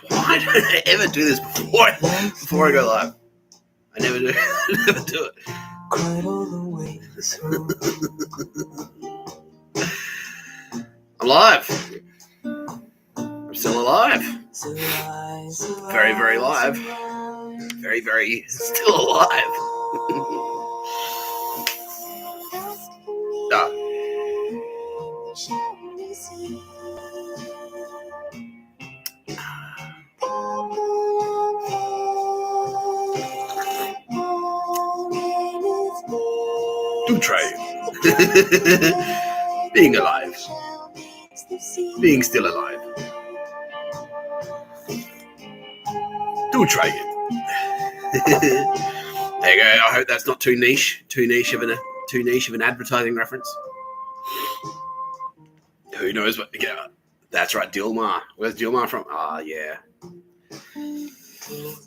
Why don't I ever do this before I go live? I never do. Never do it. I'm live. I'm still alive. Very, very live. Very, very still alive. Do try it. Being alive. Being still alive. Do try it. There you go. I hope that's not too niche of an advertising reference. Who knows what? Yeah, that's right, Dilmar. Where's Dilmar from? Ah, yeah.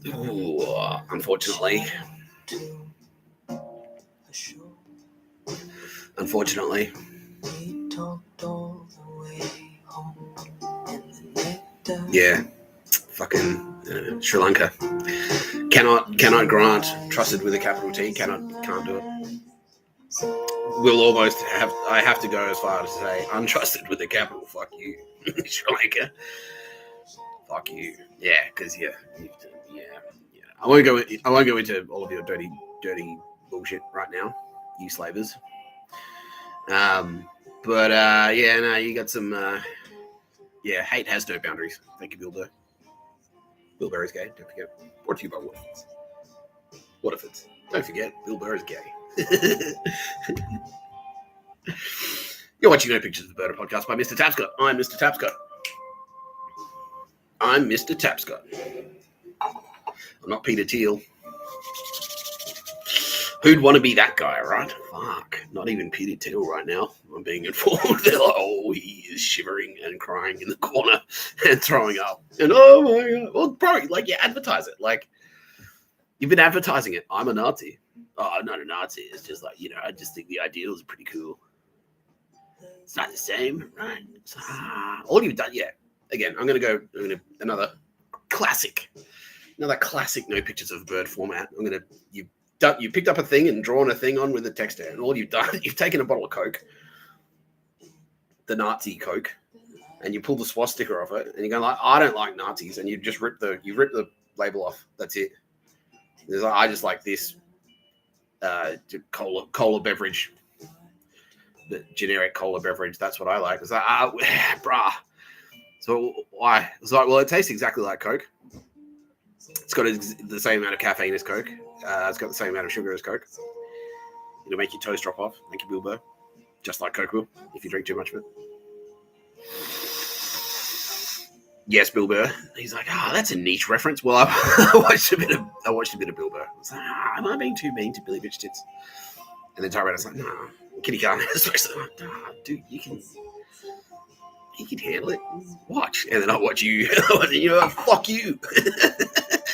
Ooh, unfortunately. Yeah. Fucking Sri Lanka. Cannot grant. Trusted with a capital T. Can't do it. Will almost have. I have to go as far as to say untrusted with a capital. Fuck you, Sri Lanka. Fuck you. Yeah, because yeah. I won't go into all of your dirty bullshit right now, you slavers. But yeah, no, you got some. Yeah, hate has no boundaries. Thank you, Bilbo. Bill Burr's gay. Don't forget. Brought to you by What if it's? Don't forget, Bill Burr is gay. You're watching No Pictures of the Bird podcast by Mr. Tapscott. I'm Mr. Tapscott. I'm not Peter Thiel. Who'd want to be that guy, right? Fuck. Not even Peter Thiel right now. I'm being informed. They're like, oh, he is shivering and crying in the corner and throwing up. And oh my God. Well, bro, like, you advertise it. Like, you've been advertising it. I'm a Nazi. Oh, I'm not a Nazi. It's just like, I just think the ideals are pretty cool. It's not the same, right? All you've done, yeah. Again, I'm going to go another classic No Pictures of Bird format. You picked up a thing and drawn a thing on with a texter, and all you've done, you've taken a bottle of Coke, the Nazi Coke, and you pull the swastika off it, and you go like, I don't like Nazis, and you just rip the label off. That's it. I just like this cola beverage, the generic cola beverage. That's what I like. It's like, brah. So why? It's like, well, it tastes exactly like Coke. It's got the same amount of caffeine as Coke. It's got the same amount of sugar as Coke. It'll make your toes drop off. Thank you, Bilbo. Just like Coke will, if you drink too much of it. Yes, Bilbo. He's like, that's a niche reference. Well, I watched a bit of Bilbo. I was like, am I being too mean to Billy Bitch Tits? And then Tyrannus like, nah, Kitty can't. Especially like, nah, dude, you can handle it. Watch. And then I'll watch you. Fuck you.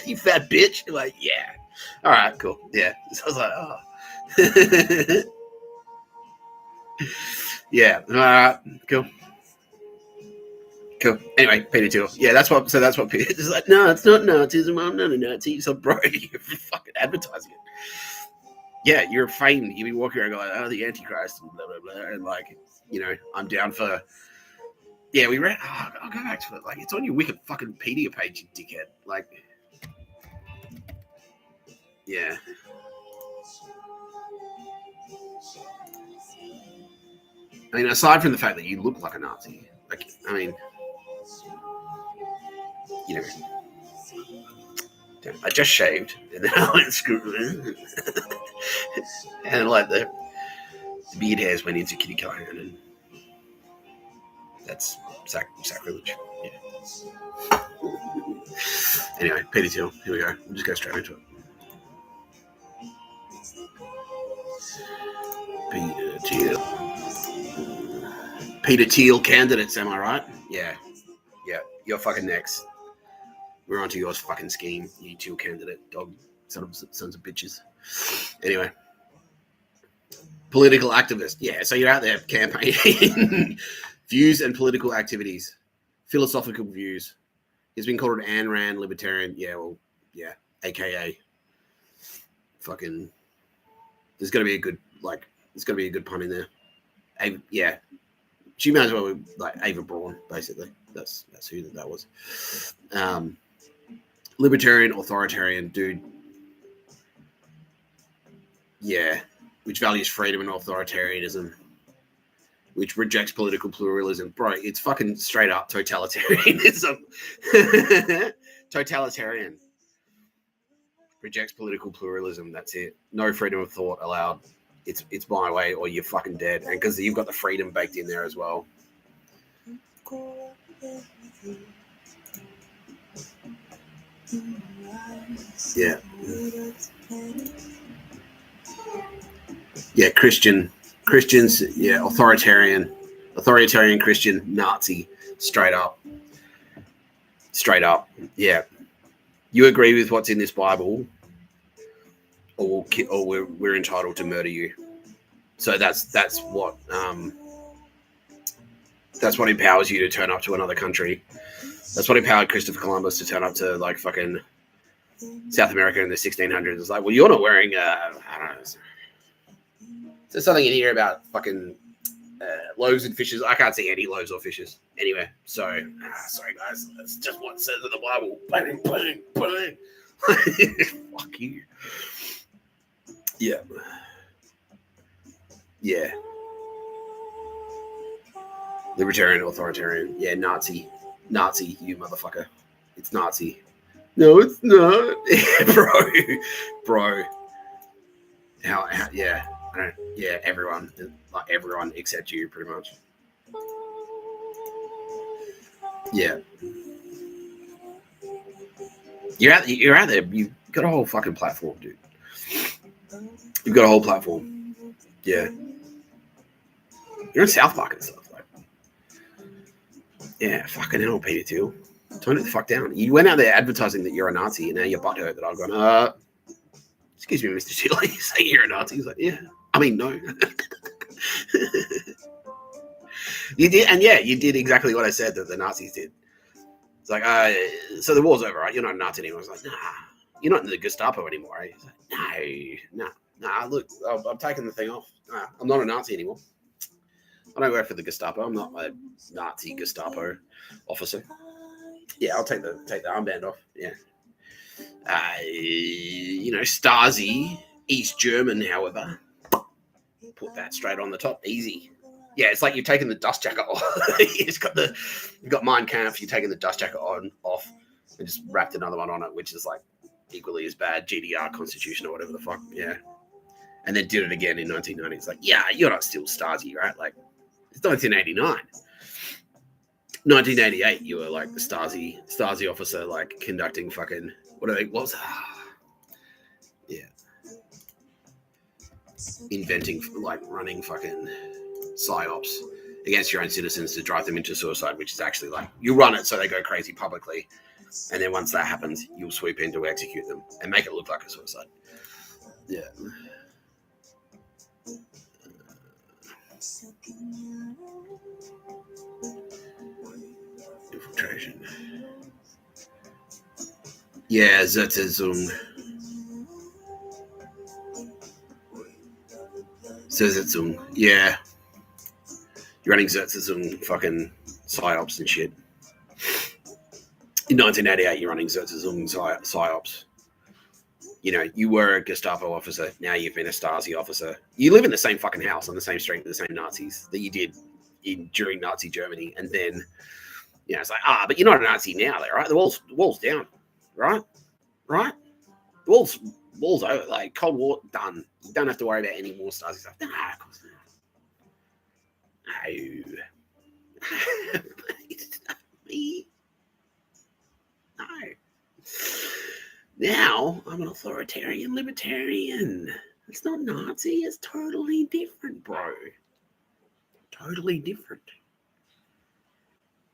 You fat bitch. You're like, yeah. All right, cool. Yeah. So I was like, yeah. All right, cool. Anyway, Peter Thiel. Yeah, that's what Peter is like. No, it's not Nazism. I'm not a Nazi. So, bro, you're fucking advertising it. Yeah, you're famed. You be walking around going, the Antichrist and blah blah blah, and like, I'm down for. Yeah, we read. I'll go back to it. Like, it's on your wicked fucking Pedia page, you dickhead. Like, yeah. I mean, aside from the fact that you look like a Nazi, like, I mean, I just shaved, and then I went screwed, and like the beard hairs went into Kitty Callahan, and that's sacrilege. Yeah. Anyway, Peter Thiel. Here we go. We'll just go straight into it. Peter Thiel candidates, am I right? Yeah. You're fucking next. We're onto yours fucking scheme, you Thiel candidate, dog, sons of bitches. Anyway. Political activist. Yeah, so you're out there campaigning. Views and political activities. Philosophical views. He's been called an Ayn Rand libertarian. Yeah, well, yeah. AKA. Fucking. There's got to be a good, there's got to be a good pun in there. Yeah. She might as well be like Ava Braun, basically. That's who that was. Libertarian, authoritarian dude. Yeah. Which values freedom and authoritarianism. Which rejects political pluralism. Bro, it's fucking straight up totalitarianism. Totalitarian. Rejects political pluralism. That's it. No freedom of thought allowed. It's my way or you're fucking dead. And because you've got the freedom baked in there as well. Yeah. Yeah, Christians, yeah, authoritarian Christian, Nazi, straight up. Yeah. You agree with what's in this Bible, or we're entitled to murder you. So that's what empowers you to turn up to another country. That's what empowered Christopher Columbus to turn up to like fucking South America in the 1600s. It's like, well, you're not wearing I don't know. There's something in here about fucking loaves and fishes. I can't see any loaves or fishes anyway. So, sorry guys, that's just what it says in the Bible. Bang, bang, bang. Fuck you. Yeah. Yeah. Libertarian, authoritarian. Yeah, Nazi, you motherfucker. It's Nazi. No, it's not. Bro. How yeah. Yeah, everyone except you, pretty much. Yeah, you're out there. You've got a whole fucking platform, dude. You've got a whole platform. Yeah, you're in South Park and stuff. Like, yeah, fucking hell, Peter Thiel. Tone it the fuck down. You went out there advertising that you're a Nazi, and now you're butthurt that I've gone. Excuse me, Mr. Thiel. You say you're a Nazi? He's like, yeah. I mean, no. You did, and yeah, you did exactly what I said that the Nazis did. It's like, so the war's over, right? You're not a Nazi anymore. I was like, nah, you're not in the Gestapo anymore, right? He's like, nah, look, I'm taking the thing off. Nah, I'm not a Nazi anymore. I don't work for the Gestapo. I'm not a Nazi Gestapo officer. Yeah, I'll take the armband off. Yeah. Stasi, East German, however. Put that straight on the top. Easy. Yeah, it's like you're taking the dust jacket off. You've got Mein Kampf, you're taking the dust jacket off and just wrapped another one on it, which is like equally as bad, GDR Constitution or whatever the fuck. Yeah. And then did it again in 1990. It's like, yeah, you're not still Stasi, right? Like, it's 1989. 1988, you were like the Stasi officer, like conducting fucking, yeah. Inventing, like running fucking psyops against your own citizens to drive them into suicide, which is actually like, you run it so they go crazy publicly. And then once that happens, you'll swoop in to execute them and make it look like a suicide. Yeah. Infiltration. Yeah, Zertzung. Yeah. You're running Zertzung fucking psyops and shit. In 1988, you're running Zertzung psyops. You know, you were a Gestapo officer. Now you've been a Stasi officer. You live in the same fucking house on the same street with the same Nazis that you did during Nazi Germany. And then, you know, it's like, but you're not a Nazi now, though, right? The wall's down, right? Right? The wall's over. Like, Cold War, done. You don't have to worry about any more Stasi stuff. Nah, of course not. No. It's not me. No. Now I'm an authoritarian libertarian. It's not Nazi. It's totally different, bro. Totally different.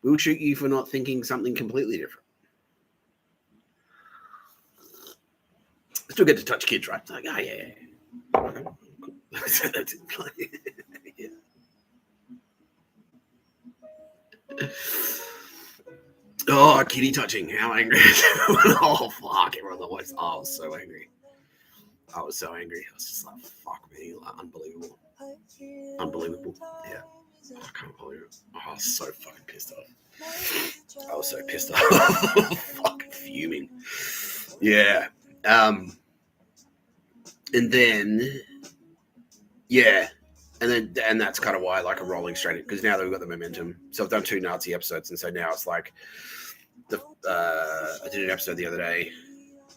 We'll shoot you for not thinking something completely different. Still get to touch kids, right? It's like, yeah. Okay, cool. Yeah. Oh, kitty touching. How angry is everyone? Oh, fuck. Everyone always. Oh, I was so angry. I was just like, fuck me. Like, unbelievable. Unbelievable. Yeah. I can't believe it. Oh, I was so fucking pissed off. I was so pissed off. Fucking fuming. Yeah. And then, yeah. And that's kind of why I like a rolling straight, because now that we've got the momentum. So I've done 2 Nazi episodes, and so now it's like I did an episode the other day,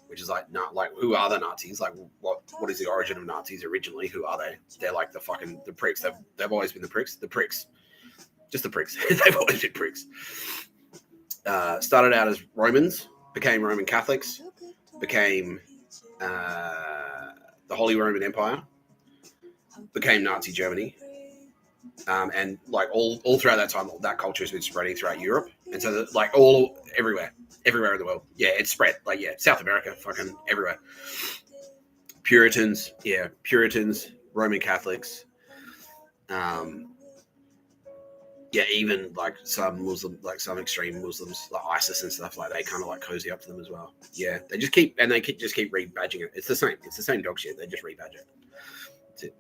which is like, not like, who are the Nazis? Like, what is the origin of Nazis originally? Who are they? They're like the pricks. They've always been the pricks. Just the pricks. They've always been pricks. Started out as Romans, became Roman Catholics, became the Holy Roman Empire, became Nazi Germany. And like all throughout that time, that culture has been spreading throughout Europe, and so like everywhere in the world. Yeah, it's spread. Like, yeah, South America, fucking everywhere. Puritans, Roman Catholics, yeah, even like some Muslim, like some extreme Muslims, like ISIS and stuff, like they kind of like cozy up to them as well. Yeah, they just keep rebadging it. It's the same dog shit. They just rebadge it. That's it.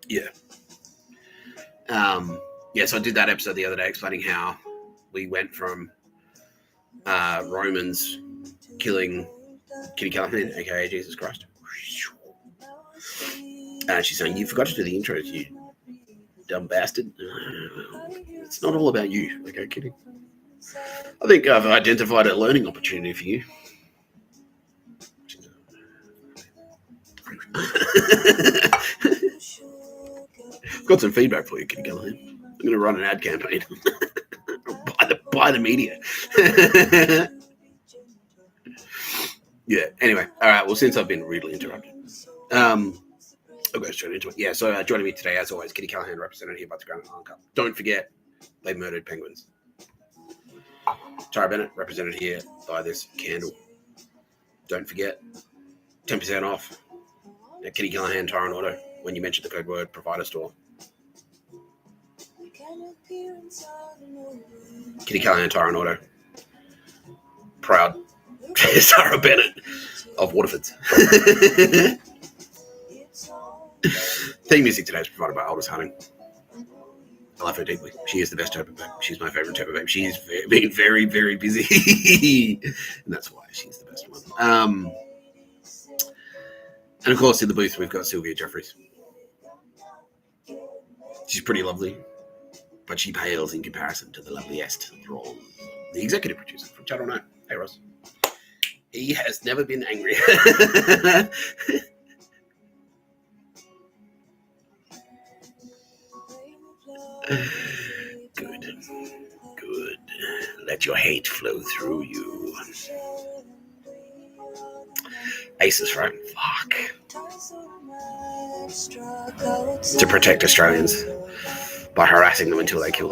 Yeah. Yeah, so I did that episode the other day explaining how we went from Romans killing Kitty Callahan, aka Jesus Christ. And she's saying, "You forgot to do the intro, you dumb bastard." It's not all about you, okay, Kitty? I think I've identified a learning opportunity for you. I've got some feedback for you, Kitty Callahan. I'm going to run an ad campaign. Buy the media. Yeah, anyway. All right, well, since I've been rudely interrupted, I'll go straight into it. Yeah, so joining me today, as always, Kitty Callahan, represented here by the Grand Island Cup. Don't forget, they murdered penguins. Tara Bennett, represented here by this candle. Don't forget, 10% off at Kitty Callahan Tire and Auto when you mention the code word provider store. Kitty Callahan Tire and Auto. Proud Sarah Bennett of Waterfords. Theme music today is provided by Aldous Harding. I love her deeply. She is the best Tote babe. She's my favourite Tote babe. She's been very, very busy. And that's why she's the best one. And of course, in the booth, we've got Sylvia Jeffries. She's pretty lovely, but she pales in comparison to the loveliest Ron, the executive producer from Channel 9. Hey, Ross. He has never been angry. Good. Let your hate flow through you. Aces, right? Fuck. To protect Australians by harassing them until they kill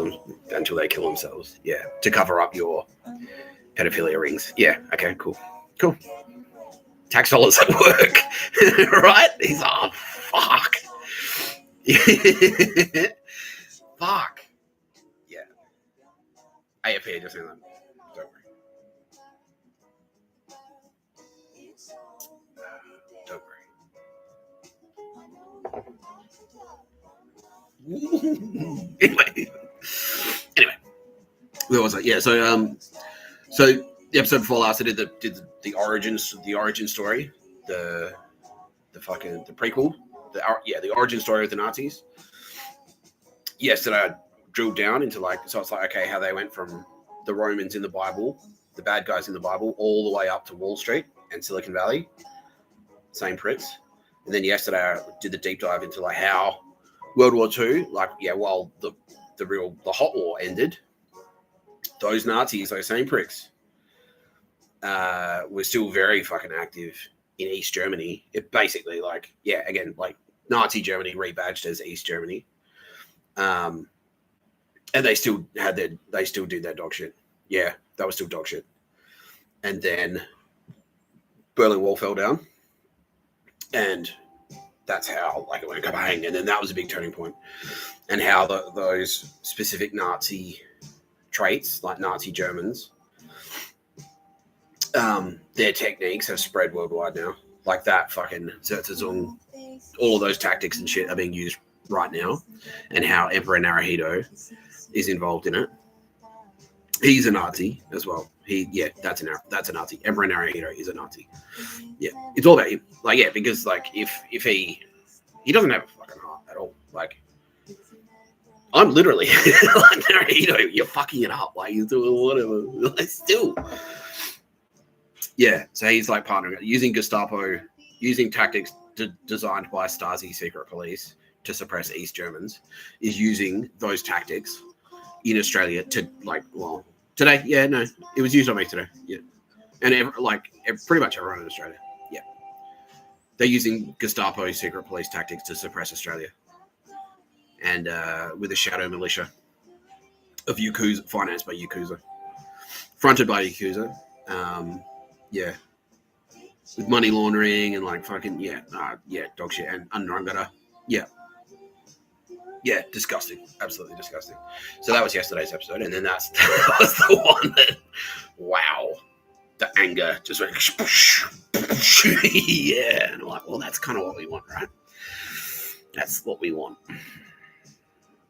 themselves. Yeah. To cover up your pedophilia rings. Yeah. Okay. Cool. Tax dollars at work, right? He's fuck. Fuck. Yeah. AFP just saying that. Don't worry. Anyway, where was I? Yeah. So the episode before last, I did the origin story, the prequel, the origin story of the Nazis. Yesterday, I drilled down into so it's like, okay, how they went from the Romans in the Bible, the bad guys in the Bible, all the way up to Wall Street and Silicon Valley, same pricks. And then yesterday, I did the deep dive into how World War II, while the hot war ended, those Nazis, those same pricks, were still very fucking active in East Germany. It basically Nazi Germany rebadged as East Germany. And they still did their dog shit. Yeah, that was still dog shit. And then Berlin Wall fell down, and that's how like it went bang, and then that was a big turning point, and how those specific Nazi traits, like Nazi Germans, their techniques have spread worldwide now. Like that fucking Zertzung, all of those tactics and shit are being used right now, and how Emperor Naruhito is involved in it. He's a Nazi as well. That's a Nazi. Emperor Naruhito is a Nazi. Yeah, it's all about him. Like, yeah, because like if he doesn't have a fucking heart at all. Like, I'm literally like Naruhito, you're fucking it up. Like, he's doing whatever. Like, still. Yeah, so he's like partnering, using Gestapo, using tactics designed by Stasi secret police to suppress East Germans, is using those tactics in Australia to today. Yeah, no, it was used on me today. Yeah, and pretty much everyone in Australia. Yeah, they're using Gestapo secret police tactics to suppress Australia, and with a shadow militia of Yakuza, financed by Yakuza, fronted by Yakuza. Yeah, with money laundering and like fucking dog shit and undercover. Yeah, disgusting, absolutely disgusting. So that was yesterday's episode, and then that was the one that, wow, the anger just went, yeah, and I'm like, well, that's kind of what we want, right? That's what we want,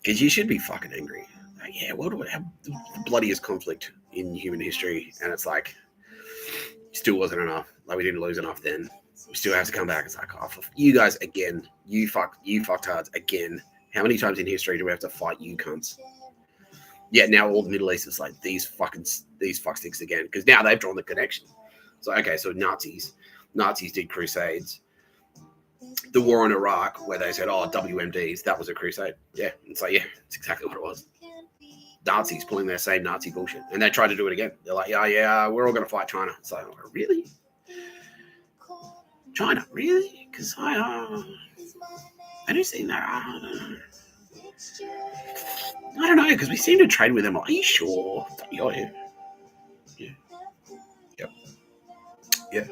because you should be fucking angry. Like, yeah, what do we have? The bloodiest conflict in human history, and it's like, still wasn't enough. Like, we didn't lose enough then. We still have to come back. It's like, oh, you guys again. You fucktards again. How many times in history do we have to fight you cunts? Yeah, now all the Middle East is like these fucksticks again, because now they've drawn the connection. So okay, so Nazis did crusades. The war in Iraq, where they said, oh, WMDs, that was a crusade. Yeah, it's like, yeah, it's exactly what it was. Nazis pulling their same Nazi bullshit, and they tried to do it again. They're like, yeah, we're all going to fight China. It's like, oh, really? China, really? Because I don't see that. I don't know, because we seem to trade with them. Are you sure? Yeah. Yep. Yeah.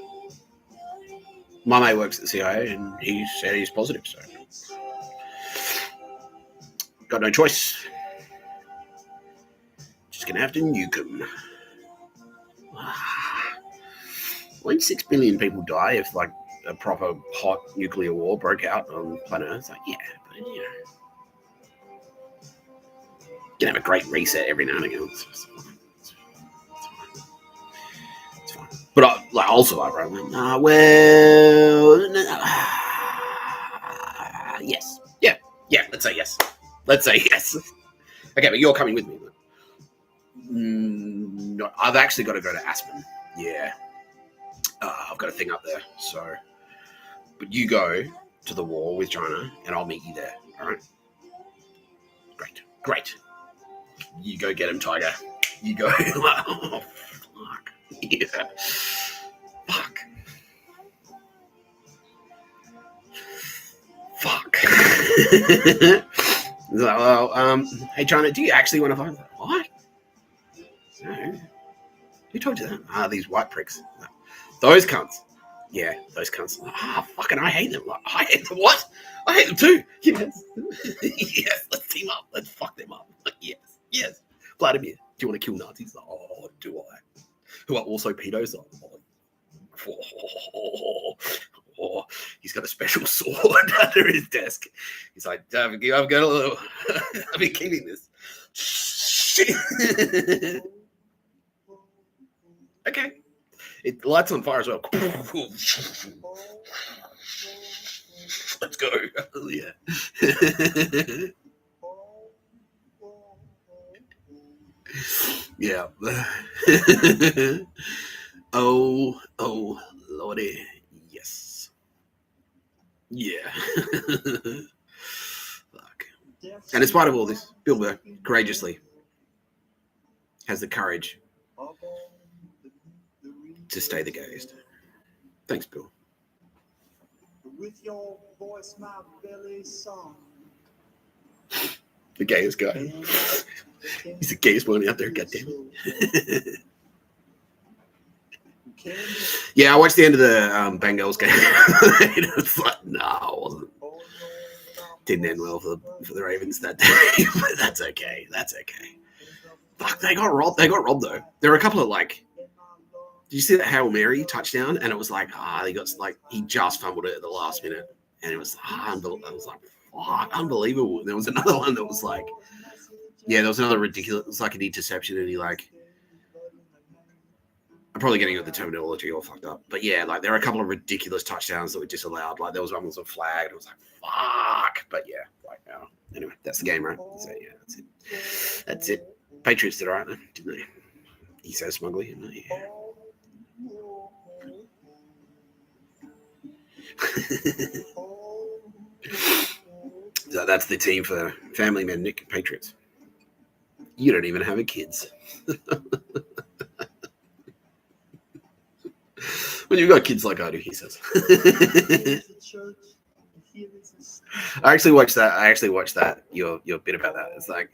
My mate works at the CIA, and he said he's positive, so got no choice. Just gonna have to nuke them. Won't 6 billion people die if like a proper hot nuclear war broke out on planet Earth? Like, yeah, but you know, you can have a great reset every now and again. It's fine. But I'll survive, right? Yes. Yeah, let's say yes. Okay, but you're coming with me. No, I've actually got to go to Aspen. Yeah. I've got a thing up there. So, but you go to the war with China and I'll meet you there. All right? Great. You go get him, Tiger. You go. Oh, fuck. Yeah. Fuck. Well, hey, China, do you actually want to fight? What? No. Who told you that? These white pricks. No. Those cunts. Yeah, those cunts. Fucking, I hate them. I hate them. What? I hate them too. Yes. Yes, let's team up. Let's fuck them up. Yes. Vladimir, do you want to kill Nazis? Oh, do I? Who are also pedos? Oh, he's got a special sword under his desk. He's like, I've got a little. I've been keeping this. Shit. Okay. It lights on fire as well. Let's go. Yeah. Yeah. Oh, Lordy. Yes. Yeah. Fuck. And in spite of all this, Bill Burr courageously has the courage to stay the gayest. Thanks, Bill. With your voice, my belly song. The gayest guy. He's the gayest one out there, goddamn it. Yeah, I watched the end of the Bengals game. It's like, no, I wasn't. Didn't end well for the Ravens that day, but that's okay. That's okay. Fuck, they got robbed. They got robbed though. There were a couple of like. Did you see that Hail Mary touchdown? And it was like, he just fumbled it at the last minute, and it was unbelievable. I was like, fuck, unbelievable. And there was another one that was like, there was another ridiculous. It was like an interception, and he like. I'm probably getting the terminology all fucked up, but yeah, like there are a couple of ridiculous touchdowns that were disallowed. Like there was one that was a flag, and it was like fuck. But yeah, like anyway, that's the game, right? So yeah, that's it. That's it. Patriots did all right, didn't they? He says smugly, yeah. So that's the team for Family Man Nick Patriots. You don't even have a kids. When you've got kids like I do, he says. I actually watched that. Your bit about that. It's like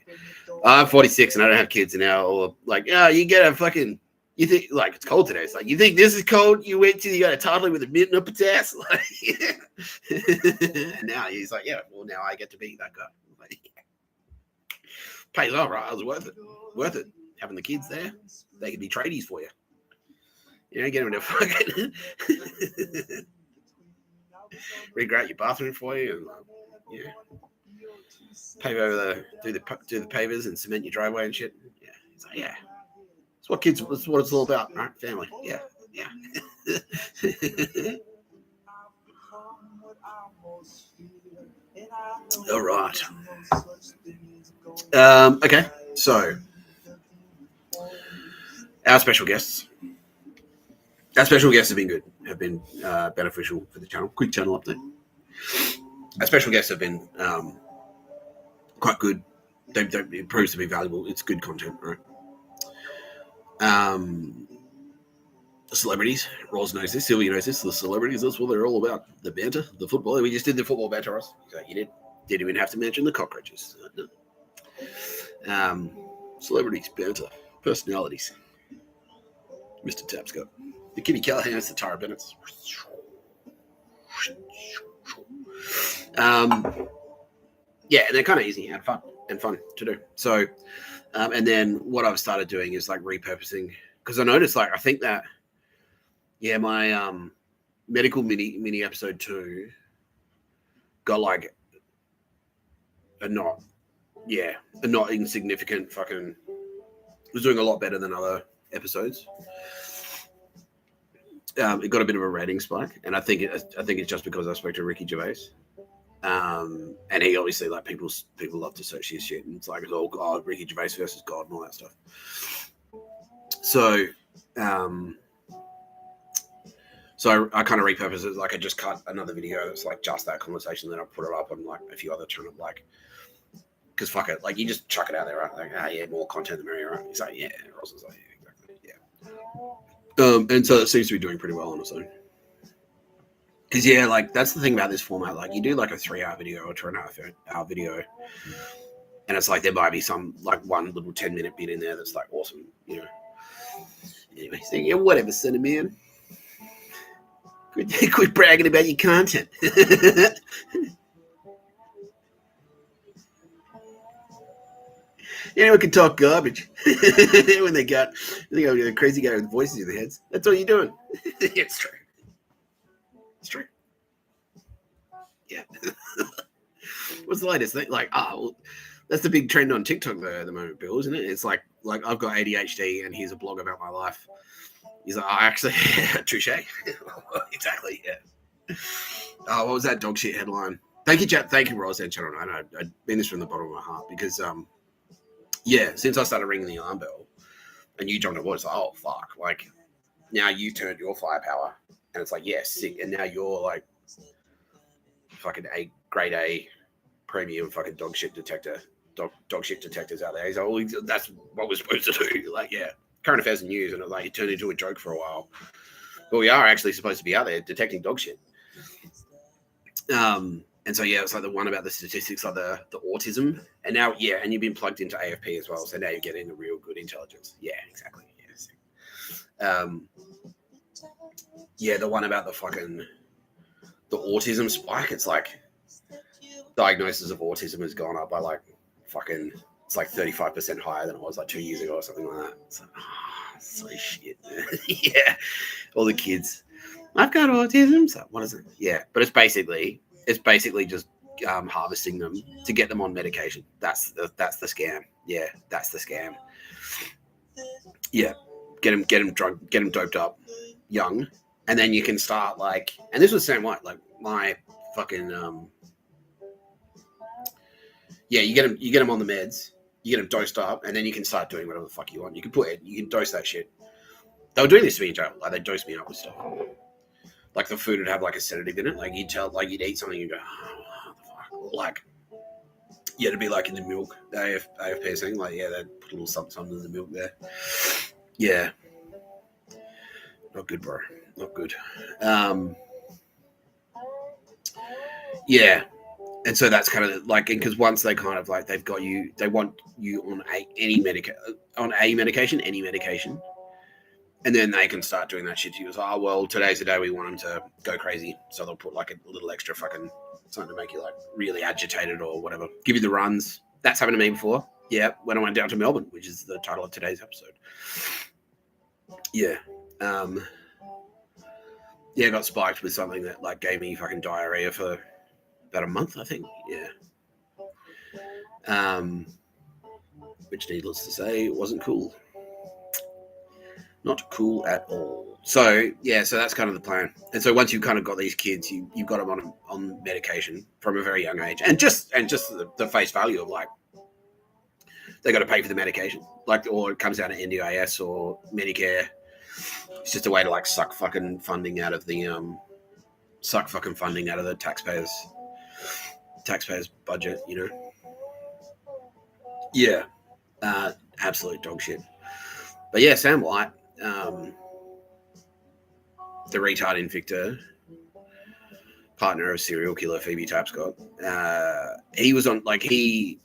I'm 46 and I don't have kids now. Or like, you get a fucking. You think like it's cold today? It's like you think this is cold. You wait till you got a toddler with a mitten up its ass. Like, and now he's like, well, now I get to be that guy. Like, pays off, right? It was worth it. Having the kids there, they could be tradies for you. Get them to fucking regrate your bathroom for you, and pave over do the pavers and cement your driveway and shit. Yeah, it's like it's what kids. That's what it's all about, right? Family. Yeah. All right. Okay. So our special guests. Our special guests have been good, beneficial for the channel. Quick channel update. Our special guests have been quite good. It proves to be valuable. It's good content, right? Celebrities. Roz knows this. Sylvia knows this. The celebrities, that's what they're all about. The banter, the football. We just did the football banter, Roz. So you didn't even have to mention the cockroaches. No. Celebrities, banter, personalities. Mr. Tapscott. The Kitty Callahan's, the Tara Bennett's. And they're kind of easy and fun to do. So, and then what I've started doing is like repurposing, because I noticed I think that, my medical mini episode 2 got like a not insignificant fucking, was doing a lot better than other episodes. It got a bit of a rating spike, and I think it's just because I spoke to Ricky Gervais, and he obviously people love to search his shit, and it's like, oh God, Ricky Gervais versus God and all that stuff. So, I kind of repurposed it. Like I just cut another video that's like just that conversation, then I put it up on like a few other channels, because fuck it, like you just chuck it out there, right? Like, more content the merrier, right? He's like, Ross is like, exactly, and so it seems to be doing pretty well on its own. Because that's the thing about this format. Like you do like a 3-hour video or 2.5-hour video, and it's like there might be some like one little 10-minute bit in there that's like awesome, Anyway, so whatever, son of man. Quit bragging about your content. Anyone can talk garbage when they got a crazy guy with voices in their heads. That's all you're doing. It's true. It's true. Yeah. What's the latest thing? Like, that's the big trend on TikTok though at the moment, Bill, isn't it? It's like I've got ADHD and here's a blog about my life. He's like, actually, touche. Exactly, yeah. What was that dog shit headline? Thank you, chat. Thank you, Ross and Channel 9. I mean this from the bottom of my heart because, since I started ringing the alarm bell and you jumped on board, it's like, oh, fuck. Like, now you turned your firepower and it's like, sick. And now you're like fucking grade A premium fucking dog shit detector. Dog shit detectors out there. He's like, well, that's what we're supposed to do. Like, current affairs and news, and it turned into a joke for a while. But we are actually supposed to be out there detecting dog shit. And so it's like the one about the statistics of the autism, and now and you've been plugged into AFP as well, so now you're getting the real good intelligence. Yeah, exactly. The one about the autism spike. It's like diagnosis of autism has gone up by like fucking, it's like 35% higher than it was like 2 years ago or something like that. It's like, so shit. Yeah, all the kids, I've got autism. So what is it? Yeah, but it's basically just harvesting them to get them on medication. That's the scam. Yeah, that's the scam. Yeah, get them drug, get them doped up young, and then you can start like. And this was the same way. Like my fucking yeah, you get them on the meds, you get them dosed up, and then you can start doing whatever the fuck you want. You can dose that shit. They were doing this to me in jail. Like they dosed me up with stuff. Like the food would have like a sedative in it. Like you'd eat something and you go, oh, what the fuck? Like, yeah, it'd be like in the milk. The AFP thing, like, yeah, they'd put a little something in the milk there. Yeah. Not good, bro. Not good. Yeah. And so that's kind of like, because once they kind of like, they've got you, they want you on any medication, and then they can start doing that shit to you. It's like, oh, well, today's the day we want them to go crazy. So they'll put like a little extra fucking something to make you like really agitated or whatever. Give you the runs. That's happened to me before. Yeah, when I went down to Melbourne, which is the title of today's episode. Yeah. Yeah, I got spiked with something that like gave me fucking diarrhea for about a month, I think. Yeah. Which, needless to say, wasn't cool. Not cool at all. So yeah, so that's kind of the plan. And so once you've kind of got these kids, you've got them on medication from a very young age, and just the face value of like they got to pay for the medication, like, or it comes out of NDIS or Medicare. It's just a way to like suck fucking funding out of the taxpayers budget, you know. Yeah, absolute dog shit. But yeah, Sam White, the retard invictor, partner of serial killer Phoebe Tapscott, he was on like I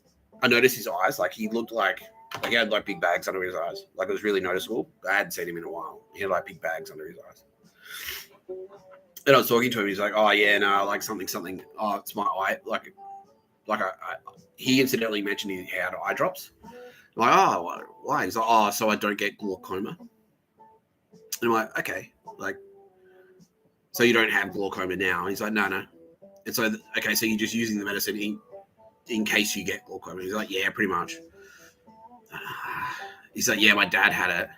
noticed his eyes, like he looked like he had like big bags under his eyes, like it was really noticeable. I hadn't seen him in a while. He had like big bags under his eyes. And I was talking to him. He's like, "Oh yeah, no, like something. Oh, it's my eye. Like he incidentally mentioned he had eye drops. I'm like, oh, why? He's like, oh, so I don't get glaucoma. And I'm like, okay, like, so you don't have glaucoma now? He's like, no. And so, okay, so you're just using the medicine in case you get glaucoma? He's like, yeah, pretty much. He's like, yeah, my dad had it.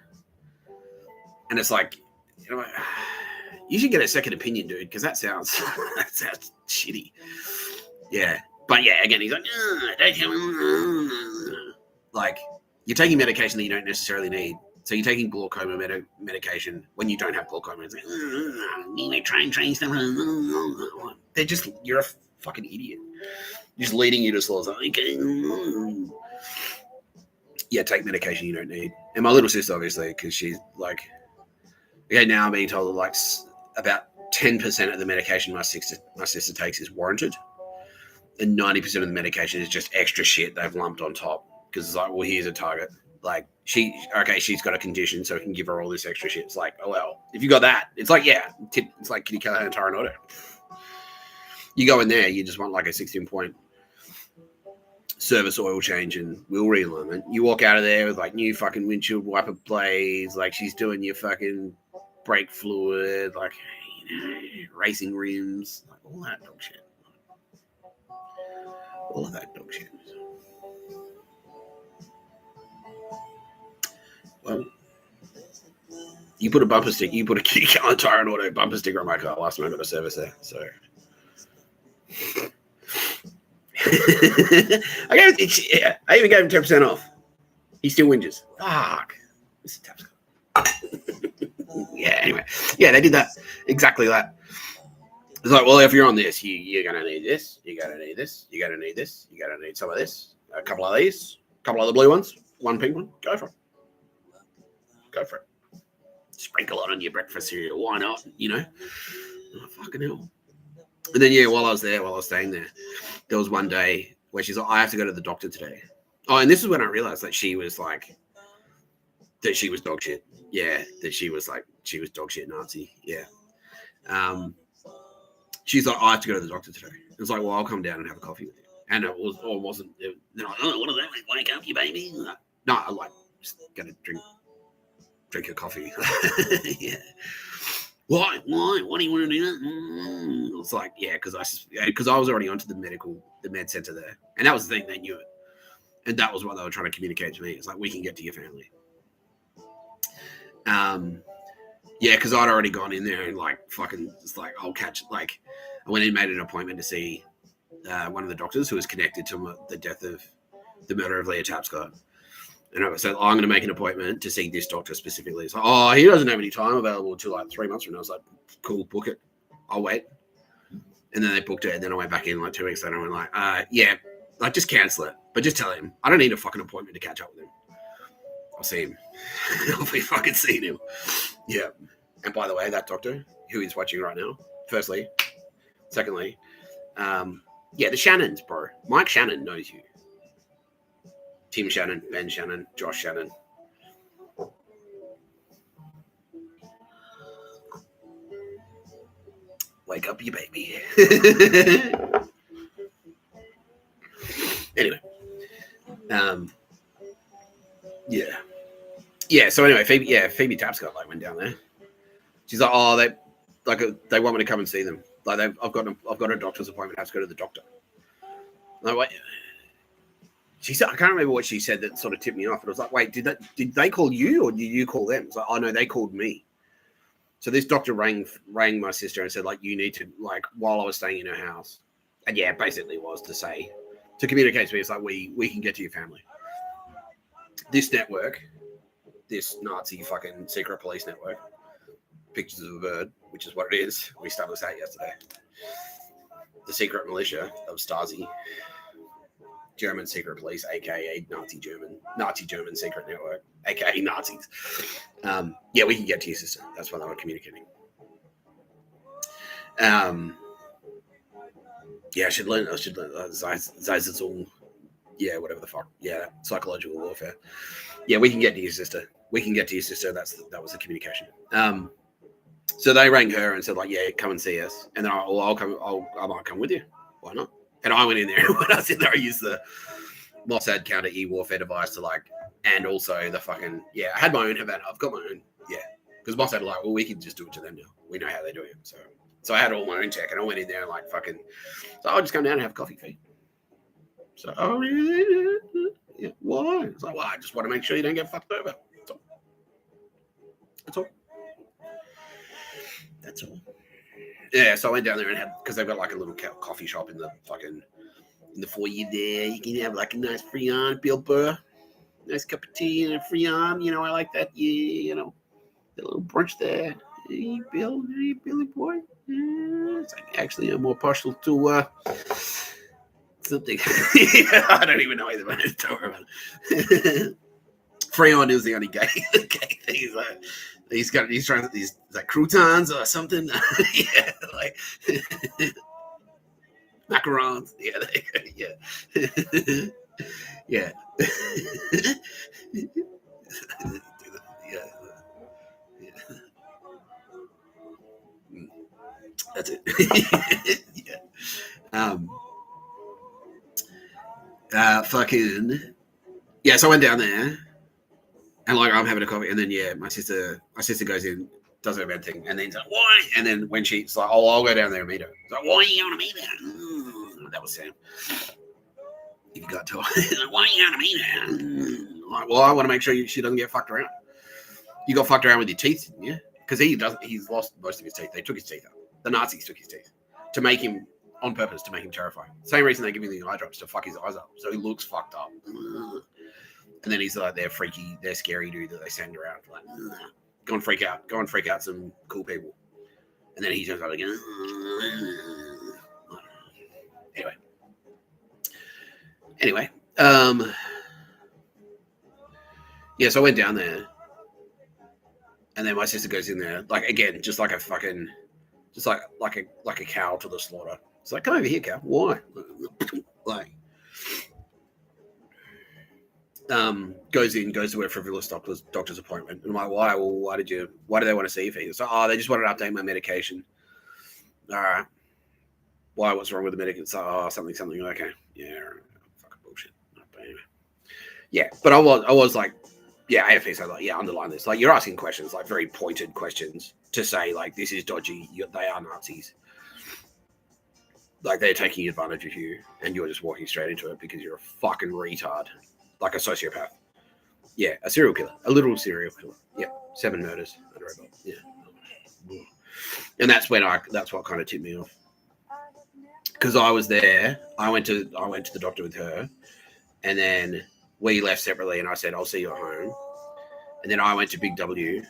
And it's like, you know, you should get a second opinion, dude, because that sounds shitty. Yeah. But yeah, again, he's like, like, you're taking medication that you don't necessarily need. So you're taking glaucoma medication when you don't have glaucoma. It's like, you train stuff. They're just, you're a fucking idiot. Just leading you to slow. Like, yeah, take medication you don't need. And my little sister, obviously, because she's like, okay, now I'm being told that like about 10% of the medication my sister takes is warranted. And 90% of the medication is just extra shit they've lumped on top. Because it's like, well, here's a target. Like, she's got a condition, so we can give her all this extra shit. It's like, oh, well, if you got that, it's like, yeah, it's like Kitty Callahan and Tara Auto. You go in there, you just want like a 16-point service oil change and wheel realignment. You walk out of there with like new fucking windshield wiper blades, like she's doing your fucking brake fluid, like, you know, racing rims, like all that dog shit. All of that dog shit. Well, you put a Kitty Callahan Tire and Auto bumper sticker on my car last time I got a service there. So I even gave him 10% off. He still whinges. Fuck. Mr. Tapscott. Yeah, anyway. Yeah, they did that. Exactly that. It's like, well, if you're on this, you're going to need this. You're going to need this. You're going to need this. You're going to need some of this. A couple of these. A couple of the blue ones. One pink one. Go for it. Go for it. Sprinkle it on your breakfast cereal. Why not? You know? Oh, fucking hell. And then, yeah, while I was staying there, there was one day where she's like, I have to go to the doctor today. Oh, and this is when I realized that she was like, that she was dog shit. Yeah, that she was dog shit Nazi. Yeah. She's like, I have to go to the doctor today. It's like, well, I'll come down and have a coffee with you. And it wasn't. They're like, oh, what is that? Like, wake up, you baby. No, I like just gonna drink a coffee. Yeah. Why? What do you want to do that? It's like, yeah, because I was already onto the med center there, and that was the thing. They knew it, and that was what they were trying to communicate to me. It's like, we can get to your family. Yeah, because I'd already gone in there and like fucking, it's like, I'll catch. Like, I went in, made an appointment to see one of the doctors who was connected to the murder of Leah Tapscott. And I said, I'm going to make an appointment to see this doctor specifically. It's like, oh, he doesn't have any time available until like 3 months from now. I was like, cool, book it. I'll wait. And then they booked it. And then I went back in like 2 weeks later and I went like, yeah, like just cancel it. But just tell him, I don't need a fucking appointment to catch up with him. I'll see him. I'll be fucking seeing him. Yeah. And by the way, that doctor who is watching right now, firstly. Secondly, yeah, the Shannons, bro. Mike Shannon knows you. Tim Shannon, Ben Shannon, Josh Shannon. Wake up, you baby. Anyway. Yeah. So anyway, Phoebe Tapscott like went down there. She's like, oh, they want me to come and see them. Like, I've got a doctor's appointment. I have to go to the doctor. Like, wait. She said, I can't remember what she said that sort of tipped me off. But I was like, wait, did they call you or did you call them? It's like, oh no, they called me. So this doctor rang my sister and said, like, you need to, like, while I was staying in her house. And yeah, basically was to communicate to me. It's like, we can get to your family. This network, this Nazi fucking secret police network, pictures of a bird, which is what it is. We established that yesterday. The secret militia of Stasi. German secret police, aka Nazi German secret network, aka Nazis. Yeah, we can get to your sister. That's what they were communicating. Yeah, I should learn Zeitzung. Yeah, whatever the fuck. Yeah, psychological warfare. Yeah, we can get to your sister. That was the communication. So they rang her and said, like, yeah, come and see us. And then I might come with you. Why not? And I went in there, and when I was in there, I used the Mossad counter e-warfare device to, like, and also the fucking, yeah, I had my own Havana. I've got my own, yeah. Because Mossad were like, well, we can just do it to them now. We know how they do it. So I had all my own tech, and I went in there and, like, fucking, so I'll just come down and have a coffee feed. So, oh, yeah, why? It's like, well, I just want to make sure you don't get fucked over. That's all. Yeah, so I went down there and had, because they've got like a little coffee shop in the foyer there. You can have like a nice Friand, Bill Burr, nice cup of tea and a Friand. You know, I like that. Yeah, you know, the little brunch there. Hey, Bill, hey, Billy boy. Yeah, it's like actually I'm more partial to something. I don't even know either. Don't worry about it. Friand is the only gay thing. He's trying these like croutons or something. Yeah, like macarons. Yeah, yeah. That's it. Yeah. Fucking. Yeah. So I went down there. And like I'm having a coffee, and then yeah, my sister goes in, does her bed thing, and then like, why? And then when she's like, oh, I'll go down there and meet her. It's like, why are you going to meet her? That was Sam. If you got to, like, why are you going to meet her? Like, well, I want to make sure she doesn't get fucked around. You got fucked around with your teeth, didn't you? Because he's lost most of his teeth. They took his teeth out. The Nazis took his teeth to make him on purpose to make him terrifying. Same reason they give him the eye drops to fuck his eyes up, so he looks fucked up. And then he's like their scary dude that they send around. Like, go and freak out some cool people. And then he turns out again. Anyway. Yeah, so I went down there. And then my sister goes in there, like, again, just like a fucking, just like a cow to the slaughter. It's like, come over here, cow. Why? Like, goes to a frivolous doctor's appointment. And I'm like, why? Well, why do they want to see you? So, they just wanted to update my medication. All right. Why? What's wrong with the medic? It's something. Okay, yeah, fucking bullshit. But anyway, yeah. But I was like, yeah, AFP. So like, yeah, underline this. Like, you're asking questions, like very pointed questions, to say like this is dodgy. They are Nazis. Like, they're taking advantage of you, and you're just walking straight into it because you're a fucking retard, like a sociopath. Yeah, a serial killer, a literal serial killer. Yeah, 7 murders under a belt. Yeah, and that's what kind of tipped me off, because I was there. I went to the doctor with her, and then we left separately. And I said, "I'll see you at home." And then I went to Big W,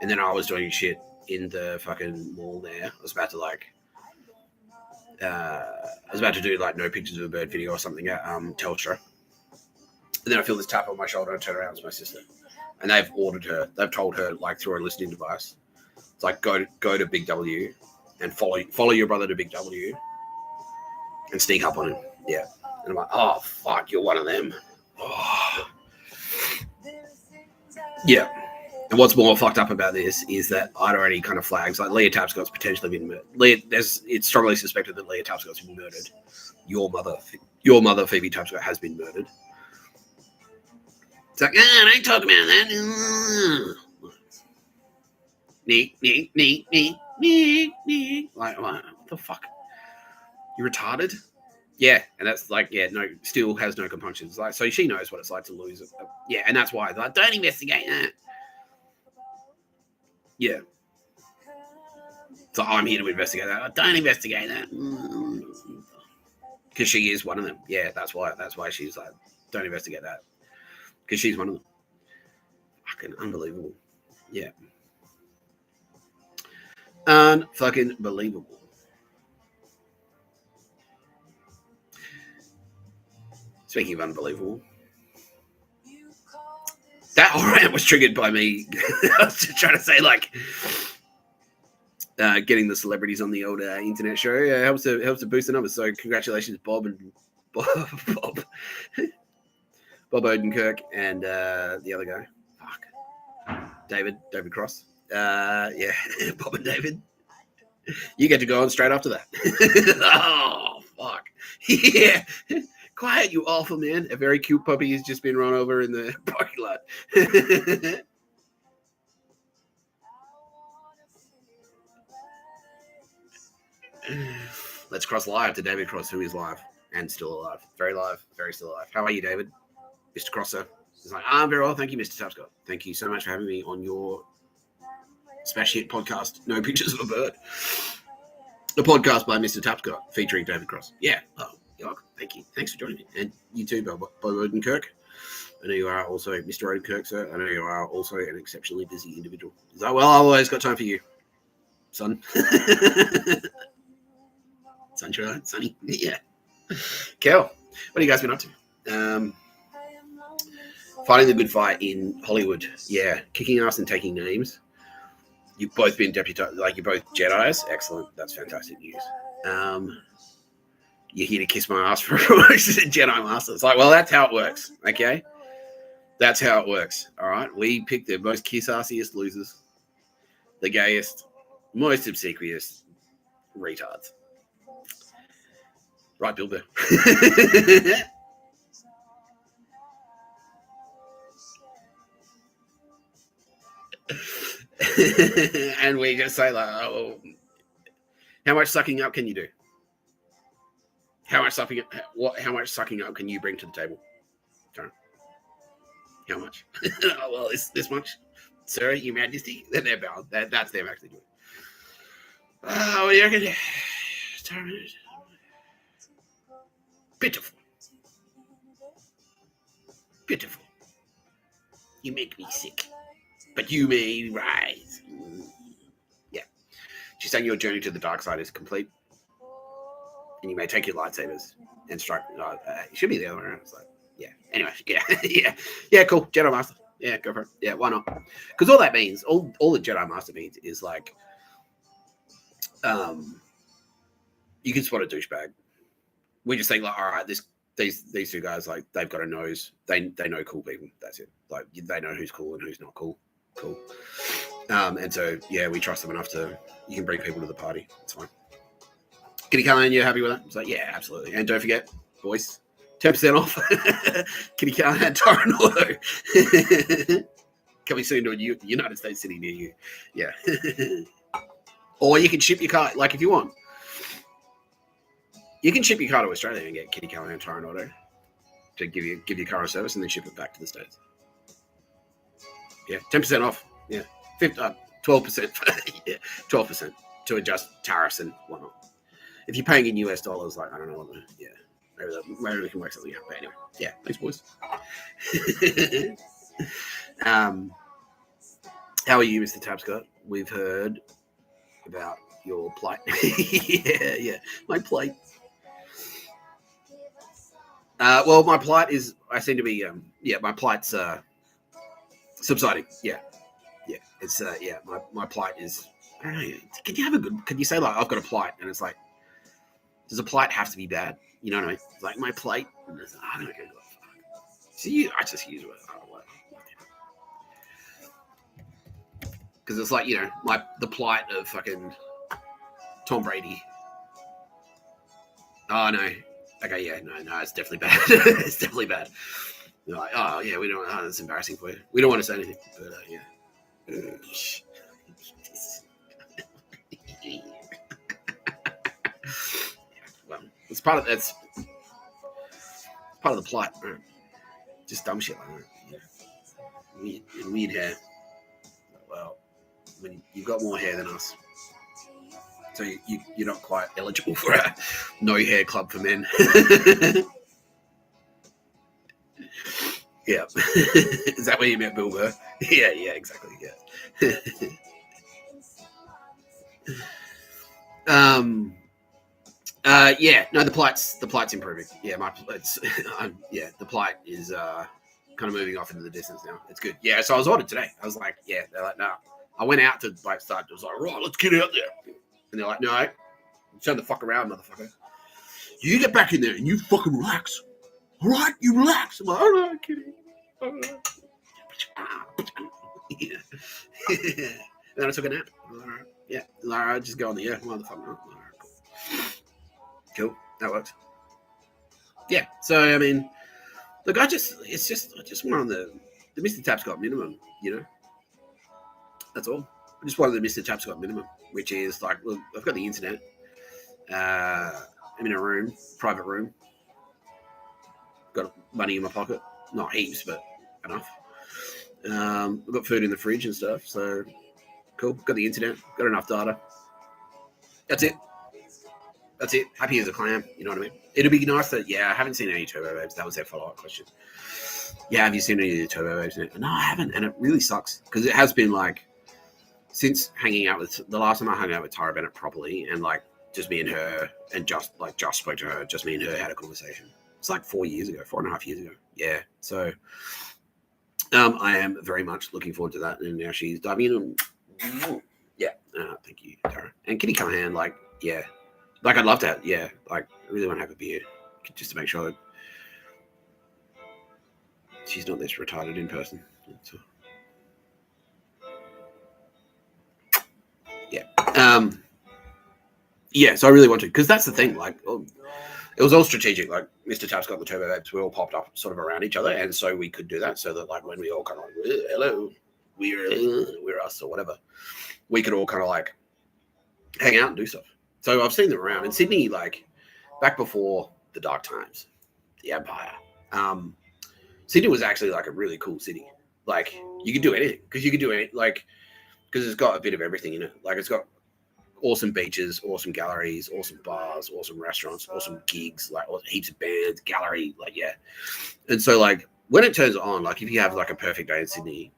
and then I was doing shit in the fucking mall there. I was about to do like no pictures of a bird video or something at Telstra. And then I feel this tap on my shoulder and I turn around. It's my sister. And they've told her like through a listening device. It's like, go to Big W and follow your brother to Big W and sneak up on him. Yeah. And I'm like, oh fuck, you're one of them. Oh. Yeah. And what's more fucked up about this is that I'd already kind of flags, like, Leah Tapscott's potentially been murdered. It's strongly suspected that Leah Tapscott's been murdered. Your mother, Phoebe Tapscott, has been murdered. It's like, I ain't talking about that. Like, what the fuck? You retarded? Yeah, and that's like, yeah, no, still has no compunctions. Like, so she knows what it's like to lose it. Yeah, and that's why, like, don't investigate that. Yeah. So I'm here to investigate that. Don't investigate that. Because she is one of them. Yeah, that's why she's like, don't investigate that. Because she's one of them. Fucking unbelievable. Yeah. Unfucking believable. Speaking of unbelievable, that rant was triggered by me. I was just trying to say, like, getting the celebrities on the old internet show helps to boost the numbers. So congratulations, Bob Odenkirk and the other guy. Fuck. David Cross. Yeah, Bob and David. You get to go on straight after that. Oh, fuck. Yeah. Quiet, you awful man. A very cute puppy has just been run over in the parking lot. Let's cross live to David Cross, who is live and still alive. Very live, very still alive. How are you, David? Mr. Crosser. He's like, I'm very well. Thank you, Mr. Tapscott. Thank you so much for having me on your smash hit podcast, No Pictures of a Bird. The podcast by Mr. Tapscott featuring David Cross. Yeah. Oh, you're welcome. Thank you. Thanks for joining me. And you too, Bob Odenkirk. I know you are also Mr. Odenkirk, sir. I know you are also an exceptionally busy individual. He's like, well, I've always got time for you, son. Sunshine, sunny. Yeah. Kel, what have you guys been up to? Fighting the good fight in Hollywood. Yeah. Kicking ass and taking names. You've both been deputized, like, you're both Jedis. Excellent. That's fantastic news. You're here to kiss my ass for a Jedi Master. It's like, well, that's how it works. Okay. That's how it works. All right. We pick the most kiss-assiest losers, the gayest, most obsequious retards. Right, Bilbo. And we just say, like, oh, how much sucking up can you do? How much sucking up can you bring to the table? Sorry. How much? Oh, well, this much, sir, Your Majesty. They're bound. That's them actually doing. What do you reckon? Pitiful. Pitiful. You make me sick, but you may rise. Yeah. She's saying your journey to the dark side is complete, and you may take your lightsabers and strike. It should be the other way around. It's like, yeah. Anyway, yeah, yeah. Cool. Jedi Master. Yeah, go for it. Yeah, why not? Because all that means, all the Jedi Master means is like, you can spot a douchebag. We just think, like, all right, these two guys, like, they've got a nose. They know cool people. That's it. Like, they know who's cool and who's not cool. Cool. And so, yeah, we trust them enough to, you can bring people to the party. It's fine. Kitty Callahan, you happy with that? It's like, yeah, absolutely. And don't forget, boys, 10% off. Kitty Callahan Tyrant Auto. Coming soon to a United States city near you. Yeah. Or you can ship your car, like if you want. You can ship your car to Australia and get Kitty Callahan Tyrant Auto to give your car a service and then ship it back to the States. Yeah, 10% off. Yeah, 12%. Yeah, 12% to adjust tariffs and whatnot. If you're paying in US dollars, like I don't know, maybe we can work something out. But anyway, yeah, thanks, boys. How are you, Mr. Tapscott? We've heard about your plight. yeah, my plight. Well, my plight is. I seem to be. My plight's subsiding. Yeah. It's My plight is. I don't know. Can you say like I've got a plight and it's like, does a plight have to be bad? You know what I mean? Like my plight. I don't know. See, I just use it. Because it's like, the plight of fucking Tom Brady. Oh no. Okay, yeah, no, it's definitely bad. It's definitely bad. You're like, oh yeah, we don't. Oh, that's embarrassing for you. We don't want to say anything, but yeah. Well, it's part of the plot. Right? Just dumb shit like that. Yeah. Weird hair. Well, when you've got more hair than us, so you're not quite eligible for a no hair club for men. Yeah. Is that where you met Bill Burr? Yeah, exactly. Yeah. No, the plight's improving. Yeah, the plight is kind of moving off into the distance now. It's good. Yeah, so I was ordered today. I was like, yeah, they're like, no. I went out to like start. I was like, right, let's get out there. And they're like, no, turn the fuck around, motherfucker. You get back in there and you fucking relax. All right, you relax. I'm like, all right, kidding. All right. Yeah. And then I took a nap. All right. Yeah. All right, just go on the motherfucker. All right, cool. That works. Yeah. So I mean, look, I just want on the Mr. Tapscott minimum. That's all. I just wanted the Mr. Tapscott minimum, which is like, look, I've got the internet. I'm in a room, private room. Got money in my pocket. Not heaps, but enough. I've got food in the fridge and stuff, so cool. Got the internet. Got enough data. That's it. Happy as a clam. You know what I mean? It'd be nice that, I haven't seen any Turbo Babes. That was their follow-up question. Yeah, have you seen any of the Turbo Babes? No, I haven't, and it really sucks because it has been like, since hanging out with, the last time I hung out with Tara Bennett properly, and like just me and her, and just spoke to her, just me and her had a conversation. It's like 4.5 years ago. Yeah. So I am very much looking forward to that. And now she's diving in. Yeah. Thank you, Tara. And Kitty Callahan, like, yeah. Like, I'd love to have, like, I really want to have a beer just to make sure that she's not this retarded in person. So, yeah. So I really want to, because that's the thing. Like, it was all strategic. Like, Mr. Tapscott and the Turbo Babes, we all popped up sort of around each other, and so we could do that. So that, like, when we all kind of like, hello, we're us or whatever, we could all kind of like hang out and do stuff. So I've seen them around in Sydney, like back before the dark times, the Empire. Sydney was actually like a really cool city. Like, you could do anything because it's got a bit of everything in it. Like, it's got awesome beaches, awesome galleries, awesome bars, awesome restaurants, awesome gigs, like heaps of bands, gallery, like, yeah. And so, like, when it turns on, like, if you have like a perfect day in Sydney,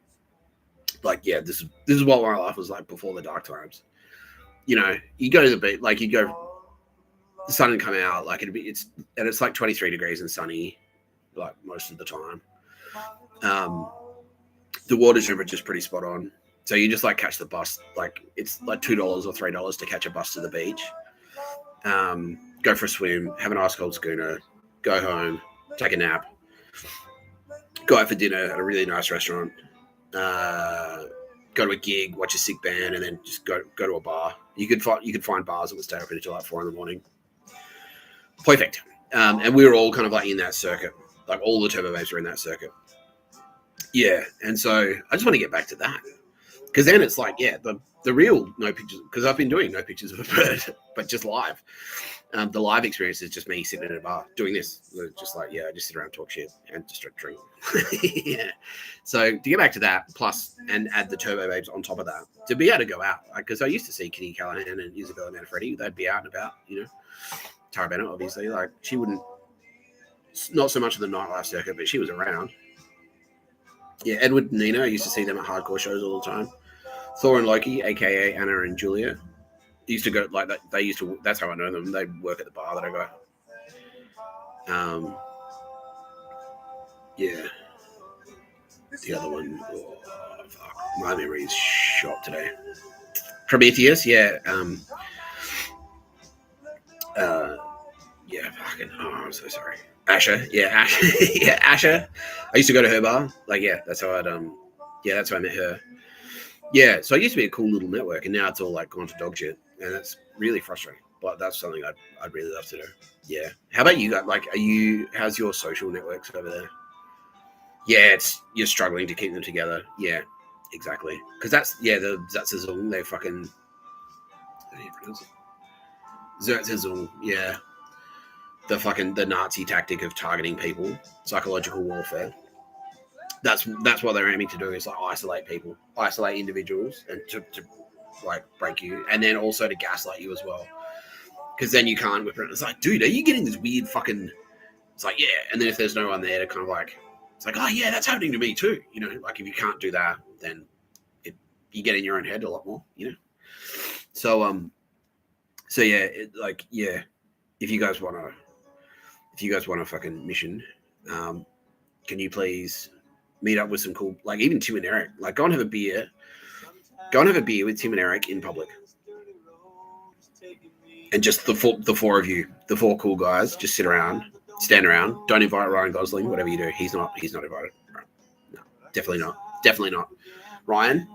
like, yeah, this is what my life was like before the dark times. You go to the beach, like, the sun would come out, like, it's like 23 degrees and sunny, like, most of the time. The water temperature is pretty spot on. So you just like catch the bus, like it's like $2 or $3 to catch a bus to the beach. Go for a swim, have an ice cold schooner, go home, take a nap, go out for dinner at a really nice restaurant, go to a gig, watch a sick band, and then just go to a bar. You could find bars that would stay open until like 4 a.m. Perfect. And we were all kind of like in that circuit. Like all the Turbo Babes were in that circuit. Yeah. And so I just want to get back to that. Because then it's like, yeah, the real no pictures, because I've been doing no pictures of a bird, but just live. The live experience is just me sitting in a bar doing this. Just like, yeah, I just sit around, talk shit, and just drink. Yeah. So to get back to that, plus, and add the Turbo Babes on top of that, to be able to go out. Because I used to see Kitty Callahan and Isabella Manfredi, they'd be out and about, you know. Tara Bennett, obviously, like, she wouldn't, not so much of the nightlife circuit, but she was around. Yeah, Edward and Nina, I used to see them at hardcore shows all the time. Thor and Loki, aka Anna and Julia, used to go like that. They used to. That's how I know them. They work at the bar that I go. Yeah. The other one, oh, fuck, my memory's shot today. Prometheus, yeah. Yeah, fucking. Oh, I'm so sorry. Asher, yeah, Asher, yeah, Asher. I used to go to her bar. Like, yeah, that's how I'd yeah, that's how I met her. Yeah, so it used to be a cool little network, and now it's all like gone to dog shit, and that's really frustrating. But that's something I'd really love to do. Yeah. How about you? Like, how's your social networks over there? Yeah, you're struggling to keep them together. Yeah, exactly. Because that's the Zatzazung. They fucking, how do you pronounce it? Zatzazung. Yeah, the Nazi tactic of targeting people, psychological warfare. That's what they're aiming to do, is like isolate people, isolate individuals, and to like break you, and then also to gaslight you as well. Because then you can't whip around. It's like, dude, are you getting this weird fucking? It's like, yeah. And then if there's no one there to kind of like, it's like, oh yeah, that's happening to me too. You know, like if you can't do that, then you get in your own head a lot more. You know. So yeah, like yeah, if you guys want a fucking mission, can you please meet up with some cool, like even Tim and Eric, like go and have a beer with Tim and Eric in public. And just the four of you, the four cool guys, just stand around. Don't invite Ryan Gosling, whatever you do. He's not invited. No, definitely not. Ryan,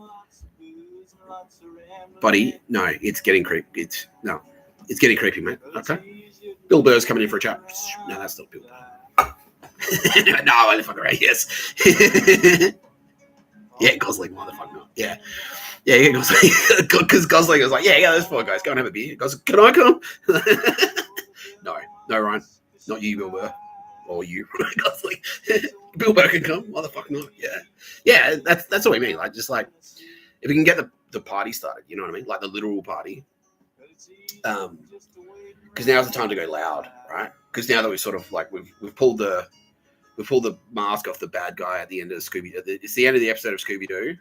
buddy, no, it's getting creepy. It's getting creepy, mate. Okay. Bill Burr's coming in for a chat. No, that's not Bill Burr. No, motherfucker, yes. Yeah, Gosling, motherfucker. Yeah. Yeah, Gosling. Because Gosling was like, yeah, those four guys, go and have a beer. Gosling, can I come? No, Ryan. Not you, Bill Burr. Or you, Gosling. Bill Burr can come. Motherfucker not. Yeah. Yeah, that's what I mean. Like, just like, if we can get the party started, you know what I mean? Like the literal party. Because now's the time to go loud, right? Because now that we've sort of like, we've pulled the mask off the bad guy at the end of Scooby-Doo. It's the end of the episode of Scooby-Doo.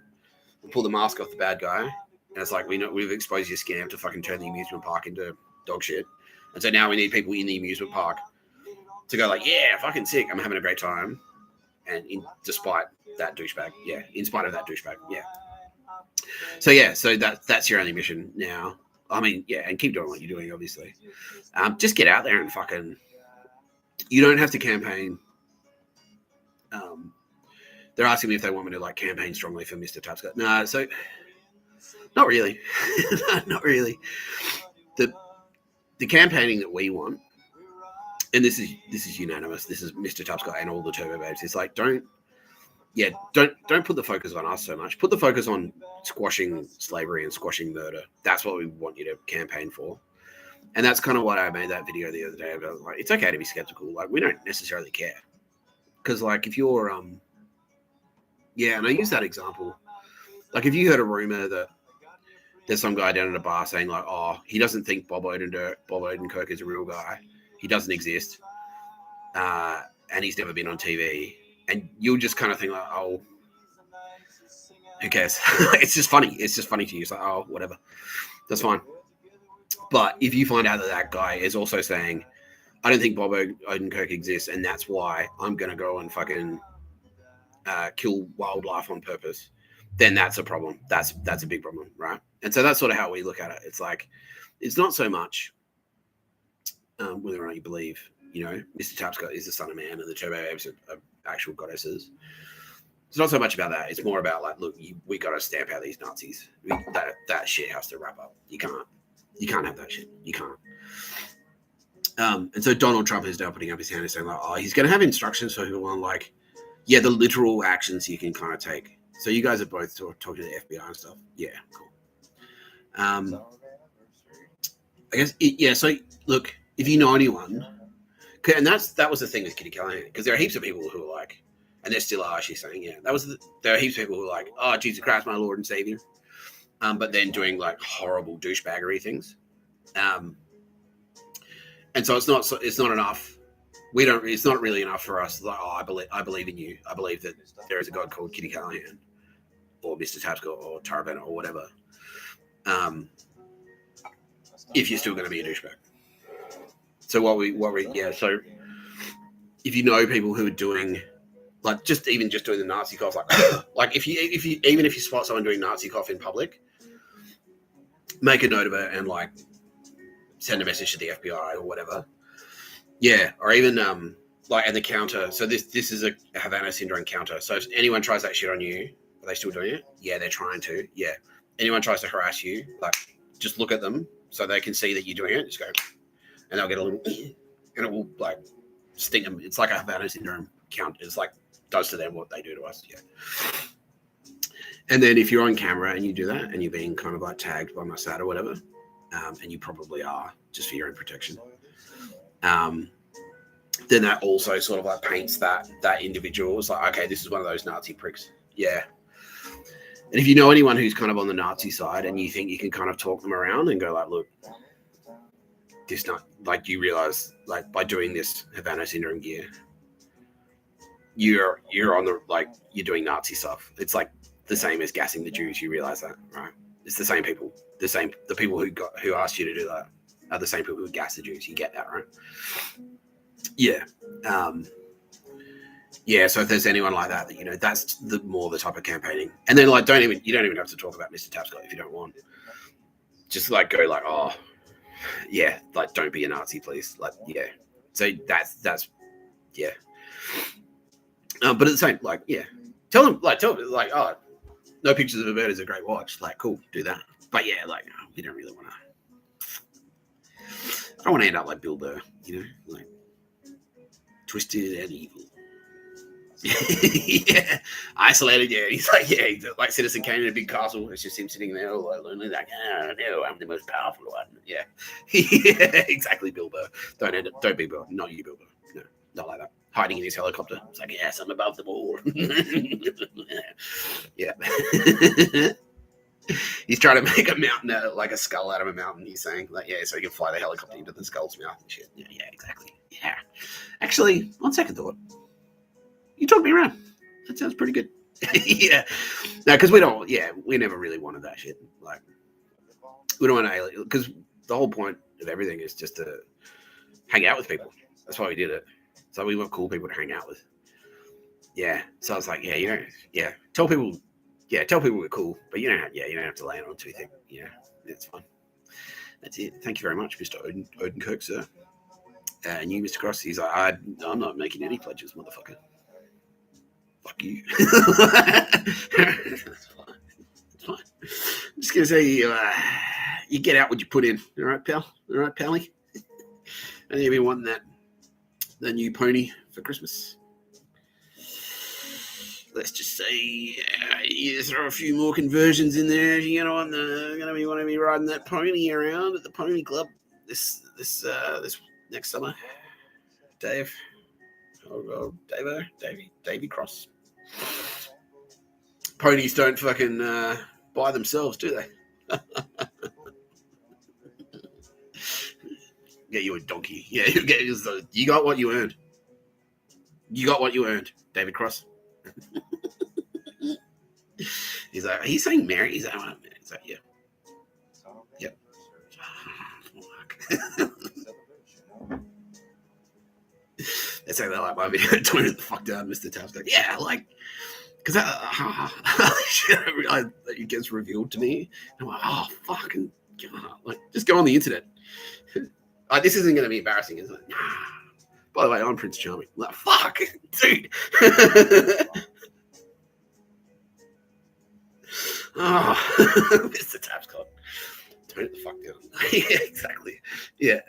We pull the mask off the bad guy, and it's like we've exposed your scam to fucking turn the amusement park into dog shit. And so now we need people in the amusement park to go like, yeah, fucking sick. I'm having a great time. And despite that douchebag, yeah, in spite of that douchebag, yeah. So yeah, so that's your only mission now. I mean, yeah, and keep doing what you're doing, obviously. Just get out there and fucking. You don't have to campaign. They're asking me if they want me to like campaign strongly for Mr. Tapscott. No, so not really. Not really. The campaigning that we want, and this is unanimous. This is Mr. Tapscott and all the Turbo Babes. It's like don't put the focus on us so much. Put the focus on squashing slavery and squashing murder. That's what we want you to campaign for. And that's kind of what I made that video the other day about. Like, it's okay to be skeptical. Like, we don't necessarily care. Because, like, if you're, yeah, and I use that example. Like, if you heard a rumor that there's some guy down at a bar saying, like, oh, he doesn't think Bob Odenkirk is a real guy. He doesn't exist. And he's never been on TV. And you'll just kind of think, like, oh, who cares? It's just funny. It's just funny to you. It's like, oh, whatever. That's fine. But if you find out that guy is also saying, I don't think Bob Odenkirk exists, and that's why I'm going to go and fucking kill wildlife on purpose, then that's a problem. That's a big problem, right? And so that's sort of how we look at it. It's like, it's not so much whether or not you believe, you know, Mr. Tapscott is the son of man and the Turbo Babes are actual goddesses. It's not so much about that. It's more about like, look, we got to stamp out these Nazis. That shit has to wrap up. You can't have that shit. You can't. And so Donald Trump is now putting up his hand and saying, like, oh, he's going to have instructions for people on, like, yeah, the literal actions you can kind of take. So you guys are both talking to the FBI and stuff. Yeah, cool. I guess, so look, if you know anyone, and that was the thing with Kitty Callahan, because there are heaps of people who are like, and there still are, she's saying, yeah, there are heaps of people who are like, oh, Jesus Christ, my Lord and Savior. But then doing like horrible douchebaggery things. And so it's not enough. It's not really enough for us. Like, oh, I believe in you. I believe that there is a God called Kitty Callahan or Mr. Tapscott or Taraban or whatever. If you're still going to be a douchebag. So so if you know people who are doing, like, even just doing the Nazi cough, like if you spot someone doing Nazi cough in public, make a note of it and like send a message to the FBI or whatever. Yeah, or even like, and the counter. So this is a Havana syndrome counter. So if anyone tries that shit on you, are they still doing it? Yeah, they're trying to. Yeah. Anyone tries to harass you, like, just look at them so they can see that you're doing it. Just go, and they'll get a little, and it will like sting them. It's like a Havana syndrome count. It's like does to them what they do to us. Yeah. And then if you're on camera and you do that and you're being kind of like tagged by Mossad or whatever, and you probably are just for your own protection, then that also sort of like paints that individual as like, okay, this is one of those Nazi pricks. Yeah. And if you know anyone who's kind of on the Nazi side and you think you can kind of talk them around and go like, look, this not like, you realize like by doing this Havana syndrome gear, you're on the, like, you're doing Nazi stuff. It's like the same as gassing the Jews. You realize that, right? It's the same people. The people who asked you to do that are the same people who gas the Jews. You get that, right? Yeah. Yeah, so if there's anyone like that, you know, that's more the type of campaigning. And then like you don't even have to talk about Mr. Tapscott if you don't want. Just like go like, oh yeah, like don't be a Nazi, please. Like, yeah. So that's yeah. But at the same, like, yeah. Tell them like, oh, no pictures of a bird is a great watch. Like, cool, do that. But yeah, like, you don't really want to. I don't want to end up like Bill Burr, you know, like twisted and evil. Yeah, isolated. Yeah, he's like Citizen Kane in a big castle. It's just him sitting there all lonely, like, oh, no, I'm the most powerful one. Yeah, yeah, exactly. Bill Burr. Don't be Bill. Not you, Bill Burr. No, not like that. Hiding in his helicopter. It's like, yes, I'm above them all. Yeah. He's trying to make a mountain like a skull out of a mountain. He's saying, like, yeah, so he can fly the helicopter into the skull's mouth and shit. Yeah, exactly. Yeah. Actually, on second thought, you talked me around. That sounds pretty good. Yeah. No, because we never really wanted that shit. Like, we don't want to alien, because the whole point of everything is just to hang out with people. That's why we did it. So we want cool people to hang out with. Yeah. So I was like, yeah, tell people we're cool, but you don't have to lay it on too thick. Yeah, that's fine. That's it. Thank you very much, Mr. Odenkirk, sir. And you, Mr. Cross, he's like, I'm not making any pledges, motherfucker. Fuck you. That's fine. It's fine. I'm just gonna say you get out what you put in. All right, pal. All right, pally. I think everyone want the new pony for Christmas. Let's just say you throw a few more conversions in there. You know, I'm gonna be riding that pony around at the pony club this next summer. Dave, Davey Cross. Ponies don't fucking buy themselves, do they? Get you a donkey. Yeah, you got what you earned. You got what you earned, David Cross. He's like, are you saying Mary? He's like, yeah. Yep. That's how they like my video. Tone it the fuck down, Mr. Tapscott. Yeah, like, because it gets revealed to me. I'm like, oh, fucking God. Like, just go on the internet. This isn't going to be embarrassing, is it? By the way, I'm Prince Charming. I'm like, fuck, dude. Oh, Mr. Tapscott. Tone it the fuck down. Yeah, exactly. Yeah.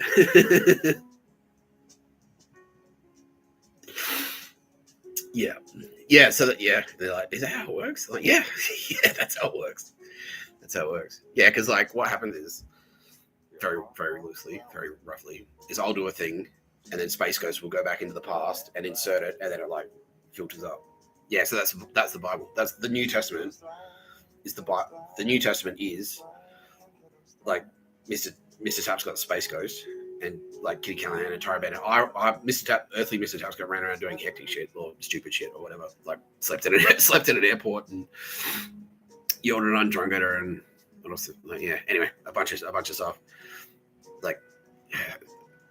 Yeah. So that they're like, is that how it works? I'm like, yeah, yeah, that's how it works. That's how it works. Yeah, because like what happens is very, very loosely, very roughly, is I'll do a thing, and then Space Ghost will go back into the past and insert it, and then it like filters up. Yeah, so that's the Bible. That's the New Testament. Is the Bible? The New Testament is like Mr. Tapscott, Space Ghost, and like Kitty Callahan and Tara Bennett. Earthly Mr. Tapscott ran around doing hectic shit or stupid shit or whatever. Like slept in an airport and yelled and undrunk at her and what else? Like, yeah. Anyway, a bunch of stuff. Like,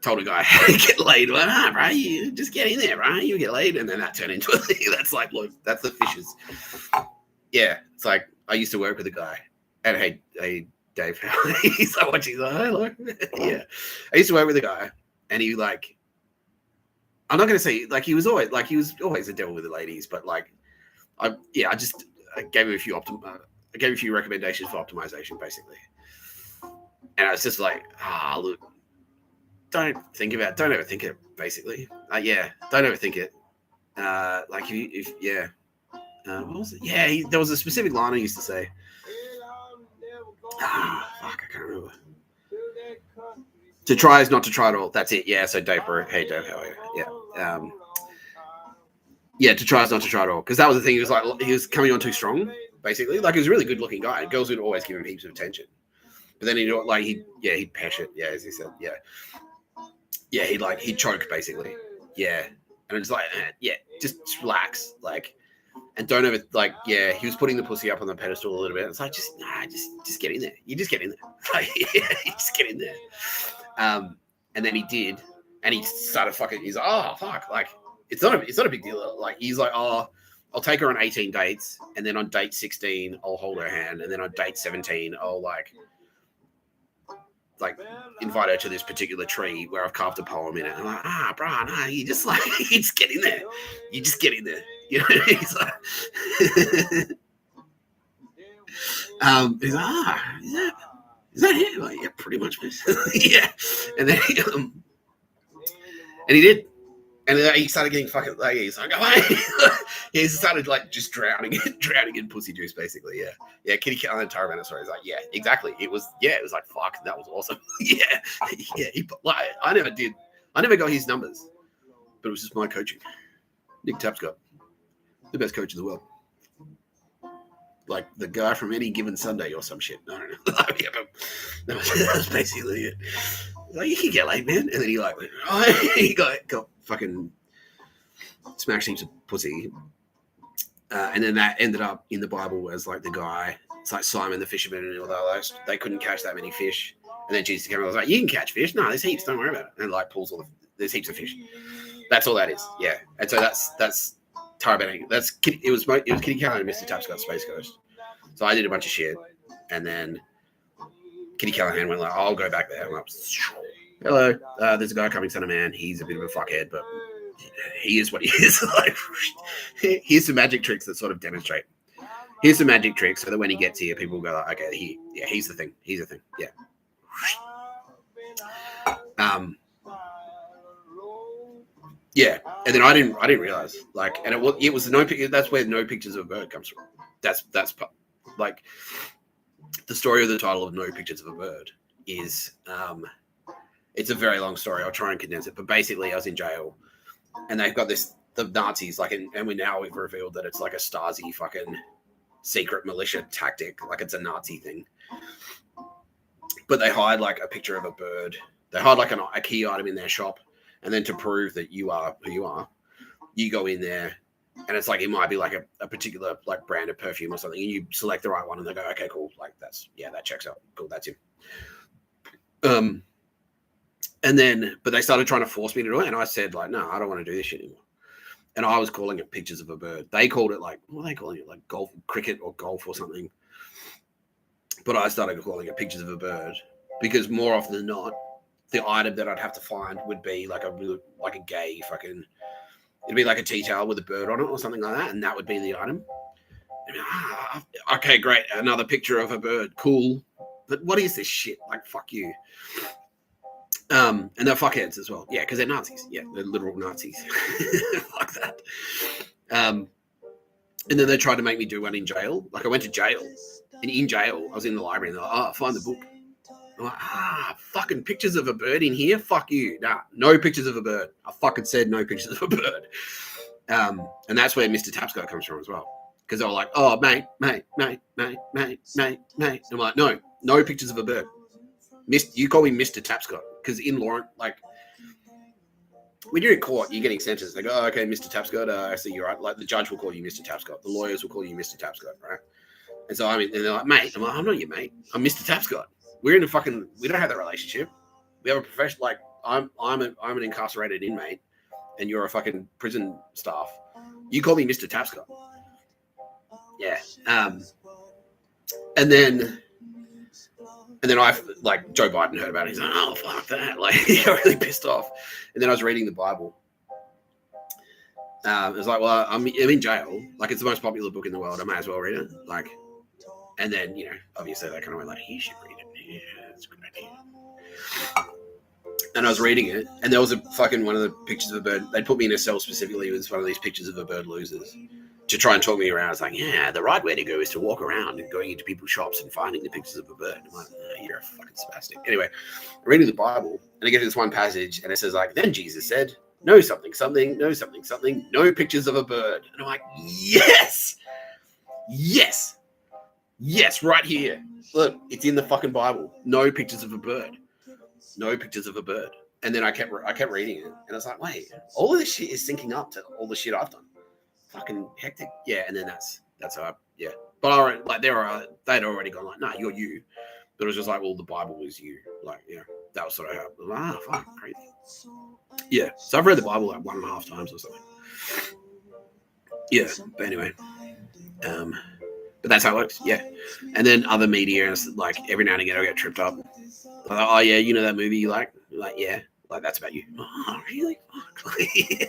told a guy how to get laid. Well, bro, you just get in there, bro. You get laid, and then that turned into a thing. That's like, look, that's the fishes. Yeah, it's like I used to work with a guy, and hey, Dave, he's like watching. Like, hey, look, yeah. I used to work with a guy, and he like, I'm not gonna say like he was always a devil with the ladies, but like, I gave him a few recommendations for optimization, basically. And I was just like, look, don't overthink it, basically. Don't overthink it. Like, what was it? Yeah, there was a specific line I used to say. I can't remember. To try is not to try at all. That's it. Yeah, so Dave, hey, Dave, how are you? Yeah. To try is not to try at all. Because that was the thing. He was coming on too strong, basically. Like, he was a really good looking guy. And girls would always give him heaps of attention. But then he'd pesh it, yeah, as he said, yeah. Yeah, he'd choke, basically. Yeah. And it's like, just relax. Like, and don't ever, like, yeah, he was putting the pussy up on the pedestal a little bit. It's like, just get in there. You just get in there. Like, yeah, you just get in there. And then he did. And he started fucking, he's like, oh, fuck. Like, it's not a big deal. Like, he's like, oh, I'll take her on 18 dates. And then on date 16, I'll hold her hand. And then on date 17, I'll like invite her to this particular tree where I've carved a poem in it. I'm like, bro, no, you just get in there. You just get in there. You know, he's like, he's like, is that it? Like, yeah, pretty much. Yeah. And then and he did. And then he started getting fucking like he's like, he started like just drowning in pussy juice, basically. Yeah. Kitty Callahan and Tara Bennett, sorry. He's like, yeah, exactly. It was like, fuck, that was awesome. Yeah. I never got his numbers, but it was just my coaching. Nick Tapscott, the best coach in the world. Like the guy from Any Given Sunday or some shit. I don't know. Yeah, but that was basically it. Like, you can get laid, man. And then he like, he got fucking smashed heaps of pussy. And then that ended up in the Bible as like the guy, it's like Simon the fisherman and all that. They couldn't catch that many fish. And then Jesus came and was like, you can catch fish. No, there's heaps. Don't worry about it. And like pulls there's heaps of fish. That's all that is. Yeah. And so that's Tara Bennett. It was Kitty Callahan and Mr. Tapscott Space Ghost. So I did a bunch of shit. And then Kitty Callahan went like, I'll go back there. And hello, there's a guy coming, son of man. He's a bit of a fuckhead, but he is what he is. Like, here's some magic tricks that sort of demonstrate. Here's some magic tricks so that when he gets here, people go like, okay, he's the thing. He's the thing. Yeah. Yeah, and then I didn't realize, like, and it was no. That's where No Pictures of a Bird comes from. That's like the story of the title of No Pictures of a Bird is. It's a very long story. I'll try and condense it, but basically, I was in jail, and they've got the Nazis, like, and we've revealed that it's like a Stasi fucking secret militia tactic, like it's a Nazi thing. But they hide like a picture of a bird. They hide like a key item in their shop. And then to prove that you are who you are, you go in there and it's like, it might be like a particular like brand of perfume or something. And you select the right one and they go, okay, cool. Like that checks out. Cool. That's him. But they started trying to force me to do it. And I said like, no, I don't want to do this shit anymore. And I was calling it Pictures of a Bird. They called it like, what are they calling it? Like golf, cricket or golf or something. But I started calling it Pictures of a Bird because more often than not, the item that I'd have to find would be like a gay fucking, it'd be like a tea towel with a bird on it or something like that. And that would be the item. Okay, great. Another picture of a bird. Cool. But what is this shit? Like, fuck you. And they're fuckheads as well. Yeah, because they're Nazis. Yeah, they're literal Nazis. Fuck that. And then they tried to make me do one in jail. Like I went to jail, and in jail, I was in the library, and they're like, find the book. I'm like, fucking pictures of a bird in here? Fuck you. Nah, no pictures of a bird. I fucking said no pictures of a bird. And that's where Mr. Tapscott comes from as well. Because they were like, oh, mate. I'm like, no pictures of a bird. You call me Mr. Tapscott. Because in Lawrence, like, when you're in court, you're getting sentenced. They go, oh, okay, Mr. Tapscott, I see you're right. Like, the judge will call you Mr. Tapscott. The lawyers will call you Mr. Tapscott, right? And so, and they're like, mate. I'm like, I'm not your mate. I'm Mr. Tapscott. We're in a fucking, we don't have that relationship. We have a profession, like, I'm an incarcerated inmate, and you're a fucking prison staff. You call me Mr. Tapscott. Yeah. And then I, like, Joe Biden heard about it. He's like, oh, fuck that. Like, he got really pissed off. And then I was reading the Bible. It was like, well, I'm in jail. Like, it's the most popular book in the world. I might as well read it. Like, and then, you know, obviously they kind of went like, you should read it. Yeah, that's a good idea. And I was reading it, and there was a fucking one of the pictures of a bird. They put me in a cell specifically with one of these pictures of a bird losers to try and talk me around. I was like, yeah, the right way to go is to walk around and going into people's shops and finding the pictures of a bird. I'm like, you're a fucking spastic. Anyway, I'm reading the Bible, and I get to this one passage, and it says, like, then Jesus said, no something, something, no something, something, no pictures of a bird. And I'm like, yes, right here. Look, it's in the fucking Bible. No pictures of a bird. No pictures of a bird. And then I kept reading it, and I was like, wait, all of this shit is syncing up to all the shit I've done. Fucking hectic. Yeah, and then that's how yeah. But they'd already gone like, nah, you're you. But it was just like, well, the Bible is you. Like, yeah, that was sort of how, fuck, crazy. Yeah, so I've read the Bible like 1.5 times or something. Yeah, but anyway. But that's how it works, yeah. And then other media, like, every now and again, I get tripped up. Like, oh, yeah, you know that movie you like? Like, yeah. Like, that's about you. Oh, really? Fuck. Yeah.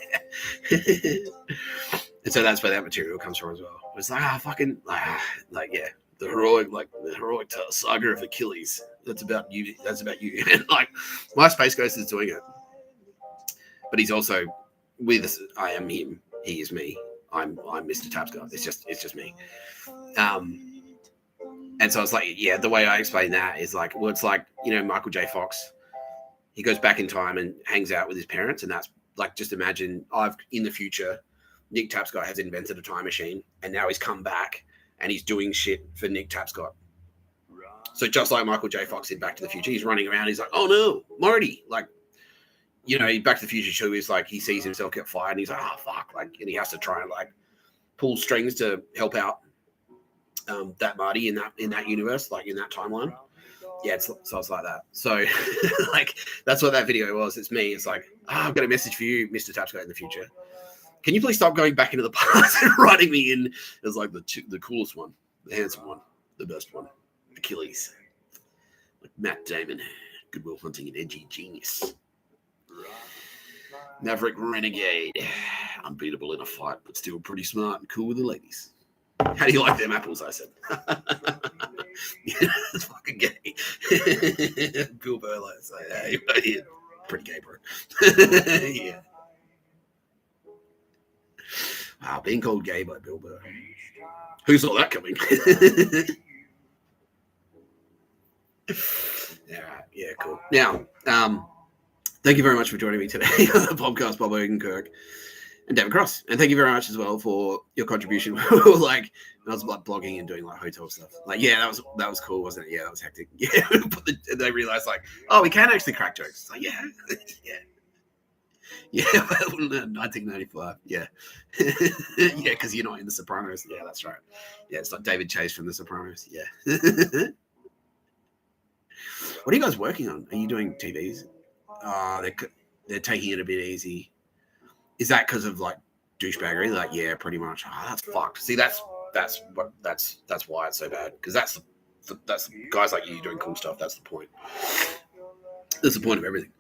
And so that's where that material comes from as well. It's like, like, yeah, the heroic saga of Achilles. That's about you. And, like, my Space Ghost is doing it. But he's also with us. I am him. He is me. I'm Mr. Tapscott. It's just me. And so it's like, yeah, the way I explain that is like, well, it's like, you know, Michael J. Fox, he goes back in time and hangs out with his parents. And that's like, just imagine in the future, Nick Tapscott has invented a time machine, and now he's come back and he's doing shit for Nick Tapscott. So just like Michael J. Fox did Back to the Future, he's running around. He's like, oh no, Marty, like, you know, Back to the Future 2 is like, he sees himself get fired and he's like, oh fuck. Like, and he has to try and like pull strings to help out that Marty in that universe, like in that timeline. Yeah, so it's like that. So like, that's what that video was. It's me. It's like, I've got a message for you, Mr. Tapscott, in the future. Can you please stop going back into the past and writing me in as like the coolest one, the handsome one, the best one, Achilles, like Matt Damon, Good Will Hunting, and edgy genius, Maverick Renegade, unbeatable in a fight, but still pretty smart and cool with the ladies. How do you like them apples? I said. Yeah, it's fucking gay. Bill Burr, like, hey, yeah, pretty gay, bro. Yeah. Wow, being called gay by Bill Burr. Who saw that coming? Yeah, cool. Now, thank you very much for joining me today on the podcast, Bob Odenkirk and David Cross. And thank you very much as well for your contribution. Like, I was like blogging and doing like hotel stuff. Like, yeah, that was cool, wasn't it? Yeah, that was hectic. Yeah, they realized like, oh, we can actually crack jokes. It's like, yeah, yeah, 1995. Yeah, yeah, because you're not in The Sopranos. Yeah, that's right. Yeah, it's like David Chase from The Sopranos. Yeah. What are you guys working on? Are you doing TVs? They're taking it a bit easy. Is that because of like douchebaggery? Like, yeah, pretty much. That's fucked. See, that's why it's so bad. Because that's guys like you doing cool stuff. That's the point. That's the point of everything.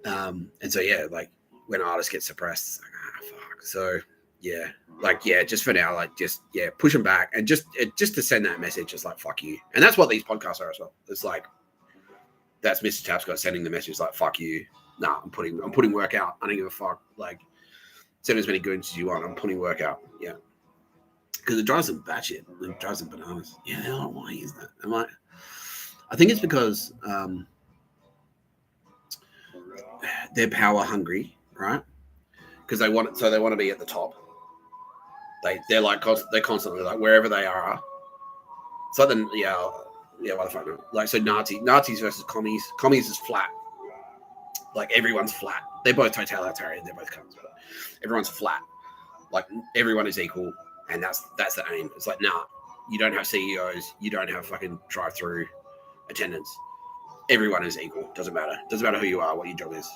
And so yeah, like when artists get suppressed, it's like, fuck. So yeah, like yeah, just for now, like just yeah, push them back and just to send that message, just like fuck you. And that's what these podcasts are as well. It's like that's Mr. Tapscott sending the message like, fuck you. Nah, I'm putting work out. I don't give a fuck. Like, send as many goons as you want. I'm putting work out. Yeah. Because it drives them batshit. It drives them bananas. Yeah, I don't know why is that. I think it's because they're power hungry, right? Because they want to be at the top. They're constantly like wherever they are. So then, what the fuck? Like, so Nazis versus commies. Commies is flat. Like, everyone's flat. They're both totalitarian. They're both cunts, but everyone's flat. Like, everyone is equal, and that's the aim. It's like, nah, you don't have CEOs. You don't have fucking drive-through attendants. Everyone is equal. Doesn't matter. Doesn't matter who you are, what your job is.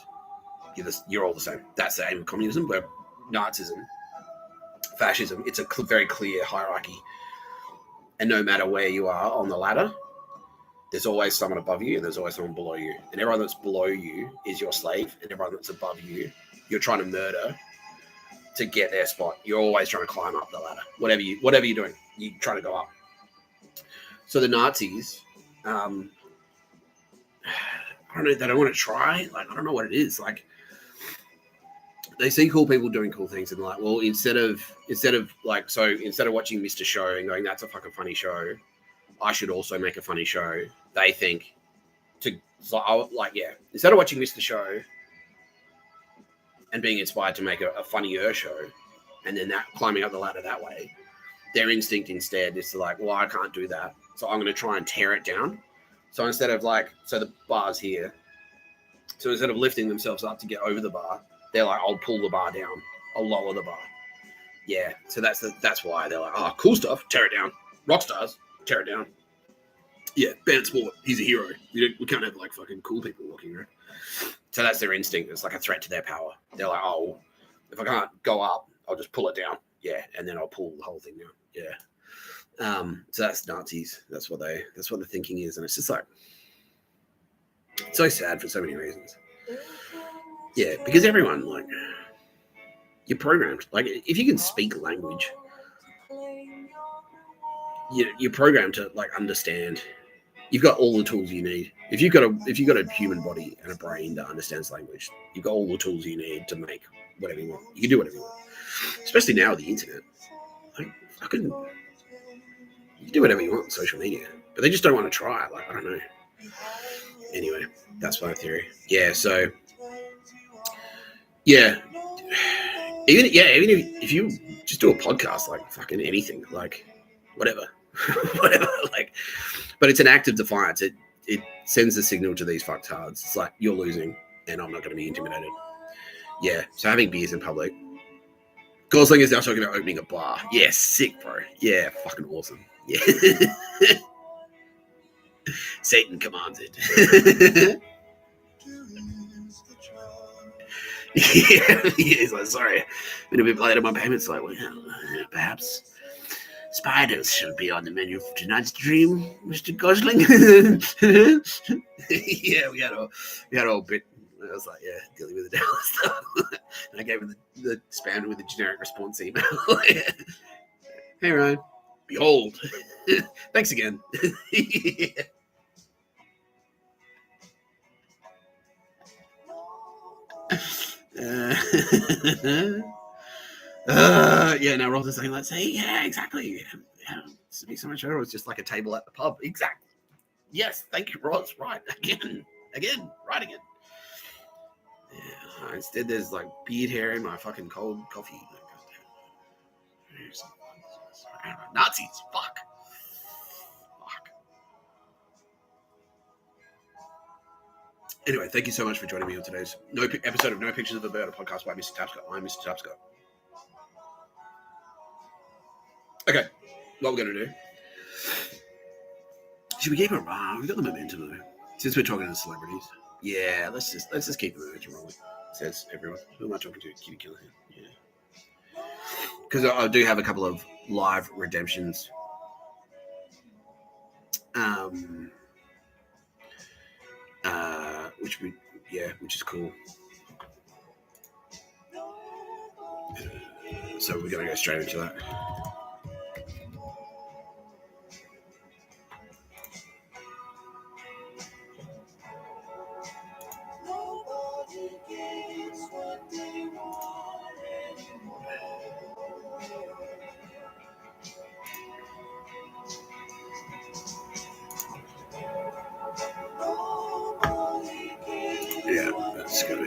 You're all the same. That's the aim of communism. Where Nazism, fascism, it's a very clear hierarchy. And no matter where you are on the ladder, there's always someone above you and there's always someone below you. And everyone that's below you is your slave. And everyone that's above you, you're trying to murder to get their spot. You're always trying to climb up the ladder. Whatever you're doing, you're trying to go up. So the Nazis, I don't know, they don't want to try. Like, I don't know what it is. Like, they see cool people doing cool things and they're like, well, instead of watching Mr. Show and going, that's a fucking funny show, I should also make a funny show. They think instead of watching Mr. Show and being inspired to make a funnier show and then that climbing up the ladder that way, their instinct instead is to like, well, I can't do that. So I'm going to try and tear it down. So instead of so the bar's here. So instead of lifting themselves up to get over the bar, they're like, I'll pull the bar down. I'll lower the bar. Yeah. So that's why they're like, oh, cool stuff. Tear it down. Rock stars. Tear it down. Yeah. Band sport. He's a hero. We can't have like fucking cool people walking around. So that's their instinct. It's like a threat to their power. They're like, oh, if I can't go up, I'll just pull it down. Yeah. And then I'll pull the whole thing down. Yeah. So that's Nazis. That's what the thinking is. And it's just like, it's so sad for so many reasons. Yeah, because everyone, like, you're programmed. Like, if you can speak language, you're programmed to like understand. You've got all the tools you need. If you've got a human body and a brain that understands language, you've got all the tools you need to make whatever you want. You can do whatever you want. Especially now with the internet. Like, you can do whatever you want on social media. But they just don't want to try it. Like, I don't know. Anyway, that's my theory. Yeah, so yeah. Even if you just do a podcast, like fucking anything, like whatever. Like, but it's an act of defiance. It sends a signal to these fucktards. It's like, you're losing and I'm not going to be intimidated. Yeah. So having beers in public. Gosling is now talking about opening a bar. Yeah, sick, bro. Yeah, fucking awesome. Yeah. Satan commands it. Yeah, he's like, sorry, been a bit late on my payments. Like, well, perhaps spiders should be on the menu for tonight's dream, Mr. Gosling. Yeah, we had a whole bit. I was like, yeah, dealing with the devil stuff. And I gave him the spam with a generic response email. Hey, Ryan. Behold. Thanks again. Yeah. Yeah, now Ross is saying, let's say, yeah, exactly. Yeah, this would be so much better. It was just like a table at the pub. Exactly. Yes, thank you, Ross. Right. Again, right again. Yeah, instead, there's like beard hair in my fucking cold coffee. Nazis. Fuck. Anyway, thank you so much for joining me on today's episode of No Pictures of a Bird, a podcast by Mr. Tapscott. I'm Mr. Tapscott. Okay, what we're going to do. Should we keep it rolling? We've got the momentum though. Since we're talking to celebrities. Yeah, let's just keep the momentum rolling. Says everyone. Who am I talking to? Kitty Killer here. Yeah. Because I do have a couple of live redemptions. Which is cool. So we're going to go straight into that.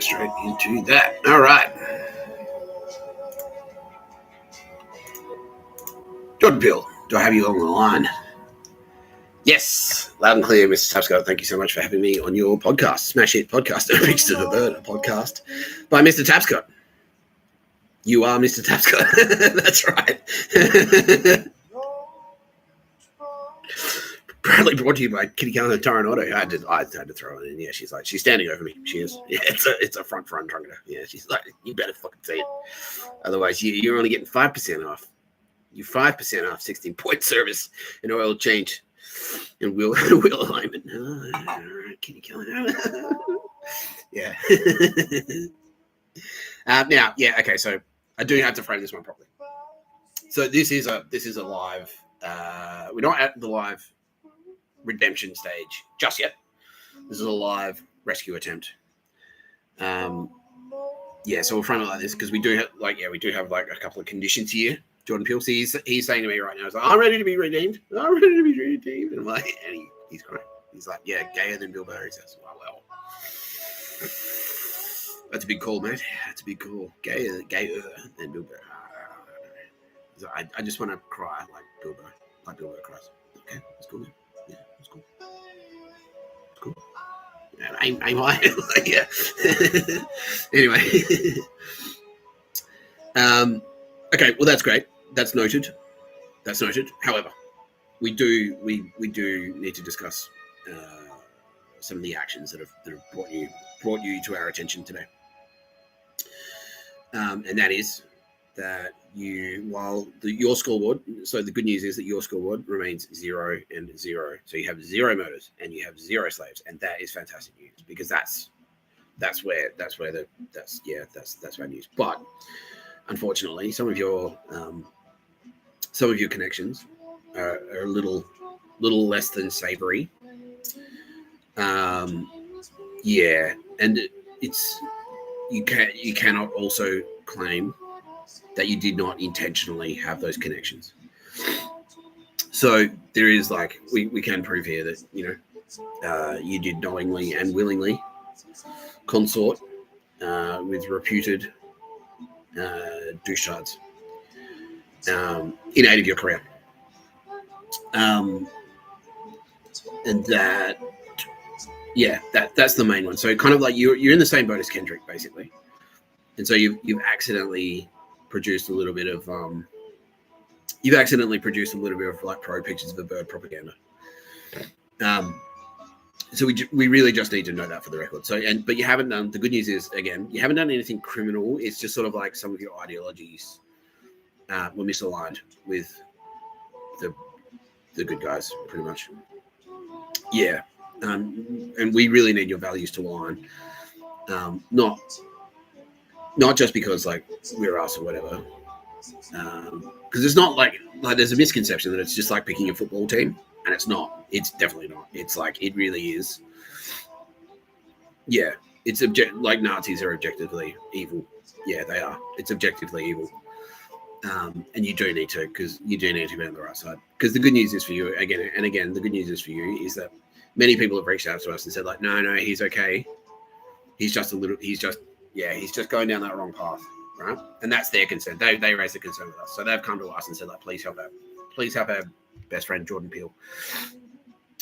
straight into that. All right. Tote Peele, do I have you on the line? Yes, loud and clear, Mr. Tapscott. Thank you so much for having me on your podcast, Smash Hit Podcast, Pictures of a Bird, a podcast by Mr. Tapscott. You are Mr. Tapscott. That's right. Proudly brought to you by Kitty Cullen and Toronto. I had to throw it in. Yeah, she's standing over me. She is. Yeah, it's a front trunker. Yeah, she's like, you better fucking say it. Otherwise, you're only getting 5% off. You 5% off 16-point service and oil change and wheel alignment. All right, Kitty Cullen. Yeah. Now, yeah, okay. So I do have to frame this one properly. So this is a live. We're not at the live redemption stage just yet. This is a live rescue attempt. Yeah, so we'll frame it like this because we do have a couple of conditions here. Jordan Peele, he's saying to me right now, he's like, I'm ready to be redeemed. I'm ready to be redeemed. And I'm like, and he's crying. He's like, yeah, gayer than Bill Burr. He says, well, that's a big call, mate. That's a big call. Gayer than Bill Burr. So I just want to cry like Bill Burr. Like Bill Burr cries. Okay, that's cool, man. Yeah, that's cool. It's cool. Yeah, aim high. Yeah. Anyway. Okay, well, that's great. That's noted. However, we do need to discuss some of the actions that have brought you to our attention today. And that is that your scoreboard. So the good news is that your scoreboard remains 0 and 0. So you have 0 murders and you have 0 slaves, and that is fantastic news because that's bad news. But unfortunately, some of your connections are a little less than savory. Yeah, and you cannot also claim that you did not intentionally have those connections. So there is we can prove here that you did knowingly and willingly consort with reputed douchehards in aid of your career, and that's the main one. So kind of like you're in the same boat as Kendrick, basically, and so you've accidentally produced a little bit of like pro pictures of a bird propaganda. So we really just need to know that for the record. So but you haven't done. The good news is, again, you haven't done anything criminal. It's just sort of like some of your ideologies were misaligned with the good guys, pretty much. Yeah, and we really need your values to align. Not just because like we're us or whatever. Because it's not like there's a misconception that it's just like picking a football team. And it's not. It's definitely not. It's like it really is. Yeah, it's like Nazis are objectively evil. Yeah, they are. It's objectively evil. And you do need to be on the right side. Because the good news is for you, the good news is for you is that many people have reached out to us and said like, no, he's okay. He's just going down that wrong path, right? And that's their concern. They raised the concern with us, so they've come to us and said like, please help our best friend Jordan Peele,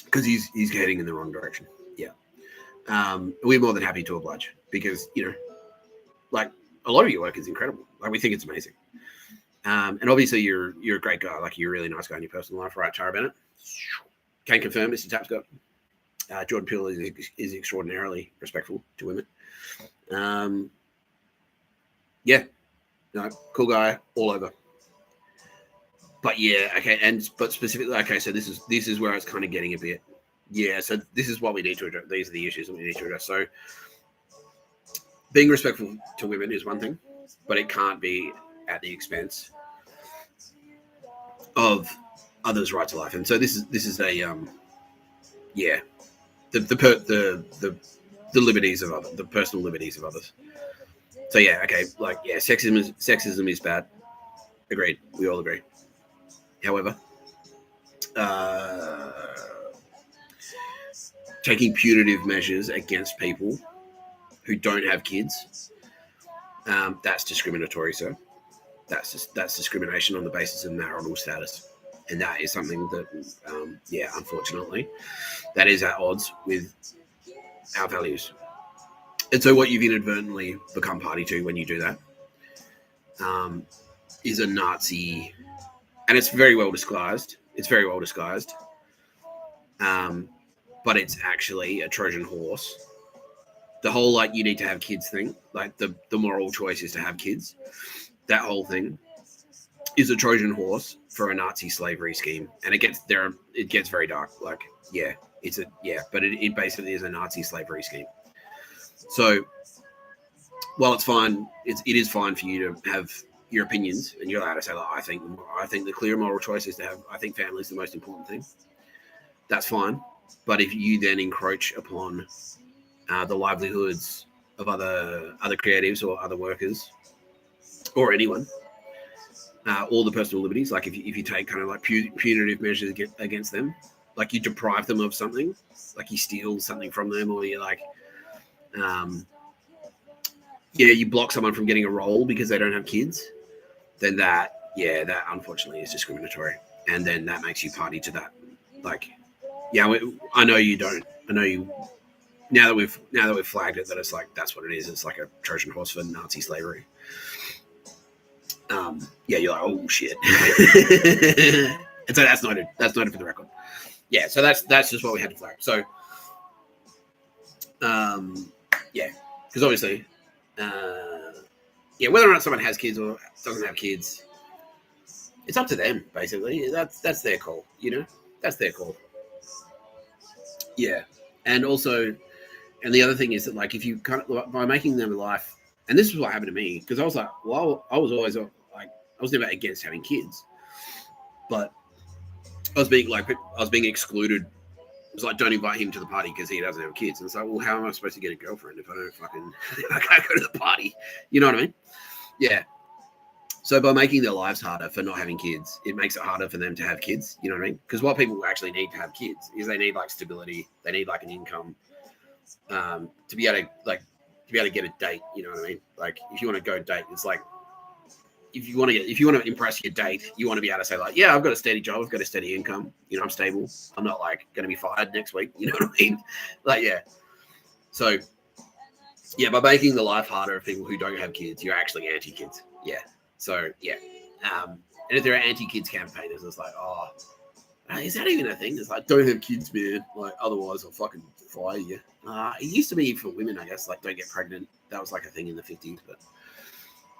because he's heading in the wrong direction. Yeah, we're more than happy to oblige because like a lot of your work is incredible. Like we think it's amazing, and obviously you're a great guy. Like you're a really nice guy in your personal life, right, Tara Bennett? Can confirm, Mr. Tapscott. Jordan Peele is extraordinarily respectful to women. Yeah, cool guy all over. But yeah, okay, but specifically, okay, so this is where it's kind of getting a bit, yeah. So this is what we need to address. These are the issues that we need to address. So being respectful to women is one thing, but it can't be at the expense of others' right to life. And so this is a the liberties of others, the personal liberties of others. So yeah, okay, like yeah, sexism is bad. Agreed. We all agree. However, taking punitive measures against people who don't have kids, that's discriminatory, sir. That's discrimination on the basis of marital status. And that is something that, unfortunately, that is at odds with our values. And so what you've inadvertently become party to when you do that is a Nazi, and it's very well disguised. It's very well disguised. But it's actually a Trojan horse. The whole, like, you need to have kids thing, like the moral choice is to have kids. That whole thing is a Trojan horse for a Nazi slavery scheme. And it gets very dark. Like, but it basically is a Nazi slavery scheme. So while it's fine, it is fine for you to have your opinions, and you're allowed to say, like, I think the clear moral choice is to have, I think family is the most important thing. That's fine. But if you then encroach upon the livelihoods of other creatives or other workers or anyone, all the personal liberties, like if you take kind of like punitive measures against them, like you deprive them of something, like you steal something from them, or you're like, you block someone from getting a role because they don't have kids, then that unfortunately is discriminatory. And then that makes you party to that. Like, I know you don't. I know you. Now that we've flagged it, that it's like that's what it is. It's like a Trojan horse for Nazi slavery. You're like, oh shit. And so that's noted. That's noted for the record. Yeah, so that's just what we had to flag. So, because obviously, whether or not someone has kids or doesn't have kids, it's up to them. Basically, that's their call. You know, that's their call. Yeah, and also, and the other thing is that, like, if you kind of, by making them a life, and this is what happened to me, because I was like, well, I was always like, I was never against having kids, but I was being excluded. It was like, don't invite him to the party because he doesn't have kids. And it's like, well, how am I supposed to get a girlfriend if I can't go to the party? You know what I mean? Yeah. So by making their lives harder for not having kids, it makes it harder for them to have kids. You know what I mean? Because what people actually need to have kids is they need like stability. They need like an income to be able to get a date. You know what I mean? Like if you want to go date, it's like if you want to impress your date, you want to be able to say like, yeah, I've got a steady job, I've got a steady income. You know, I'm stable. I'm not like going to be fired next week. You know what I mean? Like, yeah. So yeah, by making the life harder of people who don't have kids, you're actually anti-kids. Yeah. So, yeah. And if there are anti-kids campaigners, it's like, oh, is that even a thing? It's like, don't have kids, man. Like, otherwise I'll fucking fire you. It used to be for women, I guess, like, don't get pregnant. That was like a thing in the 50s. But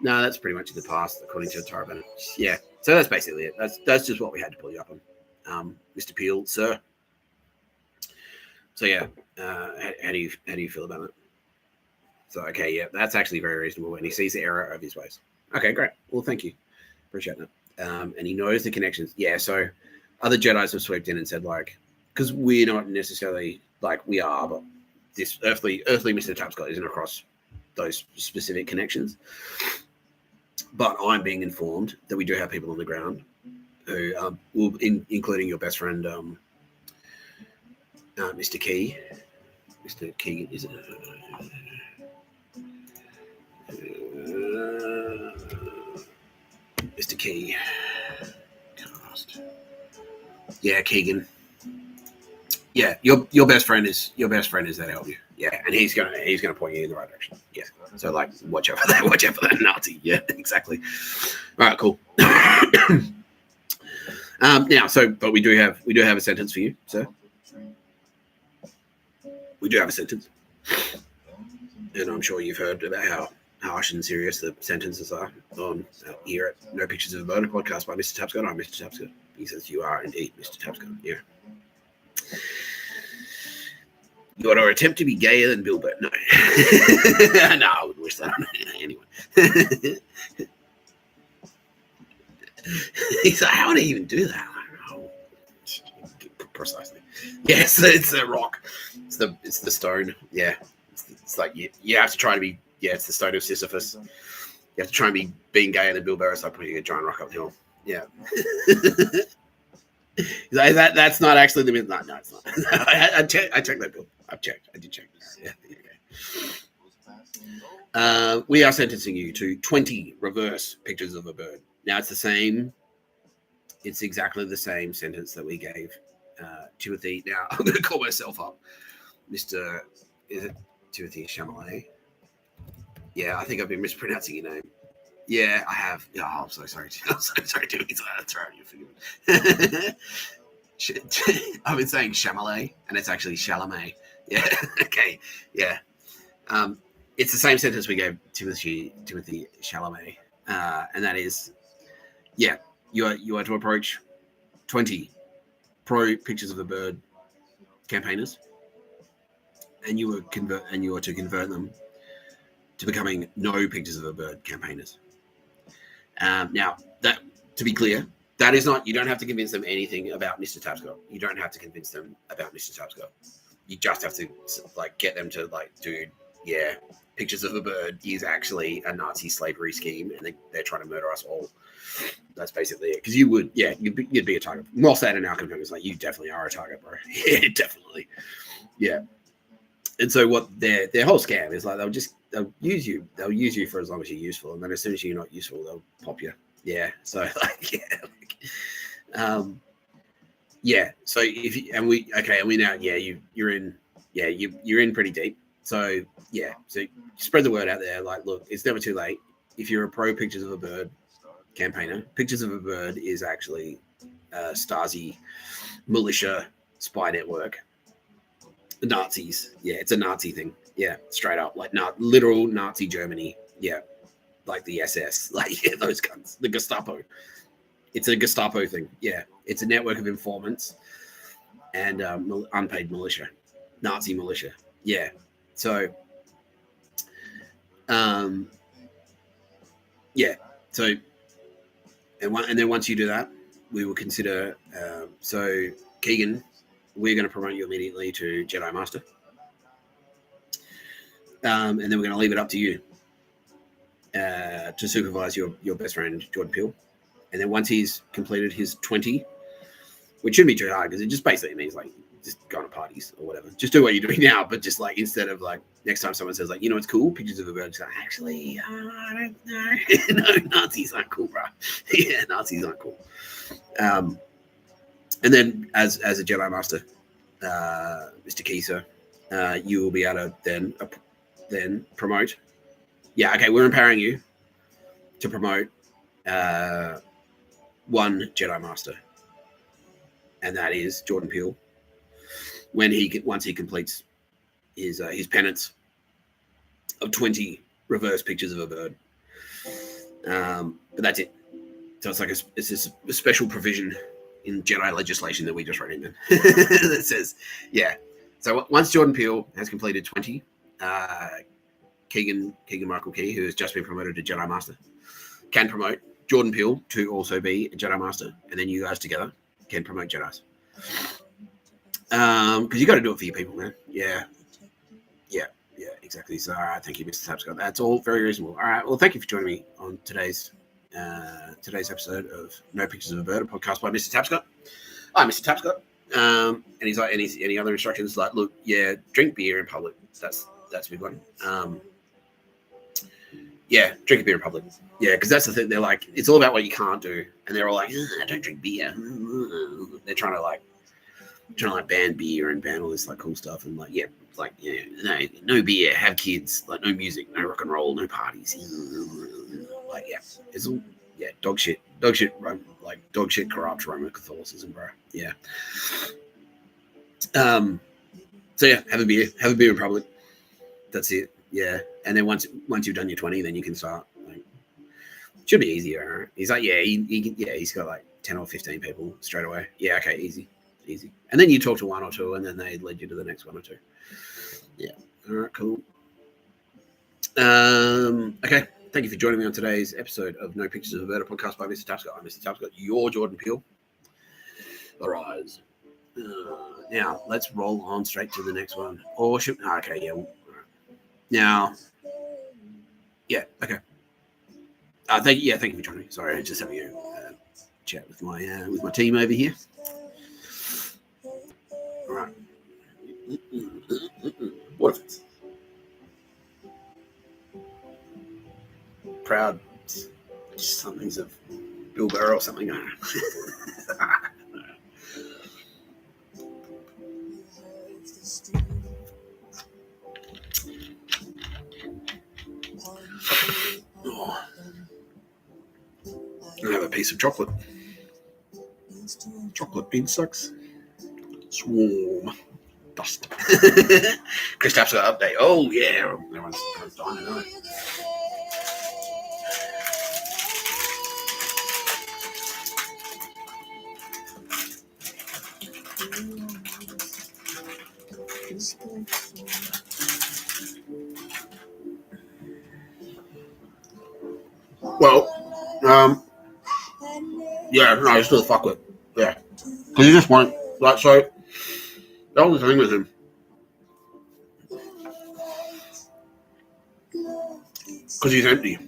no, that's pretty much in the past, according to Tara Bennett. Yeah. So that's basically it. That's just what we had to pull you up on. Mr. Peele, sir. So, yeah. How do you feel about it? So, okay, yeah, that's actually very reasonable. And he sees the error of his ways. Okay, great. Well, thank you. Appreciate that. And he knows the connections. Yeah, so other Jedis have swooped in and said, like, because we're not necessarily, like, we are, but this earthly Mr. Tapscott isn't across those specific connections. But I'm being informed that we do have people on the ground who, including your best friend, Mr. Key. Mr. Key, is it? Mr. Key. Cast. Yeah, Keegan. Yeah, your best friend is there to help you. Yeah, and he's gonna point you in the right direction. Yeah. So like watch out for that Nazi. Yeah, exactly. All right, cool. But we do have a sentence for you, sir. We do have a sentence. And I'm sure you've heard about how harsh and serious the sentences are on here at No Pictures of a Murder podcast by Mr. Tapscott. I'm Mr. Tapscott. He says you are indeed Mr. Tapscott. Yeah. You want to attempt to be gayer than Bill Burr? No. No, I wouldn't wish that on anyone. He's like, how would I even do that? I don't know. Precisely. Yes, it's a rock. It's the stone. Yeah. It's like you have to try to be. Yeah, it's the stone of Sisyphus. You have to try and be being gayer than Bill Burr. It's like putting a giant rock uphill. Yeah. That's not actually the myth. No, it's not. I checked that, Bill. I've checked. I did check. Yeah. Okay. We are sentencing you to 20 reverse pictures of a bird. Now it's the same. It's exactly the same sentence that we gave Timothy. Now I'm going to call myself up, Mr. Is it Timothy Chalamet? Yeah, I think I've been mispronouncing your name. Yeah, I have. Oh, I'm so sorry. I'm so sorry, Timothy. That's right. You're forgiven. I've been saying Chalamet, and it's actually Chalamet. Yeah. Okay. Yeah. It's the same sentence we gave Timothy Chalamet, and that is, yeah, you are to approach 20 pro pictures of a bird campaigners, and you are to convert them to becoming no pictures of a bird campaigners. Now, that, to be clear, that is not, you don't have to convince them anything about Mr. Tapscott. You don't have to convince them about Mr. Tapscott. You just have to get them to dude, yeah, pictures of a bird is actually a Nazi slavery scheme, and they're trying to murder us all. That's basically it. Because you'd be a target. More sad in our community, you definitely are a target, bro. Yeah, definitely. Yeah. And so what their whole scam is they'll use you for as long as you're useful, and then as soon as you're not useful, they'll pop you. Yeah. So yeah. So if you, and we now you're in pretty deep. So yeah. So spread the word out there. Look, it's never too late. If you're a pro pictures of a bird campaigner, pictures of a bird is actually a Stasi militia spy network. Nazis, yeah, it's a Nazi thing, yeah, straight up, literal Nazi Germany, yeah, like the SS, those guns, the Gestapo. It's a Gestapo thing, yeah. It's a network of informants and unpaid militia, Nazi militia, yeah. So, yeah. So, and then once you do that, we will consider. So, Keegan, we're going to promote you immediately to Jedi Master. And then we're going to leave it up to you to supervise your best friend, Jordan Peele. And then once he's completed his 20, which shouldn't be too hard because it just basically means just going to parties or whatever. Just do what you're doing now, but just instead of next time someone says it's cool, pictures of a bird, just actually, I don't know. No, Nazis aren't cool, bro. Yeah, Nazis aren't cool. And then as a Jedi Master, Mr. Kisa, you will be able to then promote. Yeah, okay, we're empowering you to promote one Jedi Master, and that is Jordan Peele. Once he completes his penance of 20 reverse pictures of a bird, but that's it. So it's just a special provision in Jedi legislation that we just wrote in there that says, yeah. So once Jordan Peele has completed 20, Keegan Michael Key, who has just been promoted to Jedi Master, can promote Jordan Peele to also be a Jedi Master, and then you guys together can promote Jedis. Because you got to do it for your people, man. Yeah, exactly. So, all right, thank you, Mr. Tapscott. That's all very reasonable. All right, well, thank you for joining me on today's episode of No Pictures of a Bird, a podcast by Mr. Tapscott. I'm Mr. Tapscott. And he's any other instructions? Look, yeah, drink beer in public. That's a big one. Yeah, drink a beer in public. Yeah, because that's the thing. They're it's all about what you can't do, and they're all I don't drink beer. They're trying to ban beer and ban all this cool stuff, and no beer, have kids, no music, no rock and roll, no parties. It's all dog shit, dog shit corrupt Roman Catholicism, bro. Yeah. So yeah, have a beer in public. That's it. Yeah, and then once you've done your 20, then you can start. Should be easier. He's he's got 10 or 15 people straight away. Yeah, okay, easy. And then you talk to one or two, and then they lead you to the next one or two. Yeah. All right, cool. Okay. Thank you for joining me on today's episode of No Pictures of a Bird, a podcast by Mr. Tapscott. I'm Mr. Tapscott, your Jordan Peele. Arise. Now, let's roll on straight to the next one. Or should... Okay, yeah. Now... Yeah, okay. Thank you for joining me. Sorry, I just having a chat with my team over here. All right. What if it's... proud. Just something's of Bill Burr or something. I don't know. Oh. I have a piece of chocolate. Chocolate insects. Swarm. Dust. Chris Tapscott update. Oh, yeah. Everyone's dying to know. Well, yeah, no, I still fuck with. Yeah. Because he just won't. Like, so, that was the thing with him. Because he's empty.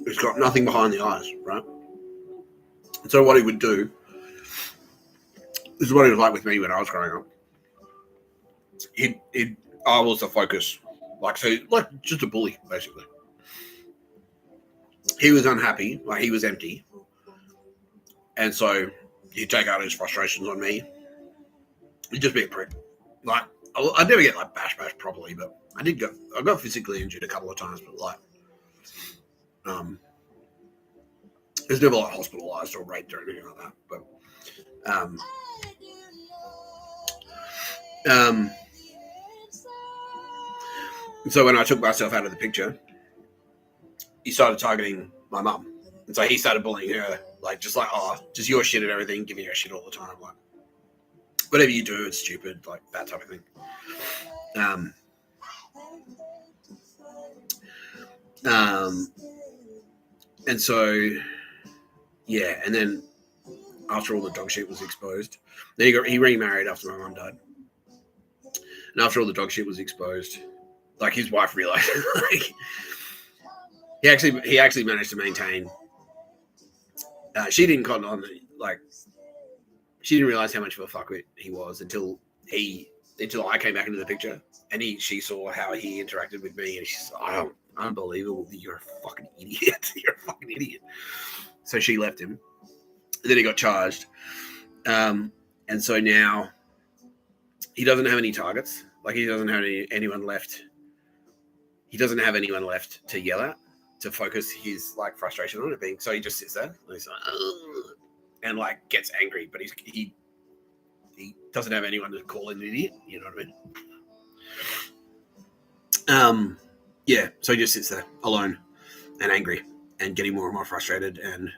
He's got nothing behind the eyes, right? And so what he would do, this is what he was like with me when I was growing up. I was the focus. Like, so, like, just a bully, basically. He was unhappy, like, he was empty. And so, he'd take out his frustrations on me. He'd just be a prick. Like, I'd never get, like, bash properly, but I got physically injured a couple of times, but, like, it was never, like, hospitalized or raped or anything like that, but, so when I took myself out of the picture, he started targeting my mum. And so he started bullying her, like, just your shit and everything, giving her shit all the time. Like, whatever you do, it's stupid, like, that type of thing. And so, yeah, and then after all the dog shit was exposed, then he remarried after my mum died. And after all the dog shit was exposed, like, his wife realized, like, he actually managed to maintain. She didn't cotton on, like, she didn't realize how much of a fuckwit he was until I came back into the picture, and she saw how he interacted with me, and she's like, unbelievable, you're a fucking idiot. You're a fucking idiot. So she left him. And then he got charged. And so now he doesn't have any targets. Like, he doesn't have anyone left. He doesn't have anyone left to yell at, to focus his, like, frustration on it being. So he just sits there and he's like, ugh, and, like, gets angry, but he doesn't have anyone to call an idiot. You know what I mean? Yeah. So he just sits there alone and angry and getting more and more frustrated, and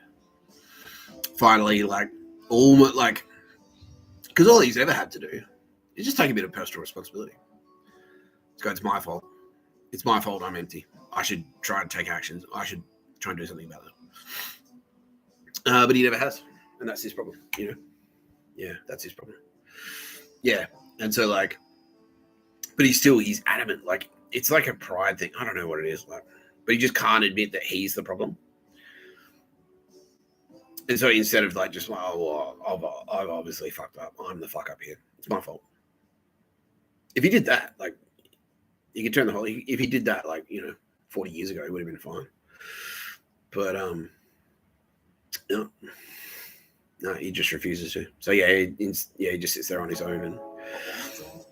finally, like, almost, like, because all he's ever had to do is just take a bit of personal responsibility. It's my fault. It's my fault I'm empty. I should try and take actions. I should try and do something about that. But he never has. And that's his problem, you know? Yeah, that's his problem. Yeah. And so, like, but he's adamant. Like, it's like a pride thing. I don't know what it is. Like, but he just can't admit that he's the problem. And so instead of, like, just, well, I've obviously fucked up. I'm the fuck up here. It's my fault. If he did that, like, you could turn the whole. If he did that, like, 40 years ago, it would have been fine. But no, he just refuses to. So yeah, he just sits there on his own and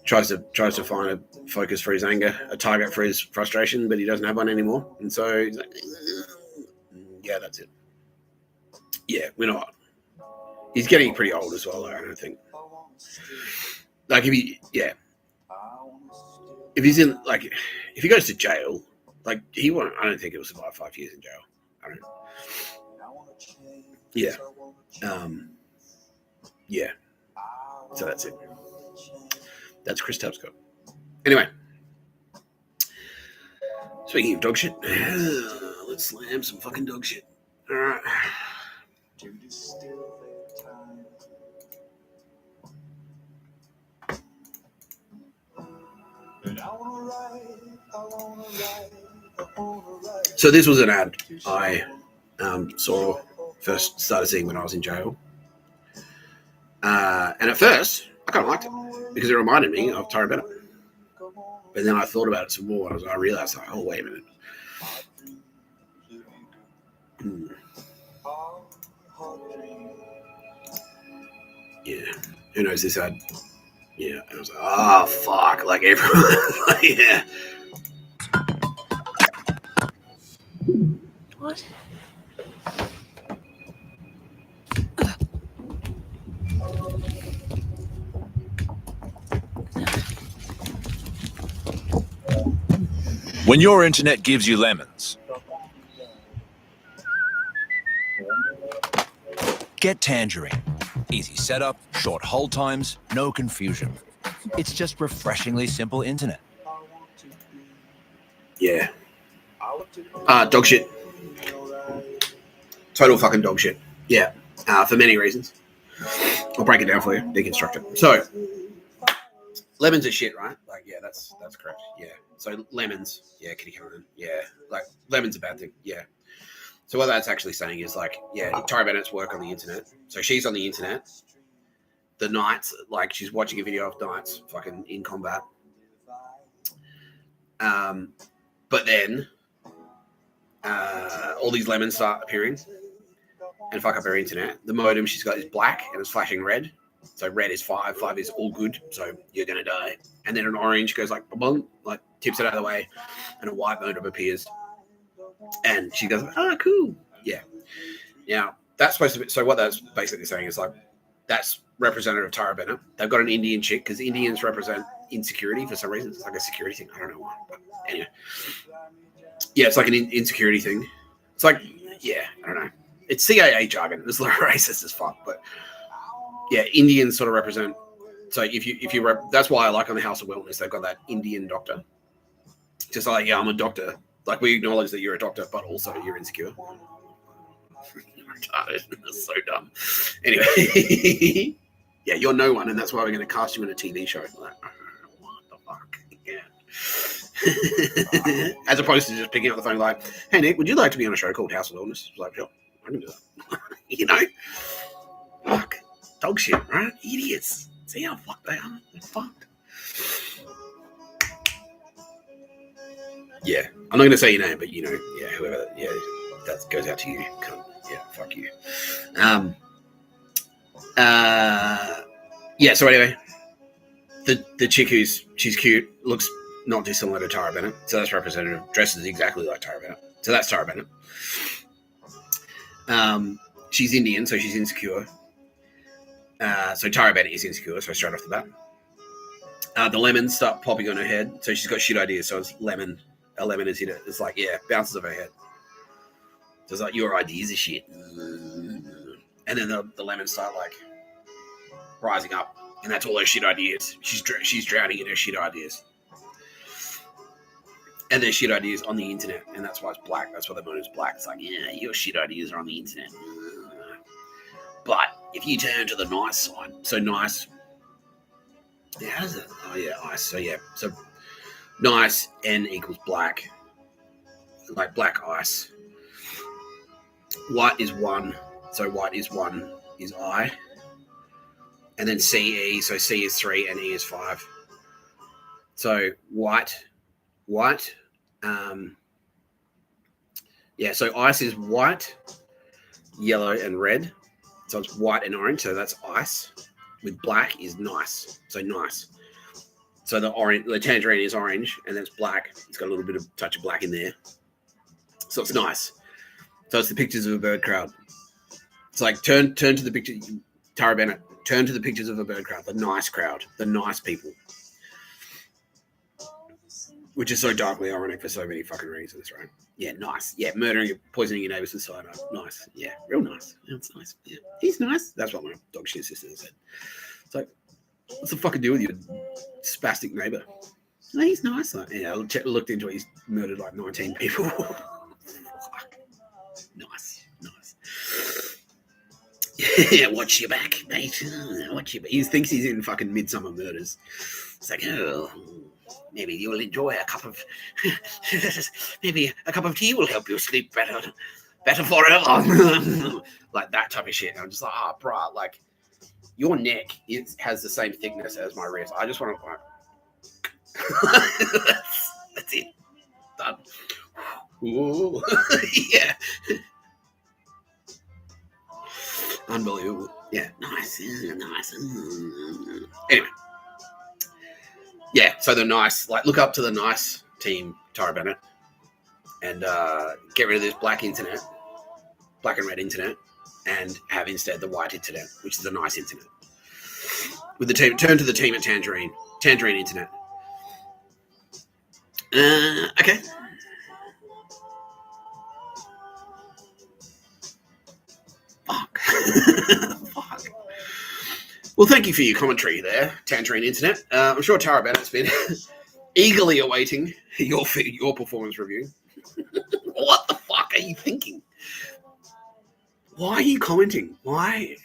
tries to find a focus for his anger, a target for his frustration, but he doesn't have one anymore. And so he's like, yeah, that's it. Yeah, we're not. He's getting pretty old as well, I don't think. Like, if he's in, like, if he goes to jail, like, he won't. I don't think he'll survive 5 years in jail. I don't. Yeah. Yeah. So that's it. That's Chris Tapscott. Anyway, speaking of dog shit, let's slam some fucking dog shit. All right. So this was an ad I saw first started seeing when I was in jail, and at first I kind of liked it because it reminded me of Tara Bennett. But then I thought about it some more, and I realized, like, oh, wait a minute, Yeah. Who knows this ad? Yeah. I was like, oh, fuck. Like, everyone. Like, yeah. What? When your internet gives you lemons, get Tangerine. Easy setup, short hold times, no confusion. It's just refreshingly simple internet. Yeah. Dog shit. Total fucking dog shit. Yeah. For many reasons. I'll break it down for you, deconstruct it. So, lemons are shit, right? Like, yeah, that's correct. Yeah. So, lemons. Yeah, kitty Caroline. Yeah. Like, lemons a bad thing. Yeah. So, what that's actually saying is, like, yeah, Tara Bennett's work on the internet. So, she's on the internet. The Knights, like, she's watching a video of Knights fucking in combat. But then all these lemons start appearing and fuck up her internet. The modem she's got is black and it's flashing red. So red is 5, 5 is all good, so you're gonna die. And then an orange goes like boom, like tips it out of the way, and a white modem appears. And she goes, oh, cool. Yeah. Now that's supposed to be, so what that's basically saying is like that's representative of Tara Bennett. They've got an Indian chick because Indians represent insecurity for some reason. It's like a security thing. I don't know why. But anyway. Yeah, it's like an insecurity thing. It's like, yeah, I don't know. It's CIA jargon. It's like racist as fuck. But yeah, Indians sort of represent. So if you that's why I like on the House of Wellness, they've got that Indian doctor. Just like, yeah, I'm a doctor. Like we acknowledge that you're a doctor, but also you're insecure. Retarded. That's so dumb. Anyway, yeah, you're no one, and that's why we're going to cast you in a TV show. Like, what the fuck? Yeah. As opposed to just picking up the phone like, hey Nick, would you like to be on a show called House of Wellness? It's like, sure, I can do that. You know? Fuck. Dog shit, right? Idiots. See how fucked they are? They're fucked. Yeah. I'm not going to say your name, but you know, yeah, whoever, yeah, that goes out to you. Yeah, fuck you. Yeah, so anyway, the chick she's cute, looks not dissimilar to Tara Bennett, so that's representative, dresses exactly like Tara Bennett, so that's Tara Bennett. She's Indian, so she's insecure. So Tara Bennett is insecure, so straight off the bat. The lemons start popping on her head, so she's got shit ideas, so it's lemon. A lemon is hit it. It's like, yeah, bounces off her head. So it's like, your ideas are shit. And then the lemons start like rising up, and that's all her shit ideas. She's drowning in her shit ideas. And there's shit ideas on the internet, and that's why it's black. That's why the moon is black. It's like, yeah, your shit ideas are on the internet. But if you turn to the nice side, so nice. Yeah, how does it? Oh yeah, ice. So yeah, so nice N equals black, like black ice. White is 1, so white is 1 is I, and then CE. So C is 3 and E is 5. So white. Yeah, so ice is white, yellow, and red. So it's white and orange. So that's ice. With black is nice. So nice. So the tangerine is orange, and then it's black. It's got a little bit of touch of black in there. So it's nice. So it's the pictures of a bird crowd. It's like turn to the picture, Tara Bennett. Turn to the pictures of a bird crowd, the nice people. Which is so darkly ironic for so many fucking reasons, right? Yeah, nice. Yeah, poisoning your neighbors with cyanide. Nice. Yeah, real nice. Yeah, it's nice. Yeah, he's nice. That's what my dog shit sister said. It's like, what's the fucking deal with your spastic neighbor? No, he's nice. Like, yeah, I looked into it. He's murdered like 19 people. Fuck. Nice. Yeah, watch your back, mate. Watch your back. He thinks he's in fucking Midsummer Murders. It's like, oh, maybe you will enjoy a cup of maybe a cup of tea will help you sleep better forever. Like that type of shit. And I'm just like, bruh, like your neck has the same thickness as my wrist. I just want to like that's it. Done. Ooh. Yeah. Unbelievable. Yeah, nice. Anyway. Yeah, so the nice, like, look up to the nice team, Tara Bennett, and get rid of this black and red internet, and have instead the white internet, which is a nice internet. With the team, turn to the team at Tangerine internet. Okay. Fuck. Fuck. Well, thank you for your commentary there, Tangerine Internet. I'm sure Tara Bennett's been eagerly awaiting your performance review. What the fuck are you thinking? Why are you commenting? Why?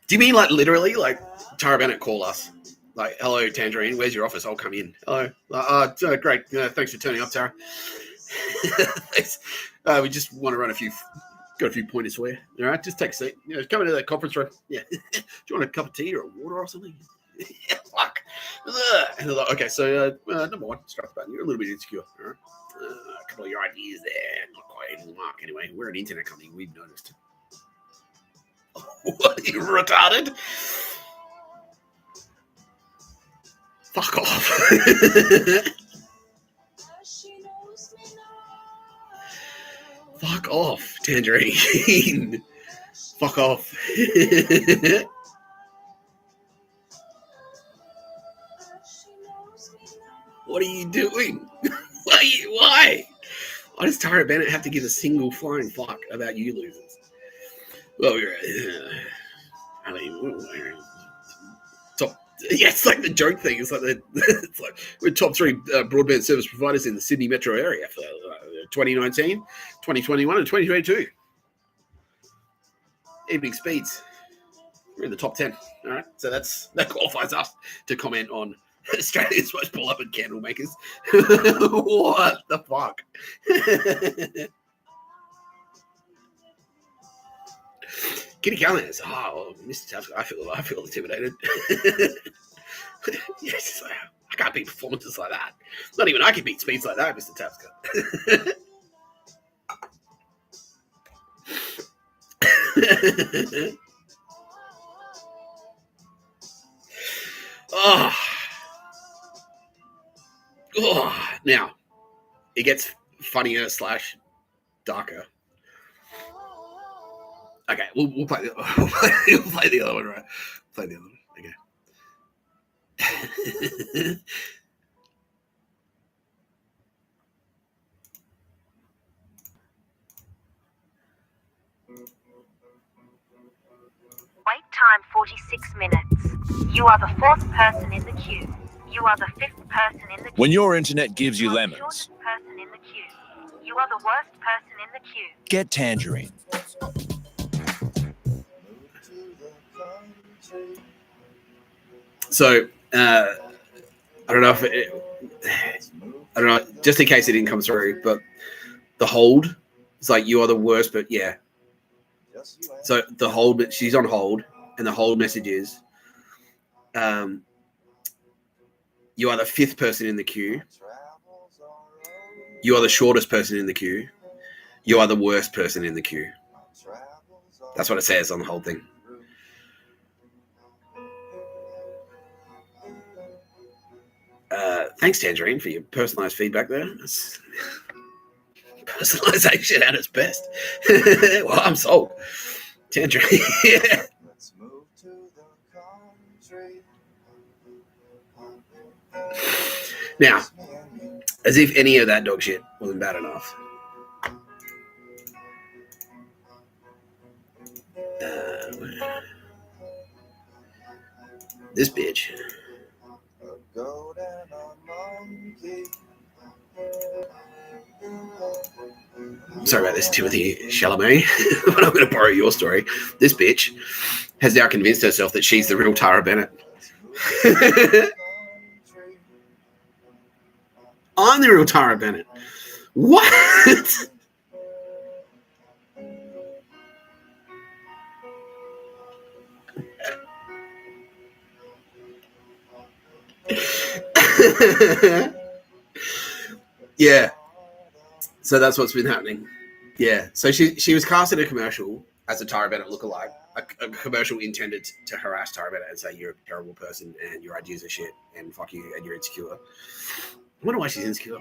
Do you mean like literally, like Tara Bennett call us? Like, hello, Tangerine, where's your office? I'll come in. Hello. Great. Thanks for turning up, Tara. We just want to got a few pointers for you. All right, just take a seat. Come into the conference room. Yeah. Do you want a cup of tea or water or something? Yeah, fuck. And like, okay, so number one, strike the button. You're a little bit insecure. All right. A couple of your ideas there. Not quite hitting the mark. Anyway, we're an internet company. We've noticed. What, are you retarded? Fuck off. Fuck off, Tangerine. Fuck off. What are you doing? Why? Why does Tara Bennett have to give a single flying fuck about you losers? Well, I mean, top. Yeah, it's like the joke thing. It's like we're top 3 broadband service providers in the Sydney metro area for 2019, 2021, and 2022. Evening speeds. We're in the top 10. All right, so that qualifies us to comment on Australia's most beloved candle makers. What the fuck? Kitty Callahan. Oh, Mr. Tapscott, I feel intimidated. Yes, I can't beat performances like that. Not even I can beat speeds like that, Mr. Tapscott. Now it gets funnier / darker. Okay, we'll play the other one, right? Play the other one. Okay. Wait time 46 minutes. You are the 4th person in the queue. You are the 5th person in the queue. When your internet gives you are the lemons, shortest person in the queue. You are the worst person in the queue. get Tangerine. So, I don't know I don't know, just in case it didn't come through, but the hold, it's like, you are the worst, but yeah. So the hold, she's on hold, and the hold message is, you are the 5th person in the queue. You are the shortest person in the queue. You are the worst person in the queue. That's what it says on the whole thing. Thanks, Tangerine, for your personalised feedback there. That's personalisation at its best. Well, I'm sold. Tangerine. Yeah. Let's move to the country. Now, as if any of that dog shit wasn't bad enough. This bitch. Sorry about this, Timothy Chalamet, but I'm going to borrow your story. This bitch has now convinced herself that she's the real Tara Bennett. I'm the real Tara Bennett. What? Yeah. So that's what's been happening. Yeah. So she was cast in a commercial as a Tara Bennett lookalike, a commercial intended to harass Tara Bennett and say you're a terrible person and your ideas are shit and fuck you and you're insecure. I wonder why she's insecure.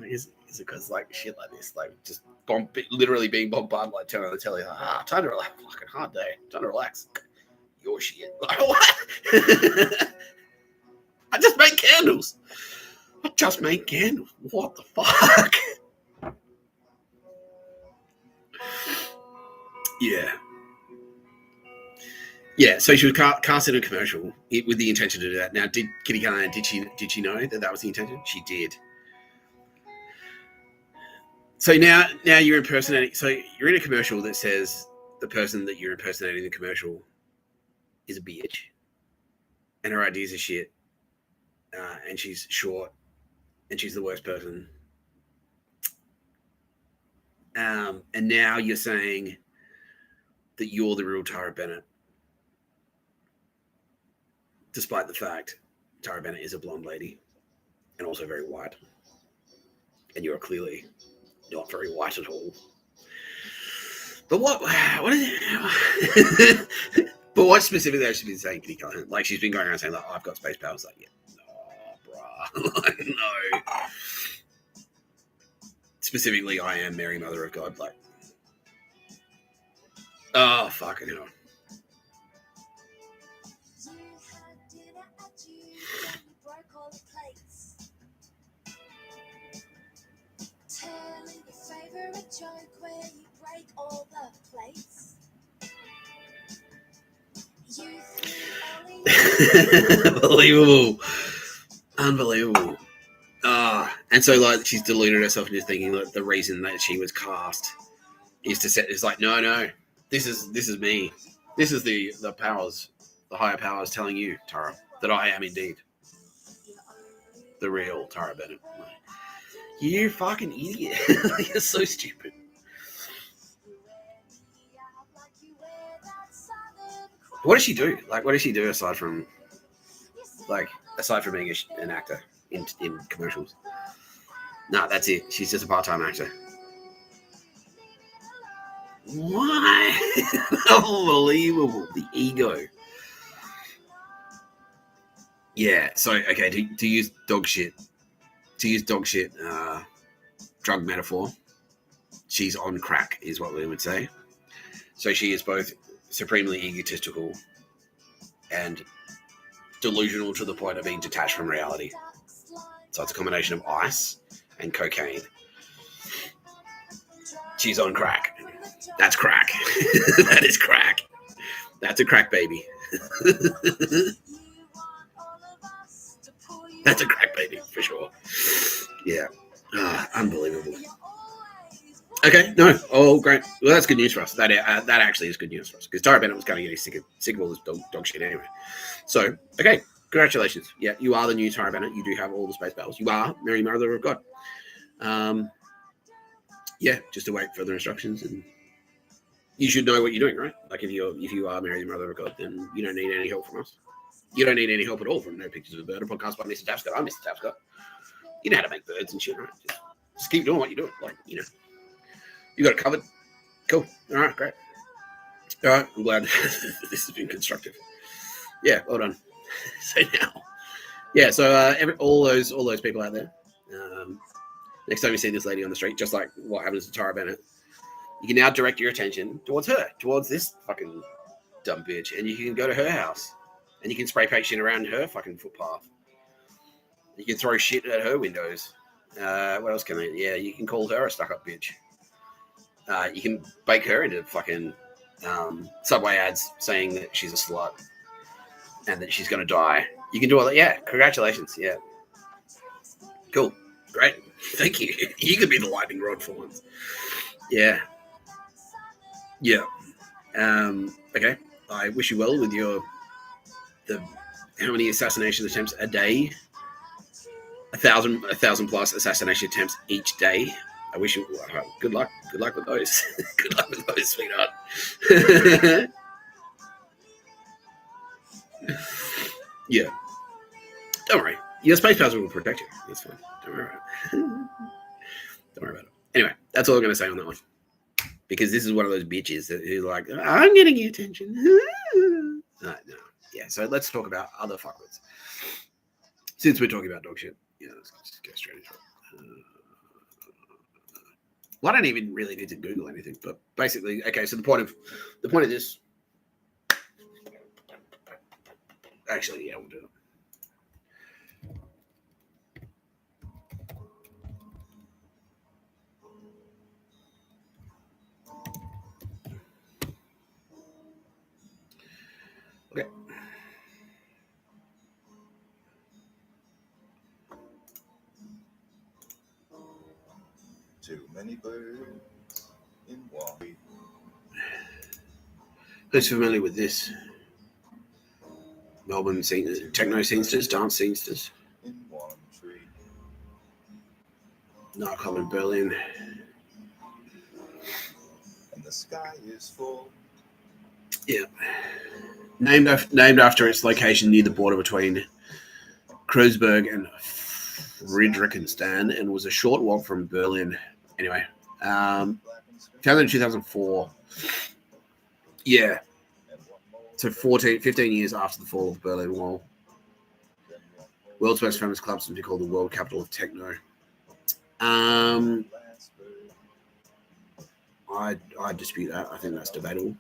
Is it because like shit like this, like just literally being bombarded, like turning on the telly, like, time to relax, fucking hard day, time to relax. Your shit. Like, what? I just made candles. What the fuck? Yeah. Yeah, so she was cast in a commercial with the intention to do that. Now, did Kitty Callahan, did she know that was the intention? She did. So now you're impersonating. So you're in a commercial that says the person that you're impersonating in the commercial is a bitch, and her ideas are shit, and she's short, and she's the worst person. And now you're saying that you're the real Tara Bennett, despite the fact Tara Bennett is a blonde lady and also very white, and you're clearly not very white at all. But what is it? But what specifically has she been saying, Kitty Callahan? Like, she's been going around saying, like, I've got space powers. Like, yeah, no, bruh. Like, no. Specifically, I am Mary, Mother of God. Like, oh, fucking hell. Joke where you break all the plates. Unbelievable. And so like she's deluded herself into thinking that the reason that she was cast is to set is like, no, this is me. This is the powers, the higher powers telling you, Tara, that I am indeed the real Tara Bennett. You fucking idiot. You're so stupid. What does she do? Like, what does she do aside from being an actor in commercials? Nah, that's it. She's just a part-time actor. Why? Unbelievable. The ego. Yeah, so, okay, to use dog shit, drug metaphor, she's on crack, is what we would say. So she is both supremely egotistical and delusional to the point of being detached from reality. So it's a combination of ice and cocaine. She's on crack. That's crack. That is crack. That's a crack baby. That's a crack baby, for sure. Yeah. Unbelievable. Okay, no. Oh, great. Well, that's good news for us. That actually is good news for us, because Tara Bennett was going to get sick of all this dog shit anyway. So, okay, congratulations. Yeah, you are the new Tara Bennett. You do have all the space battles. You are Mary, Mother of God. Yeah, just await further instructions, and you should know what you're doing, right? Like, if you are Mary, Mother of God, then you don't need any help from us. You don't need any help at all from No Pictures of a Bird, a podcast by Mr. Tapscott. I'm Mr. Tapscott. You know how to make birds and shit, right? Just keep doing what you're doing. Like, you got it covered. Cool. All right, great. All right, I'm glad this has been constructive. Yeah, well done. So now, yeah, so all those people out there, next time you see this lady on the street, just like what happens to Tara Bennett, you can now direct your attention towards this fucking dumb bitch, and you can go to her house, and you can spray paint shit around her fucking footpath. You can throw shit at her windows. What else can I? Yeah, you can call her a stuck-up bitch. You can bake her into fucking Subway ads saying that she's a slut and that she's going to die. You can do all that. Yeah, congratulations. Yeah. Cool. Great. Thank you. You could be the lightning rod for once. Yeah. Yeah. Okay. I wish you well with how many assassination attempts a day? 1,000 plus assassination attempts each day. I wish you good luck. Good luck with those. Good luck with those, sweetheart. Yeah. Don't worry. Your space powers will protect you. It's fine. Don't worry about it. Don't worry about it. Anyway, that's all I'm going to say on that one. Because this is one of those bitches that who's like, I'm getting your attention. No. Yeah, so let's talk about other fuckwits. Since we're talking about dog shit, let's just go straight into it. Well, I don't even really need to Google anything, but basically, okay. So the point of this, actually, yeah, we'll do it. Okay. Too many birds in one. Who's familiar with this? Melbourne techno scenesters, dance scenesters. In one tree. Nightclub in Berlin. And the sky is full. Yeah. Named after its location near the border between Kreuzberg and Friedrichshain, and was a short walk from Berlin. Anyway, founded in 2004. Yeah. So 15 years after the fall of the Berlin Wall. World's most famous club, simply called the world capital of techno. I dispute that. I think that's debatable.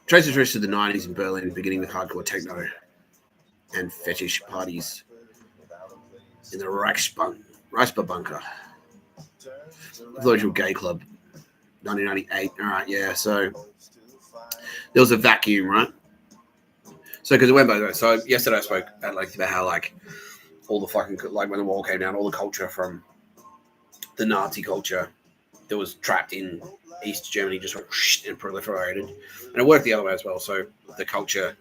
Traces roots to the 90s in Berlin, beginning with hardcore techno and fetish parties in the Reichsbunker, the local gay club, 1998. All right, yeah. So there was a vacuum, right? So because it went both ways. So yesterday I spoke at length about how all the fucking when the wall came down, all the culture from the Nazi culture that was trapped in East Germany just went and proliferated, and it worked the other way as well. So the culture,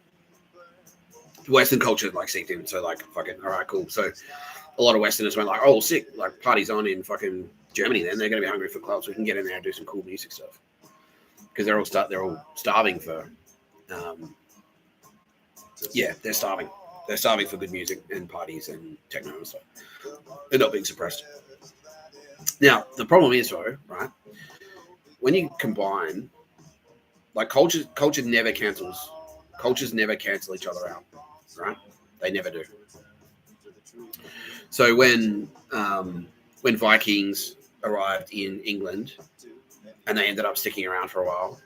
Western culture, seeped in. So fucking all right, cool. So a lot of Westerners went oh sick, parties on in fucking Germany. Then they're going to be hungry for clubs. We can get in there and do some cool music stuff because they're all starving for. They're starving. They're starving for good music and parties and techno and stuff. They're not being suppressed. Now the problem is though, right? When you combine, culture never cancels. Cultures never cancel each other out, right? They never do. So when Vikings arrived in England and they ended up sticking around for a while,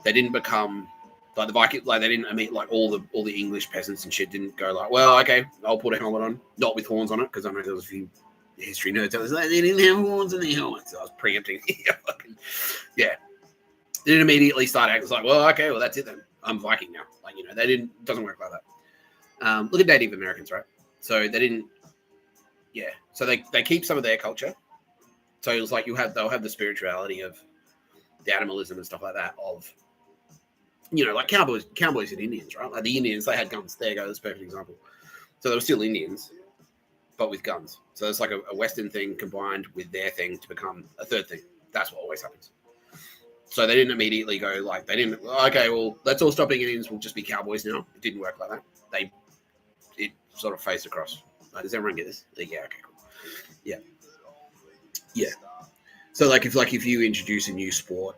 they didn't become the Vikings. They didn't meet all the English peasants and shit. Didn't go well, okay, I'll put a helmet on, not with horns on it, because I know there was a few history nerds. They didn't have horns in their helmets. So I was preempting. Yeah. They didn't immediately start acting okay, well that's it then. I'm Viking now. They didn't. It doesn't work like that. Look at Native Americans, right? So they didn't. Yeah. So they keep some of their culture. So it was they'll have the spirituality of the animalism and stuff like that of, cowboys and Indians, right? Like the Indians, they had guns. There you go. That's a perfect example. So they were still Indians, but with guns. So it's like a Western thing combined with their thing to become a third thing. That's what always happens. So they didn't immediately go okay, well, let's all stop being Indians. We'll just be cowboys now. It didn't work like that. It sort of phased across. Does everyone get this? Yeah. Okay. Cool. Yeah. So if you introduce a new sport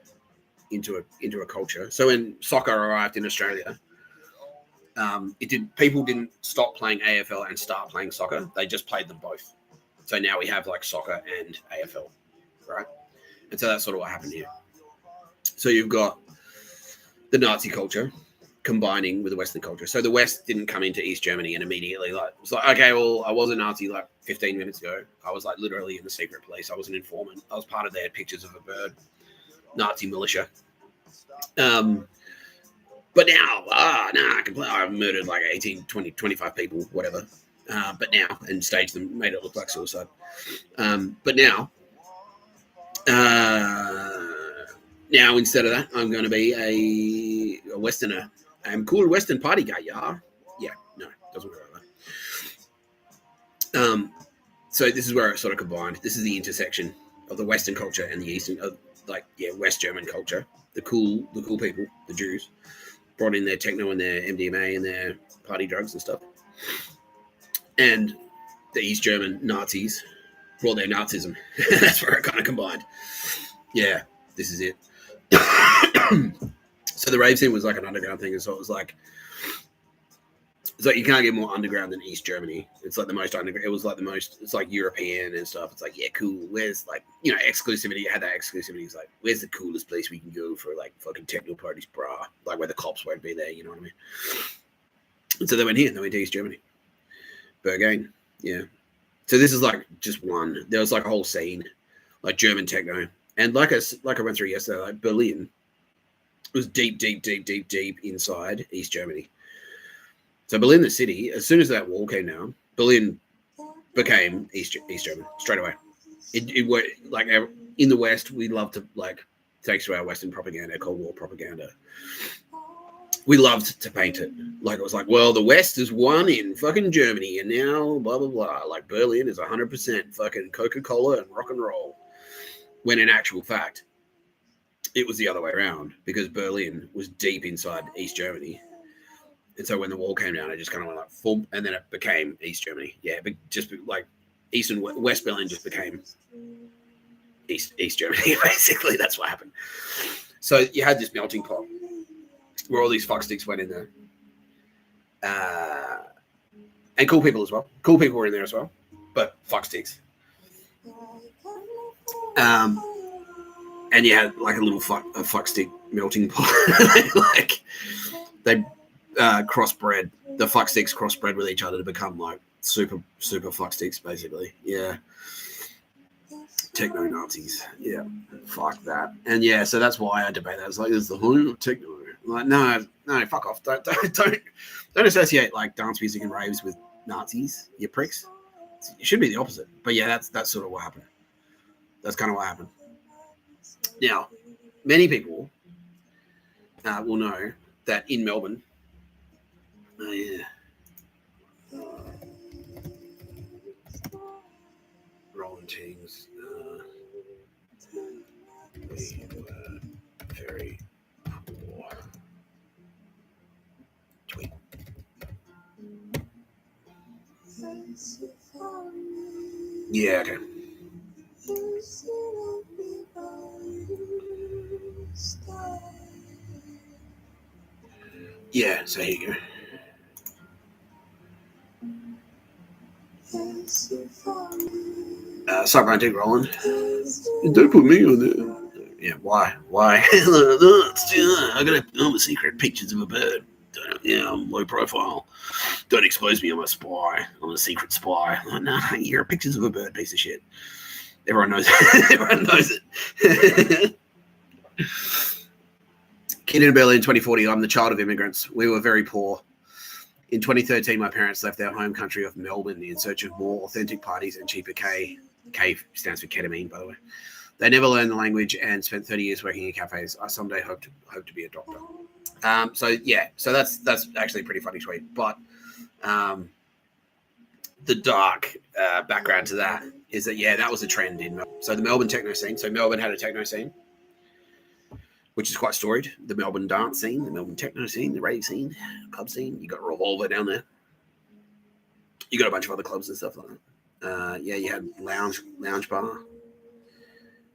into a culture. So when soccer arrived in Australia, people didn't stop playing AFL and start playing soccer. They just played them both. So now we have soccer and AFL, right? And so that's sort of what happened here. So you've got the Nazi culture combining with the Western culture. So the West didn't come into East Germany and immediately it's okay, well, I was a Nazi 15 minutes ago. I was literally in the secret police. I was an informant. I was part of their pictures of a bird, Nazi militia. But now, I've murdered 18, 20, 25 people, whatever. But now, and staged them, made it look like suicide. But now instead of that, I'm going to be a Westerner. I'm cool Western party guy, yeah. Yeah, no, doesn't work like that. So this is where it sort of combined. This is the intersection of the Western culture and the Eastern, West German culture. The cool people, the Jews, brought in their techno and their MDMA and their party drugs and stuff. And the East German Nazis brought their Nazism. That's where it kind of combined. Yeah, this is it. So the rave scene was like an underground thing, and so it was like you can't get more underground than East Germany. It's like the most underground. It was like the most. It's like European and stuff. It's like, yeah, cool. Where's like, you know, exclusivity? It had that exclusivity. It's like, where's the coolest place we can go for like fucking techno parties, brah? Like where the cops won't be there. You know what I mean? And so they went here. They went to East Germany. Berghain. Yeah. So this is like just one. There was like a whole scene, like German techno, and like I went through yesterday, like Berlin was deep inside East Germany. So Berlin, the city, as soon as that wall came down, Berlin became East German straight away. It worked. Like in the West, we love to, like, thanks to our Western propaganda, Cold War propaganda, we loved to paint it like it was like, well, the West is won in fucking Germany, and now blah blah blah. Like Berlin is 100% fucking Coca-Cola and rock and roll. When in actual fact, it was the other way around, because Berlin was deep inside East Germany. And so when the wall came down, it just kind of went like, boom, and then it became East Germany. Yeah, but just like East and West Berlin just became East Germany, basically. That's what happened. So you had this melting pot where all these fucksticks went in there. And cool people as well. Cool people were in there as well, but fucksticks. And you had like a little fuckstick melting pot. Like they crossbred, the fucksticks crossbred with each other to become like super fucksticks, basically. Yeah. Techno Nazis. Yeah. Fuck that. And yeah, so that's why I debate that. It's like, there's the whole techno. Like, no, fuck off. Don't associate like dance music and raves with Nazis, you pricks. It should be the opposite. But yeah, that's sort of what happened. That's kind of what happened. Now, many people will know that in Melbourne, rolling teams, we were very poor. Tweet. Yeah, okay. Yeah, so here you go. Sorry, Dick Roland. Don't put me on there. Yeah, why? I'm a secret. Pictures of a bird. I'm low profile. Don't expose me. I'm a spy. I'm a secret spy. Like, no, you're a pictures of a bird piece of shit. Everyone knows it. Everyone knows it. Kid in Berlin, 2040. I'm the child of immigrants. We were very poor. In 2013, my parents left their home country of Melbourne in search of more authentic parties and cheaper K. K stands for ketamine, by the way. They never learned the language and spent 30 years working in cafes. I someday hope to be a doctor. So that's actually a pretty funny tweet. But the dark background to that is that, yeah, that was a trend in Melbourne. So the Melbourne techno scene. So Melbourne had a techno scene, which is quite storied. The Melbourne dance scene, the Melbourne techno scene, the rave scene, club scene. You got Revolver down there. You got a bunch of other clubs and stuff like that. You had lounge bar,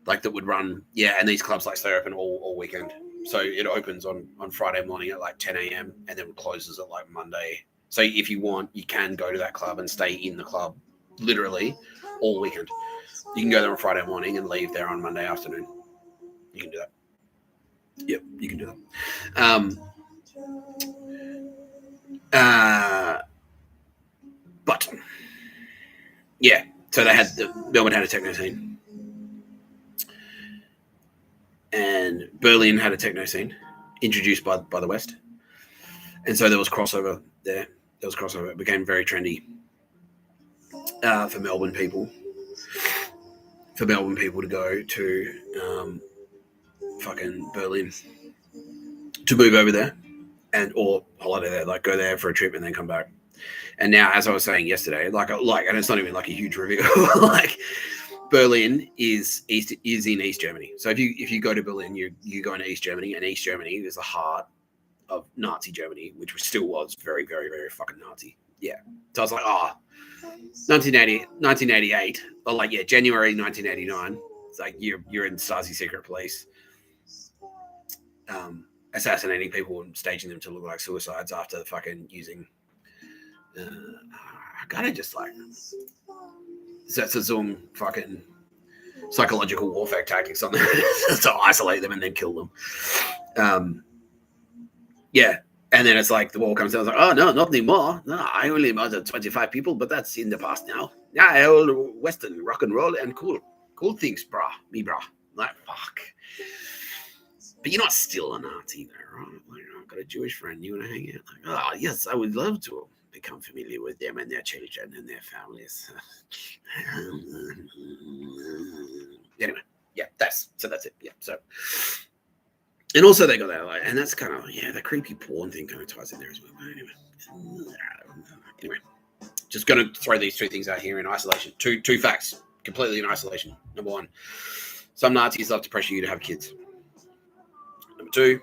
like that would run. Yeah, and these clubs like stay open all weekend. So it opens on Friday morning at like 10 a.m. and then closes at like Monday. So if you want, you can go to that club and stay in the club literally all weekend. You can go there on Friday morning and leave there on Monday afternoon. You can do that. Yep, you can do that. But yeah, so Melbourne had a techno scene, and Berlin had a techno scene introduced by the West, and so there was crossover there. There was crossover. It became very trendy for Melbourne people. For Melbourne people to go to fucking Berlin, to move over there or holiday there, like go there for a trip and then come back. And now, as I was saying yesterday, like, and it's not even like a huge review, like Berlin is in East Germany. So if you go to Berlin, you go into East Germany, and East Germany is the heart of Nazi Germany, which still was very, very, very fucking Nazi. Yeah. So I was like, 1988, or like, yeah, January 1989. It's like you're in Stasi secret police, assassinating people and staging them to look like suicides after fucking using. I gotta just like that's a Zoom fucking psychological warfare tactics on them to isolate them and then kill them. Yeah. And then it's like the wall comes down. It's like, oh no, not anymore. No, I only murdered 25 people, but that's in the past now. Yeah, I hold Western rock and roll and cool things, brah. Me, brah. Like, fuck. But you're not still a Nazi, though, right? Like, I've got a Jewish friend. You want to hang out? Like, oh yes, I would love to become familiar with them and their children and their families. Anyway, yeah, that's it. Yeah, so. And also they got that, like, and that's kind of, yeah, the creepy porn thing kind of ties in there as well. Anyway, just going to throw these two things out here in isolation. Two facts, completely in isolation. Number one, some Nazis love to pressure you to have kids. Number two,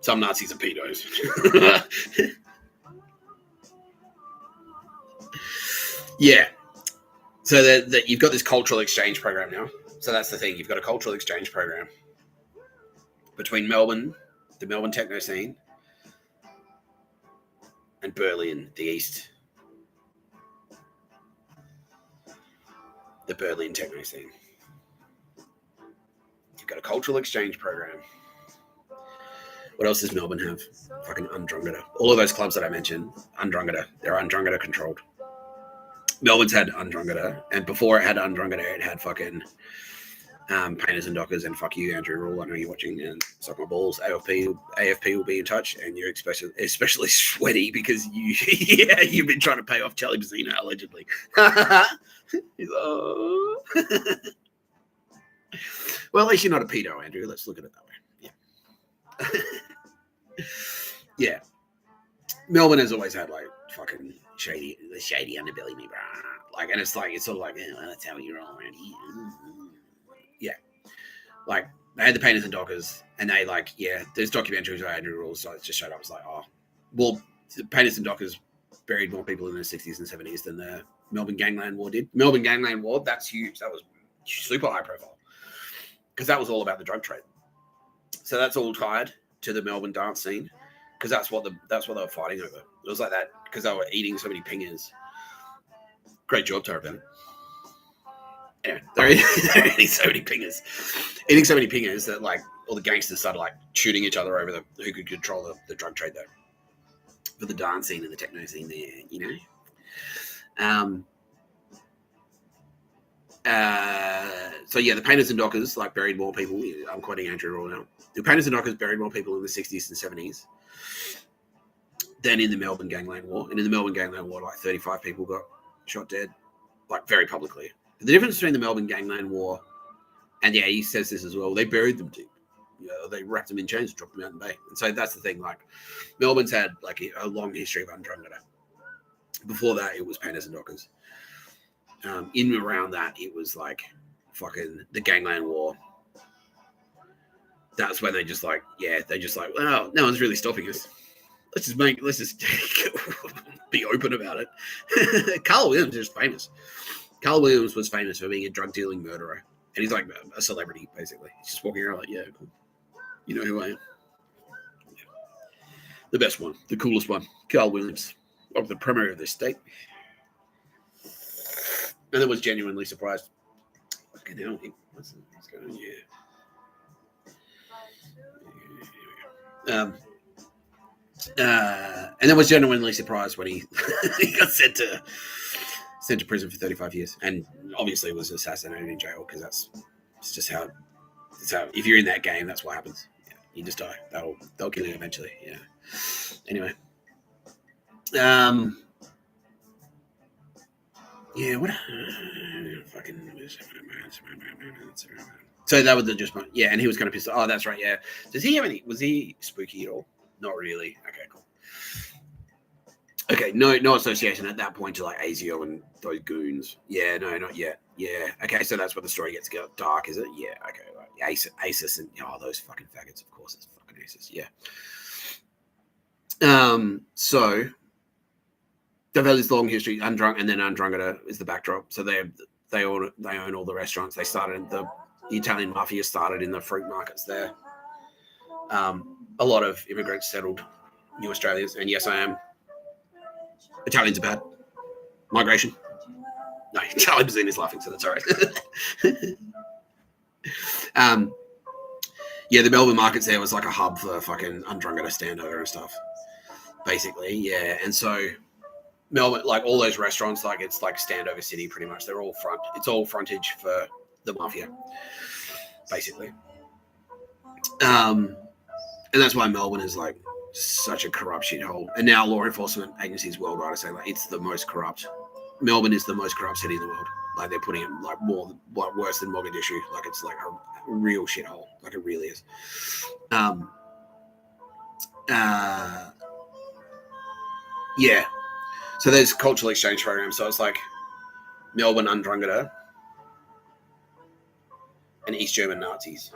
some Nazis are pedos. Yeah. So that you've got this cultural exchange program now. So that's the thing. You've got a cultural exchange program between Melbourne, the Melbourne techno scene, and Berlin, the East. The Berlin techno scene. You've got a cultural exchange program. What else does Melbourne have? Fucking Undrungada. All of those clubs that I mentioned, Undrungada. They're Undrungada controlled. Melbourne's had Undrungada, and before it had Undrungada, it had fucking Painters and Dockers, and fuck you, Andrew Rule. I know you're watching, and suck my balls. AFP will be in touch, and you're especially sweaty because you've been trying to pay off Charlie Bazzina allegedly. He's oh. Well, at least you're not a pedo, Andrew. Let's look at it that way. Yeah. Yeah. Melbourne has always had like fucking shady underbelly, me, bro. Like, and it's like, it's sort of like, well, that's how you roll around here. Yeah. Like, they had the Painters and Dockers, and they, like, yeah, there's documentaries where Andrew Rules, so it just showed up. It's like, oh, well, the Painters and Dockers buried more people in the 60s and 70s than the Melbourne Gangland War did. Melbourne Gangland War, that's huge. That was super high profile because that was all about the drug trade. So that's all tied to the Melbourne dance scene because that's what they were fighting over. It was like that because they were eating so many pingers. Great job, Tara. Yeah, they're eating so many pingers. Eating so many pingers that, like, all the gangsters started, like, shooting each other over who could control the drug trade, though. For the dance scene and the techno scene there, you know? So, yeah, the Painters and Dockers, like, buried more people. I'm quoting Andrew Raw now. The Painters and Dockers buried more people in the 60s and 70s than in the Melbourne Gangland War. And in the Melbourne Gangland War, like, 35 people got shot dead, like, very publicly. The difference between the Melbourne Gangland War and, yeah, he says this as well, they buried them deep. You know, they wrapped them in chains and dropped them out in the bay. And so that's the thing. Like, Melbourne's had, like, a long history of Undrungada. Before that, it was Painters and Dockers. In and around that, it was, like, fucking the Gangland War. That's when they just, like, well, no one's really stopping us. Let's just be open about it. Carl Williams is famous. Carl Williams was famous for being a drug-dealing murderer. And he's like a celebrity, basically. He's just walking around like, yeah, cool. You know who I am. Yeah. The best one. The coolest one. Carl Williams. Of the Premier of this state. And I was genuinely surprised. Fucking hell. What's going on here? And I was genuinely surprised when he got sent to prison for 35 years, and obviously was assassinated in jail because it's just how if you're in that game, that's what happens. Yeah, you just die. They'll kill you eventually. Yeah. Anyway, yeah. What? Fucking. So that was just yeah, and he was kind of pissed. Oh, that's right. Yeah. Does he have any? Was he spooky at all? Not really. Okay, cool. Okay, no association at that point to like ASIO and those goons. Yeah, no, not yet. Yeah. Okay, so that's where the story gets dark, is it? Yeah. Okay. Right. ASIS and those fucking faggots. Of course, it's fucking ASIS. Yeah. So they've had this long history. And then Undrungata is the backdrop. So they own all the restaurants. They started the Italian mafia started in the fruit markets there. A lot of immigrants settled New Australians, and yes, I am. Italians are bad. Migration. No, Charlie Bazin is laughing, so that's all right. Yeah, the Melbourne markets there was like a hub for fucking Undrungata standover and stuff, basically. Yeah, and so Melbourne, like all those restaurants, like it's like standover city pretty much. They're all front. It's all frontage for the mafia, basically. And that's why Melbourne is like such a corrupt shithole. And now law enforcement agencies worldwide are saying like it's the most corrupt. Melbourne is the most corrupt city in the world. Like they're putting it like more, like worse than Mogadishu. Like it's like a real shithole. Like it really is. Yeah. So there's cultural exchange programs. So it's like Melbourne Undrungata and East German Nazis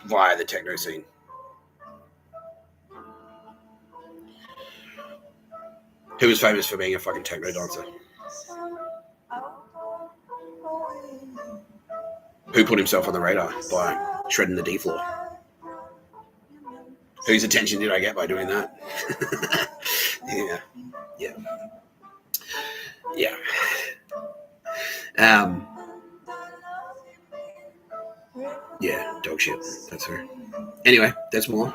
via the techno scene. Who was famous for being a fucking techno dancer? Who put himself on the radar by shredding the D floor? Whose attention did I get by doing that? Yeah. Yeah, dog shit. That's her. Anyway, there's more.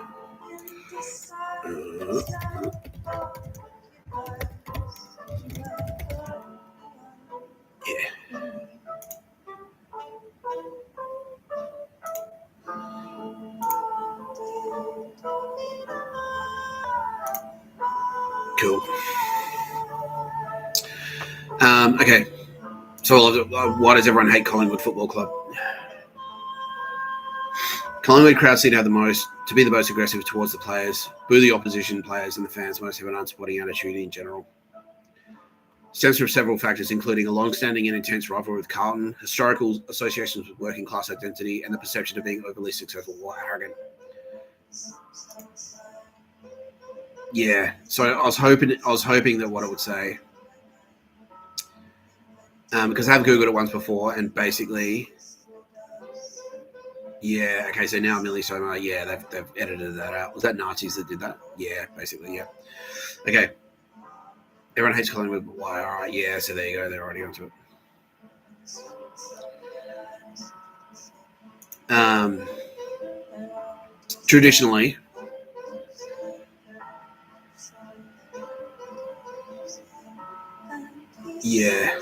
Yeah. Cool. Okay. So why does everyone hate Collingwood Football Club? Collingwood crowds seem to be the most aggressive towards the players, boo the opposition players, and the fans most have an unsupporting attitude in general. Stems from several factors, including a long-standing and intense rivalry with Carlton, historical associations with working class identity, and the perception of being overly successful or arrogant. Yeah, so I was hoping that what it would say, because I have Googled it once before, and basically, yeah, okay, so now Millie Soma, yeah, they've edited that out. Was that Nazis that did that? Yeah, basically, yeah. Okay. Everyone hates Collingwood, but why? All right, yeah, so there you go. They're already onto it. Traditionally, yeah.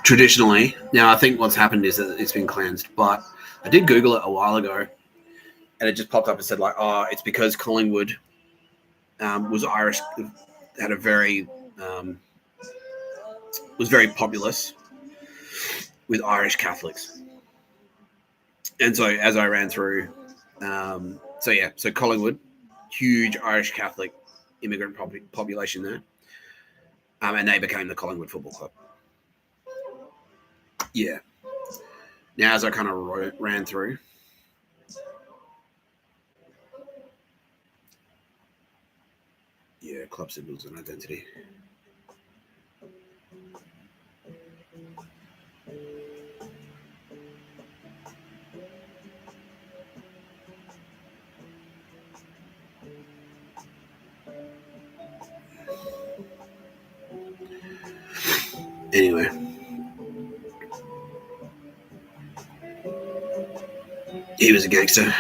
Traditionally, now I think what's happened is that it's been cleansed, but I did Google it a while ago, and it just popped up and said like, oh, it's because Collingwood was Irish, had a very was very populous with Irish Catholics, and so as I ran through, so Collingwood, huge Irish Catholic immigrant population there, and they became the Collingwood Football Club. Yeah. Now, as I kind of ran through, yeah, club symbols and identity. Anyway. He was a gangster.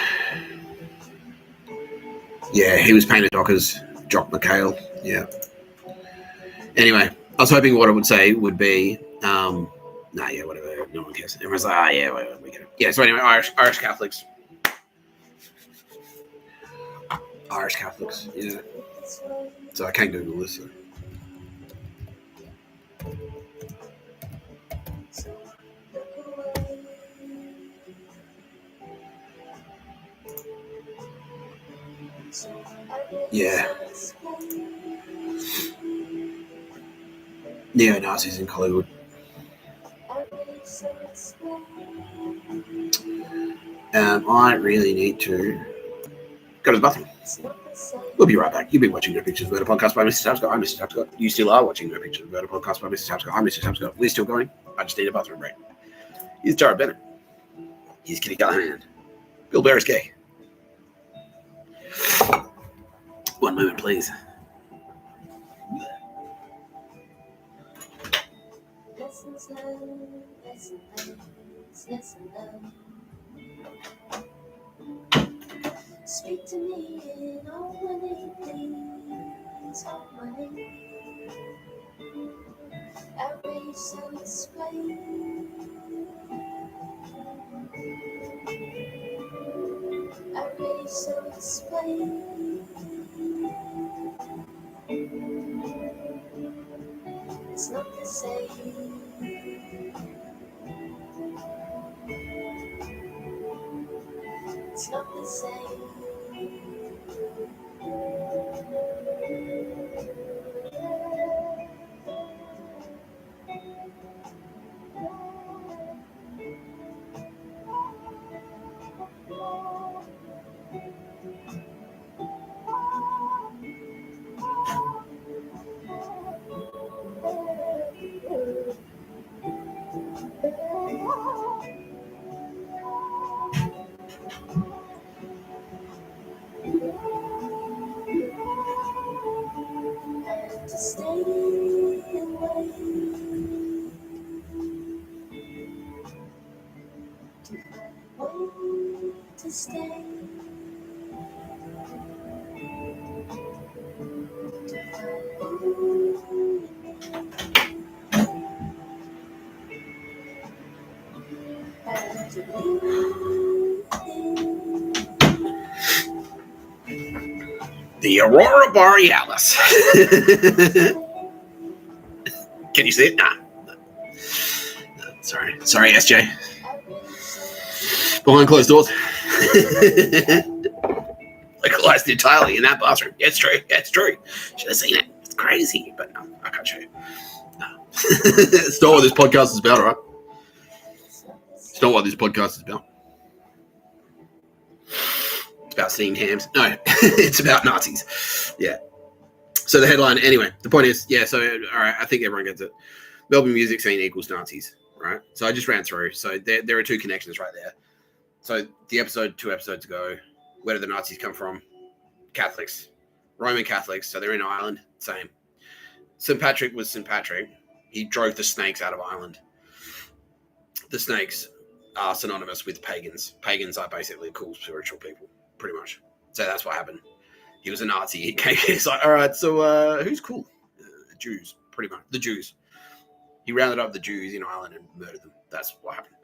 Yeah, he was painted Dockers, Jock McHale. Yeah. Anyway, I was hoping what it would say would be, whatever. No one cares. Everyone's like, yeah, whatever, we get it. Yeah, so anyway, Irish Catholics. Irish Catholics, yeah. So I can't Google this. So. Yeah. Neo-Nazis in Collingwood. I really need to go to the bathroom. We'll be right back. You've been watching No Pictures of Murder podcast by Mr. Tapscott. I'm Mr. Tapscott. You still are watching No Pictures of Murder podcast by Mr. Tapscott. I'm Mr. Tapscott. We're still going. I just need a bathroom break. Here's Jared Bennett. Here's Kitty Callahan. Bill Bear is gay. One moment, please. Lessons learned, lessons learned, lessons learned. Speak to me in all money, please, all money. Erase and explain. Erase and explain. It's not the same. It's not the same. And to stay away, to find a way to stay, to find who and to leave The Aurora Borealis. Can you see it? Nah. No, sorry, SJ. Behind closed doors. Localized entirely in that bathroom. Yeah, it's true. Yeah, it's true. Should have seen it. It's crazy, but no, I can't show you. No. It's not what this podcast is about, all right? It's not what this podcast is about. It's about steamed hams. No, it's about Nazis. Yeah. So the headline, anyway, the point is, yeah, so, all right, I think everyone gets it. Melbourne music scene equals Nazis, right? So I just ran through. So there are two connections right there. So the episode, 2 episodes ago, where did the Nazis come from? Catholics, Roman Catholics. So they're in Ireland, same. St. Patrick was St. Patrick. He drove the snakes out of Ireland. The snakes are synonymous with pagans. Pagans are basically cool spiritual people, pretty much. So that's what happened. He was a Nazi. He came. He's like, all right, so who's cool? Jews, pretty much. The Jews. He rounded up the Jews in Ireland and murdered them. That's what happened.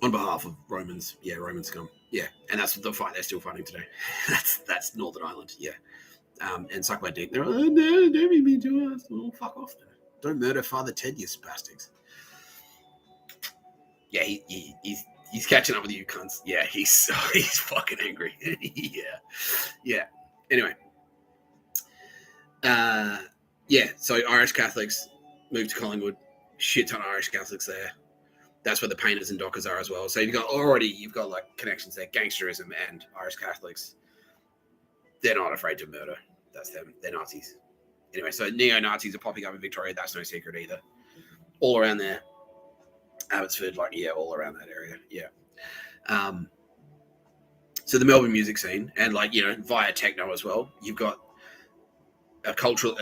On behalf of Romans. Yeah, Roman scum. Yeah, and that's the fight they're still fighting today. That's Northern Ireland. Yeah. And suck my dick. They're like, oh, no, don't be mean to us. Oh, fuck off. Don't murder Father Ted, you spastics. Yeah, he's catching up with you cunts. Yeah, he's fucking angry. Yeah. Anyway. Yeah, so Irish Catholics moved to Collingwood. Shit ton of Irish Catholics there. That's where the painters and dockers are as well. So you've got like connections there, gangsterism and Irish Catholics. They're not afraid to murder. That's them. They're Nazis. Anyway, so neo-Nazis are popping up in Victoria. That's no secret either. All around there. Abbotsford, like, yeah, all around that area. Yeah. So the Melbourne music scene, and like, you know, via techno as well, you've got a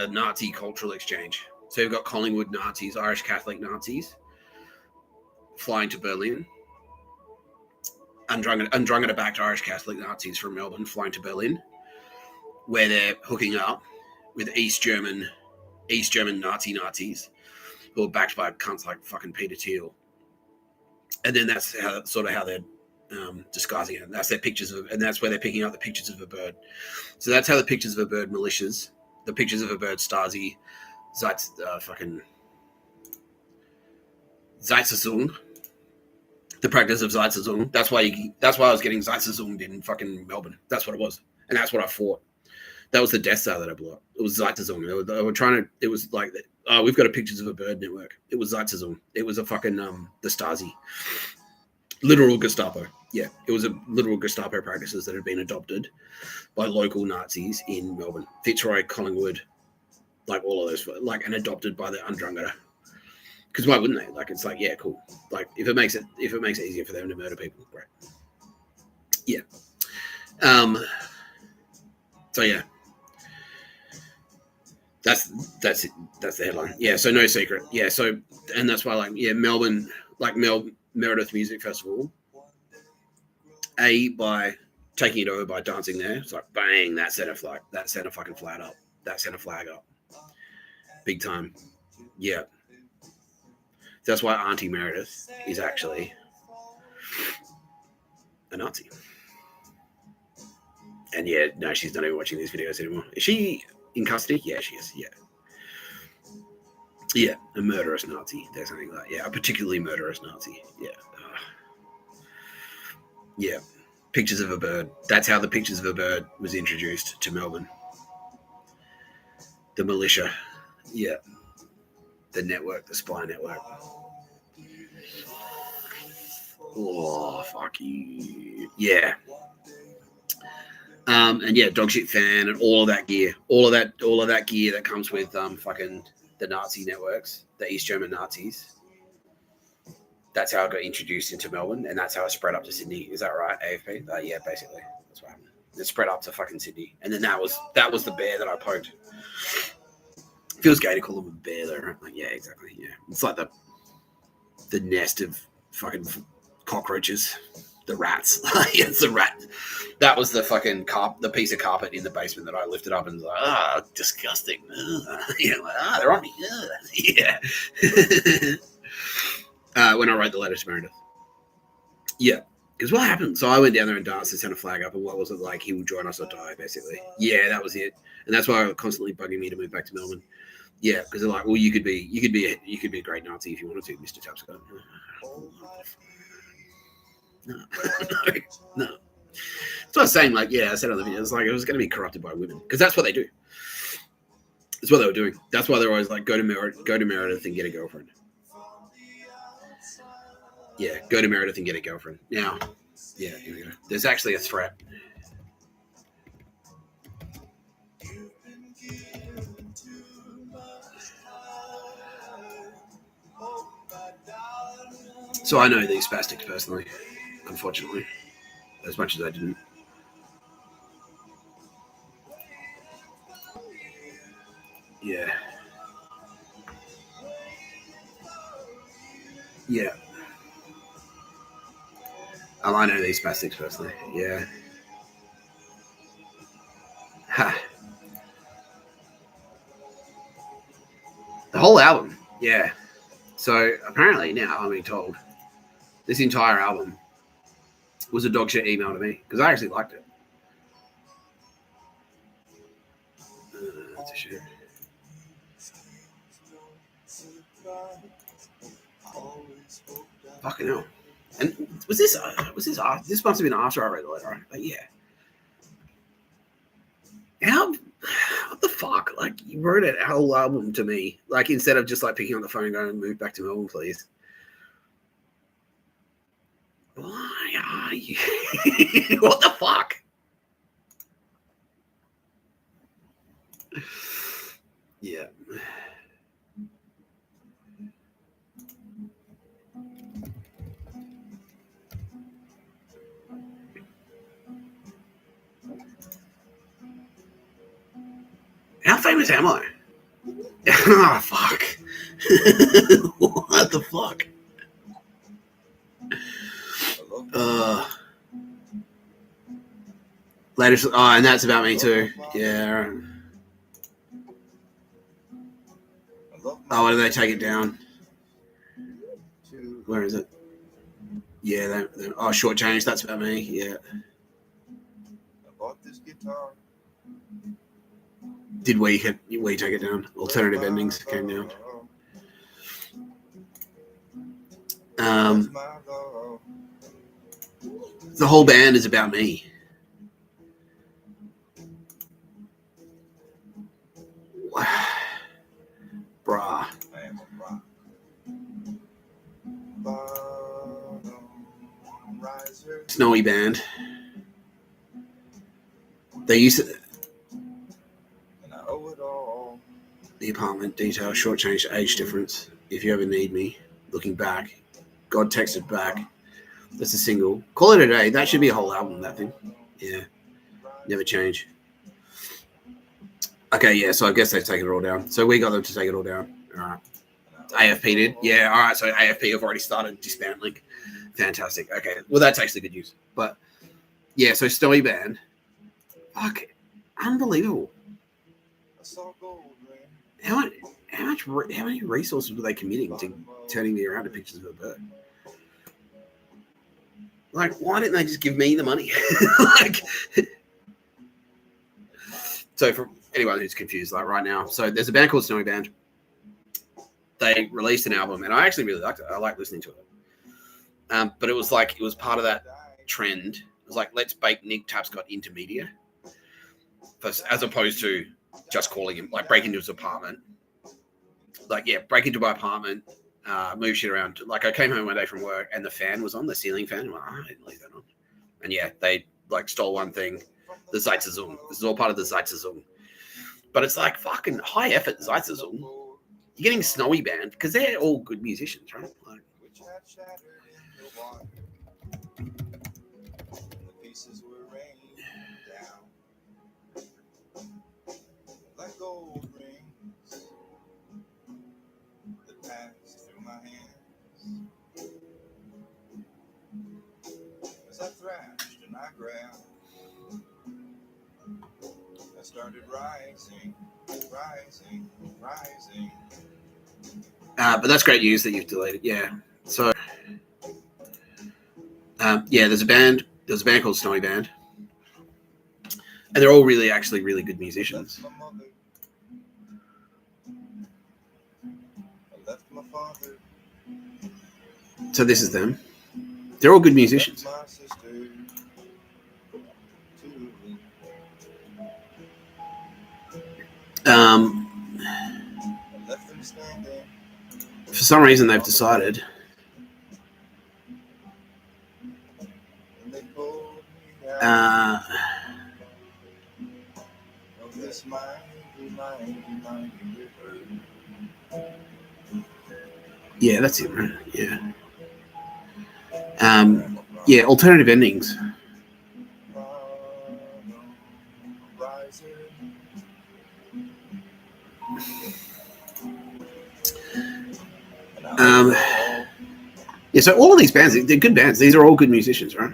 Nazi cultural exchange. So you've got Collingwood Nazis, Irish Catholic Nazis, flying to Berlin. Undrunged backed Irish Catholic Nazis from Melbourne flying to Berlin, where they're hooking up with East German Nazis who are backed by cunts like fucking Peter Thiel. And then that's how they're disguising it. And that's their pictures of, and that's where they're picking up the pictures of a bird. So that's how the pictures of a bird militias, the pictures of a bird Stasi, Zeitzerzung, the practice of Zeitzerzung. That's why I was getting Zeitzerzunged in fucking Melbourne. That's what it was, and that's what I fought. That was the Death Star that I blew up. It was Zeitzerzung. They were trying to. It was like we've got a Pictures of a Bird network. It was Nazism. It was a fucking the Stasi, literal Gestapo. Yeah, it was a literal Gestapo practices that had been adopted by local Nazis in Melbourne, Fitzroy, Collingwood, like all of those, like, and adopted by the Undrungada. Because why wouldn't they? Like, it's like, yeah, cool. Like, if it makes it easier for them to murder people, great. Yeah. So yeah, that's it. That's the headline. Yeah. So no secret. Yeah. So, and that's why, like, yeah, Melbourne, like Meredith Music Festival, by taking it over by dancing there, it's like bang, that sent a fucking flag up. That sent a flag up. Big time. Yeah. That's why Auntie Meredith is actually a Nazi. And yeah, no, she's not even watching these videos anymore. Is she in custody? Yeah, she is. Yeah. Yeah, a murderous Nazi. There's something like that. Yeah, a particularly murderous Nazi. Yeah. Yeah. Pictures of a Bird. That's how the Pictures of a Bird was introduced to Melbourne. The militia. Yeah. The network, the spy network. Oh, fuck you. Yeah. And yeah, dog shit fan and all of that gear. All of that gear that comes with fucking the Nazi networks, the East German Nazis. That's how it got introduced into Melbourne, and that's how it spread up to Sydney. Is that right, AFP? Yeah, basically. That's what happened. It spread up to fucking Sydney. And then that was the bear that I poked. Feels gay to call them a bear, though, right? Like, yeah, exactly. Yeah. It's like the nest of fucking cockroaches. The rats. It's the rat. That was the fucking the piece of carpet in the basement that I lifted up and was like, disgusting. Yeah, like, they're on me. Yeah. When I wrote the letter to Meredith. Yeah. Because what happened? So I went down there and danced and sent a flag up, and what was it like? He will join us or die, basically. Yeah, that was it. And that's why they were constantly bugging me to move back to Melbourne. Yeah, because they're like, well, you could be a great Nazi if you wanted to, Mr. Tapscott. No. That's what I was saying. Like, yeah, I said on the video, it's like it was going to be corrupted by women because that's what they do. That's what they were doing. That's why they're always like, go to Meredith and get a girlfriend. Yeah, go to Meredith and get a girlfriend. Now, yeah, here we go. There's actually a threat. So I know these spastics personally, unfortunately, as much as I didn't. Yeah. Yeah. I know these spastics personally. Yeah. Ha. The whole album. Yeah. So apparently now I'm being told this entire album was a dog shit email to me because I actually liked it. That's a shit. Fucking hell. And this must have been after I read the letter, right? But yeah. What the fuck? Like, you wrote a whole album to me. Like, instead of just like picking up the phone and going, move back to Melbourne, please. Why are you? What the fuck? Yeah. How famous am I? Oh, fuck. What the fuck? Latest. Oh, and that's about me too. Yeah. Oh, why do they take it down? Where is it? Yeah, oh, short change. That's about me. Yeah. I bought this guitar. Did we take it down? Alternative endings came down. The whole band is about me. Bruh. I am a rock. Bottom riser. Snowy Band. They used to, And I owe it all. the apartment detail, shortchanged age difference. If you ever need me, looking back. God texted back. That's a single. Call it a day. That should be a whole album, that thing. Yeah. Never change. Okay, yeah, so I guess they've taken it all down. So we got them to take it all down. All right. AFP did. Yeah, all right. So AFP have already started dismantling. Fantastic. Okay. Well, that's actually good news. But yeah, so Snowy Band. Fuck. Unbelievable. I saw gold ring. How many resources were they committing to turning me around to pictures of a bird? Like, why didn't they just give me the money? Like, so for anyone who's confused, like right now, so there's a band called Snowy Band. They released an album, and I actually really liked it. I like listening to it. But it was part of that trend. It was like, let's bake Nick Tapscott into media, as opposed to just calling him, like, break into his apartment. Like, yeah, break into my apartment, move shit around. Like, I came home one day from work, and the fan was on, the ceiling fan. I'm like, I didn't leave that on. And yeah, they like stole one thing, the Zeitzerzoom. This is all part of the Zeitzerzoom. But it's like fucking high effort Zeitzerzoom. You're getting Snowy Band because they're all good musicians, right? Like, Which had shattered in the water. The pieces were rained down. Like gold rings that passed through my hands. As I thrashed and I grabbed, I started rising. but that's great news that you've deleted. Yeah. So, yeah, there's a band called Snowy Band, and they're all really good musicians. Left my mother. I left my father. So this is them. They're all good musicians. Left my sister. Too. I left them standing. For some reason, they've decided And they pulled me out of this mighty river. yeah, that's it, right? Yeah. Yeah, alternative endings. Yeah, so all of these bands, they're good bands. These are all good musicians, right?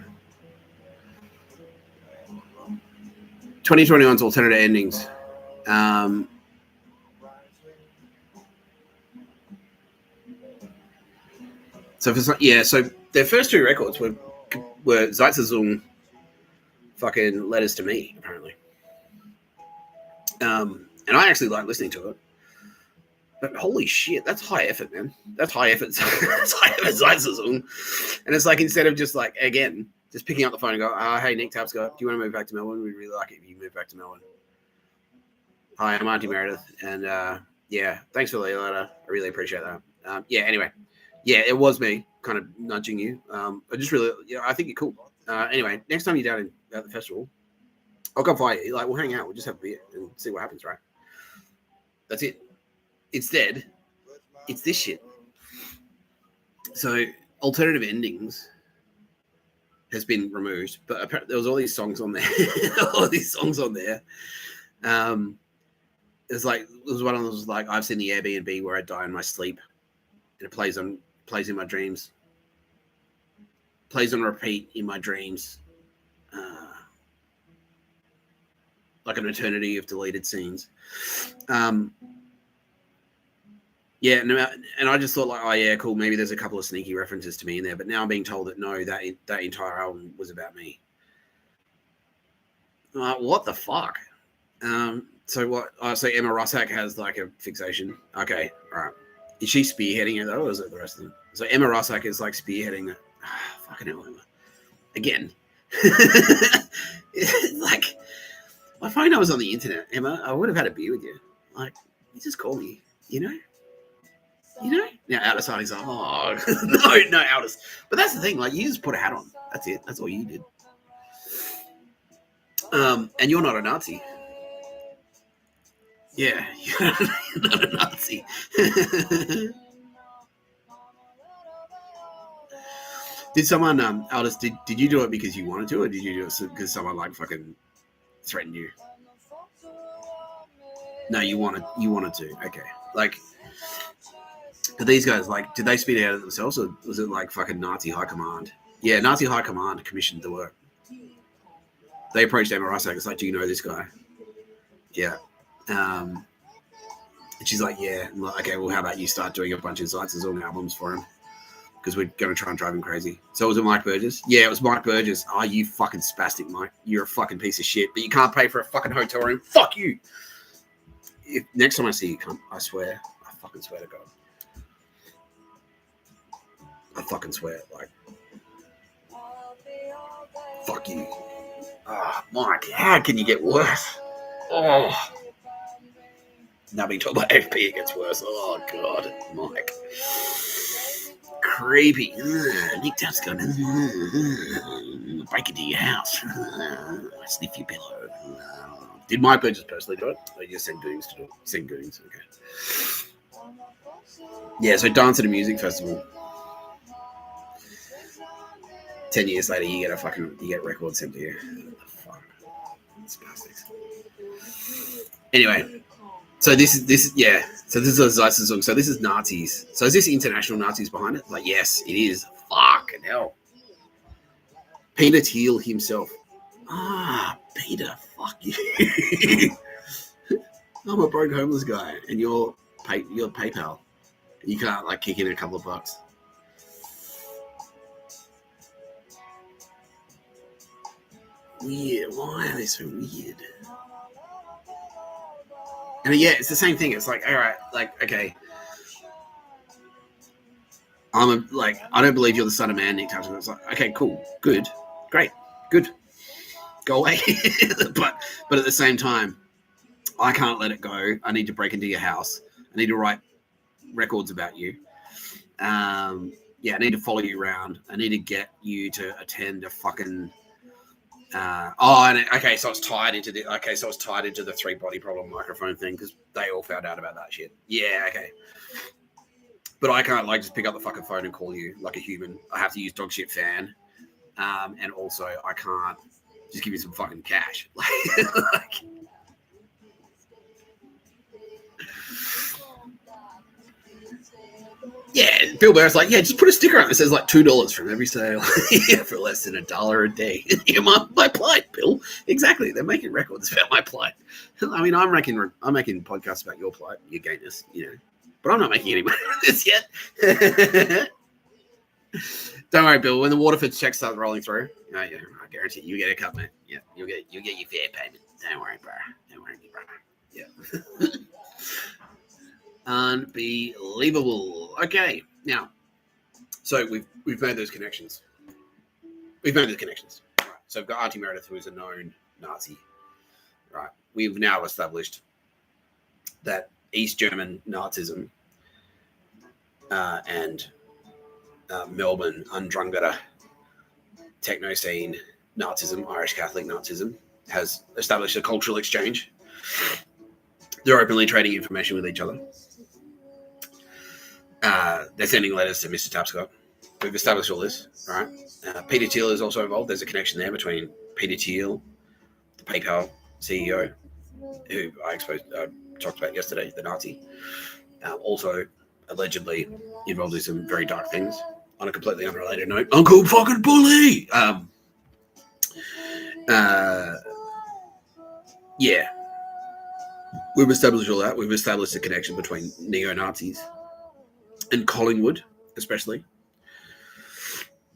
2021's alternative endings. So their first two records were Zeitzerzoom fucking Letters to Me, apparently. And I actually like listening to it. But holy shit, that's high effort, man. That's high effort. That's high effort Zeitzerzoom. And it's like, instead of just like, again, just picking up the phone and go, hey, Nick Tapscott, do you want to move back to Melbourne? We'd really like it if you move back to Melbourne. Hi, I'm Auntie Meredith. And yeah, thanks for the letter. I really appreciate that. Yeah, anyway. Yeah, it was me kind of nudging you. I just really, I think you're cool. Anyway, next time you're down at the festival, I'll come find you. Like, we'll hang out. We'll just have a beer and see what happens, right? That's it. Instead, it's this shit. So, alternative endings has been removed, but apparently there was all these songs on there. It was one of those like, I've seen the Airbnb where I die in my sleep, and it plays in my dreams, plays on repeat in my dreams, like an eternity of deleted scenes. Yeah, and I just thought like, oh yeah, cool. Maybe there's a couple of sneaky references to me in there, but now I'm being told that no, that entire album was about me. What the fuck? So what? So Emma Rossack has like a fixation. Okay, all right. Is she spearheading it though, or is it the rest of them? So Emma Rossack is like spearheading it. Fucking hell, Emma. Again. Like, if I know I was on the internet, Emma, I would have had a beer with you. Like, you just call me, you know? You know? Now, Aldous Hardy's like, oh, no, Aldous. But that's the thing, like, you just put a hat on. That's it. That's all you did. And you're not a Nazi. Yeah, you're not a Nazi. Did someone, Aldous, did you do it because you wanted to, or did you do it because someone, like, fucking threatened you? No, you wanted to. Okay. Like, are these guys, like, did they speed out of themselves, or was it, like, fucking Nazi high command? Yeah, Nazi high command commissioned the work. They approached Emma Rice, it's like, do you know this guy? Yeah. And she's like, yeah. I'm like, okay, well, how about you start doing a bunch of sites and albums for him? Because we're going to try and drive him crazy. So was it Mike Burgess? Yeah, it was Mike Burgess. Oh, you fucking spastic, Mike. You're a fucking piece of shit, but you can't pay for a fucking hotel room. Fuck you. If next time I see you, cunt, I swear. I fucking swear to God. I fucking swear. Like, fuck you. Oh, Mike, how can you get worse? Oh. Now being told by FP, it gets worse. Oh, God, Mike. Creepy. Nick Tapscott. Break into your house. Sniff your pillow. Did Mike Burgess personally do it? Or you just send goons to do it? Send goons, okay. Yeah, so Dance at a Music Festival. 10 years later, you get records sent to you. What the fuck? It's plastics. Anyway, so this is a Zeiss song. So this is Nazis. So is this international Nazis behind it? Like, yes, it is. Fucking hell. Peter Thiel himself. Peter, fuck you. I'm a broke homeless guy, and you're PayPal. You can't, like, kick in a couple of bucks. Weird. Why are they so weird? And yeah, it's the same thing. It's like, all right, like, okay. I don't believe you're the son of man, Nick Tapscott. It's like, okay, cool, good, great, good. Go away. but at the same time, I can't let it go. I need to break into your house. I need to write records about you. I need to follow you around. I need to get you to attend a fucking. So it's tied into the three body problem microphone thing because they all found out about that shit. Yeah, okay. But I can't, like, just pick up the fucking phone and call you like a human. I have to use dog shit fan, and also I can't just give you some fucking cash. Yeah, Bill Burr's like, yeah, just put a sticker on it that says like $2 from every sale. Yeah, for less than $1 a day. Yeah, my plight, Bill. Exactly. They're making records about my plight. I mean, I'm making podcasts about your plight, your gayness, you know. But I'm not making any money on this yet. Don't worry, Bill. When the Waterford checks start rolling through, I guarantee you get a cut, mate. Yeah, you'll get your fair payment. Don't worry, bro. Yeah. Unbelievable. Okay, now, so we've made those connections. Right. So we've got Auntie Meredith, who is a known Nazi. Right. We've now established that East German Nazism and Melbourne undercover techno scene Nazism, Irish Catholic Nazism, has established a cultural exchange. They're openly trading information with each other. They're sending letters to Mr. Tapscott. We've established all this, right? Peter Thiel is also involved. There's a connection there between Peter Thiel, the PayPal CEO, who I talked about yesterday, the Nazi, also allegedly involved in some very dark things. On a completely unrelated note, Uncle fucking Bully! Yeah. We've established all that. We've established a connection between neo-Nazis and Collingwood, especially.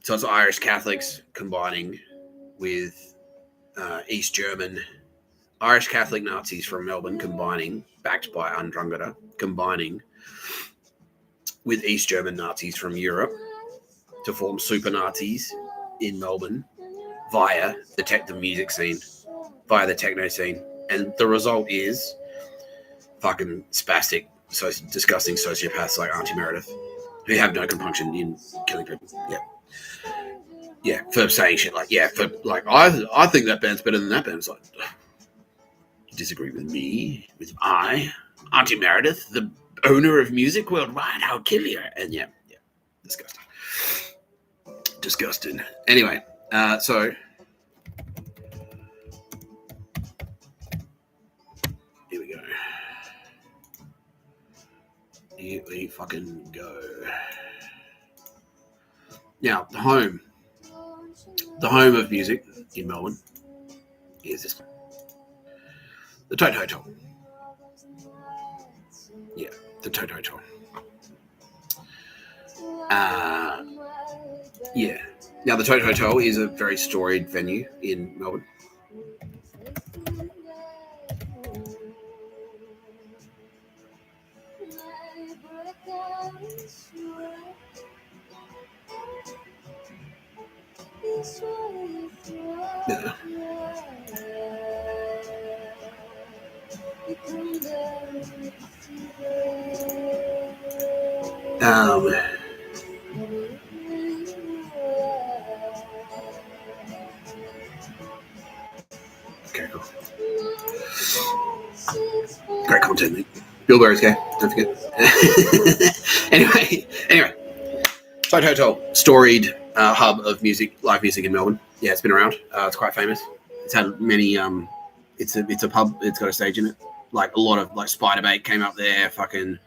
So it's Irish Catholics combining with East German, Irish Catholic Nazis from Melbourne combining, backed by Undrungada, combining with East German Nazis from Europe to form super Nazis in Melbourne via the music scene, via the techno scene. And the result is fucking spastic disgusting sociopaths like Auntie Meredith, who have no compunction in killing people. Yeah, for saying shit like, I think that band's better than that band. It's like, you disagree with me? With Auntie Meredith, the owner of music worldwide? I'll kill you. And yeah, disgusting. Anyway, so here we go. Here we fucking go. Now, the home of music in Melbourne is this. The Tote Hotel. Yeah, the Tote Hotel. Yeah. Now, the Tote Hotel is a very storied venue in Melbourne. Yeah. Okay, cool. Great content, mate. Bill Burr's gay, don't forget. Anyway. Tote Hotel, storied hub of live music in Melbourne. Yeah, it's been around. It's quite famous. It's had many. It's a pub. It's got a stage in it. Like a lot of Spiderbait came up there. Fucking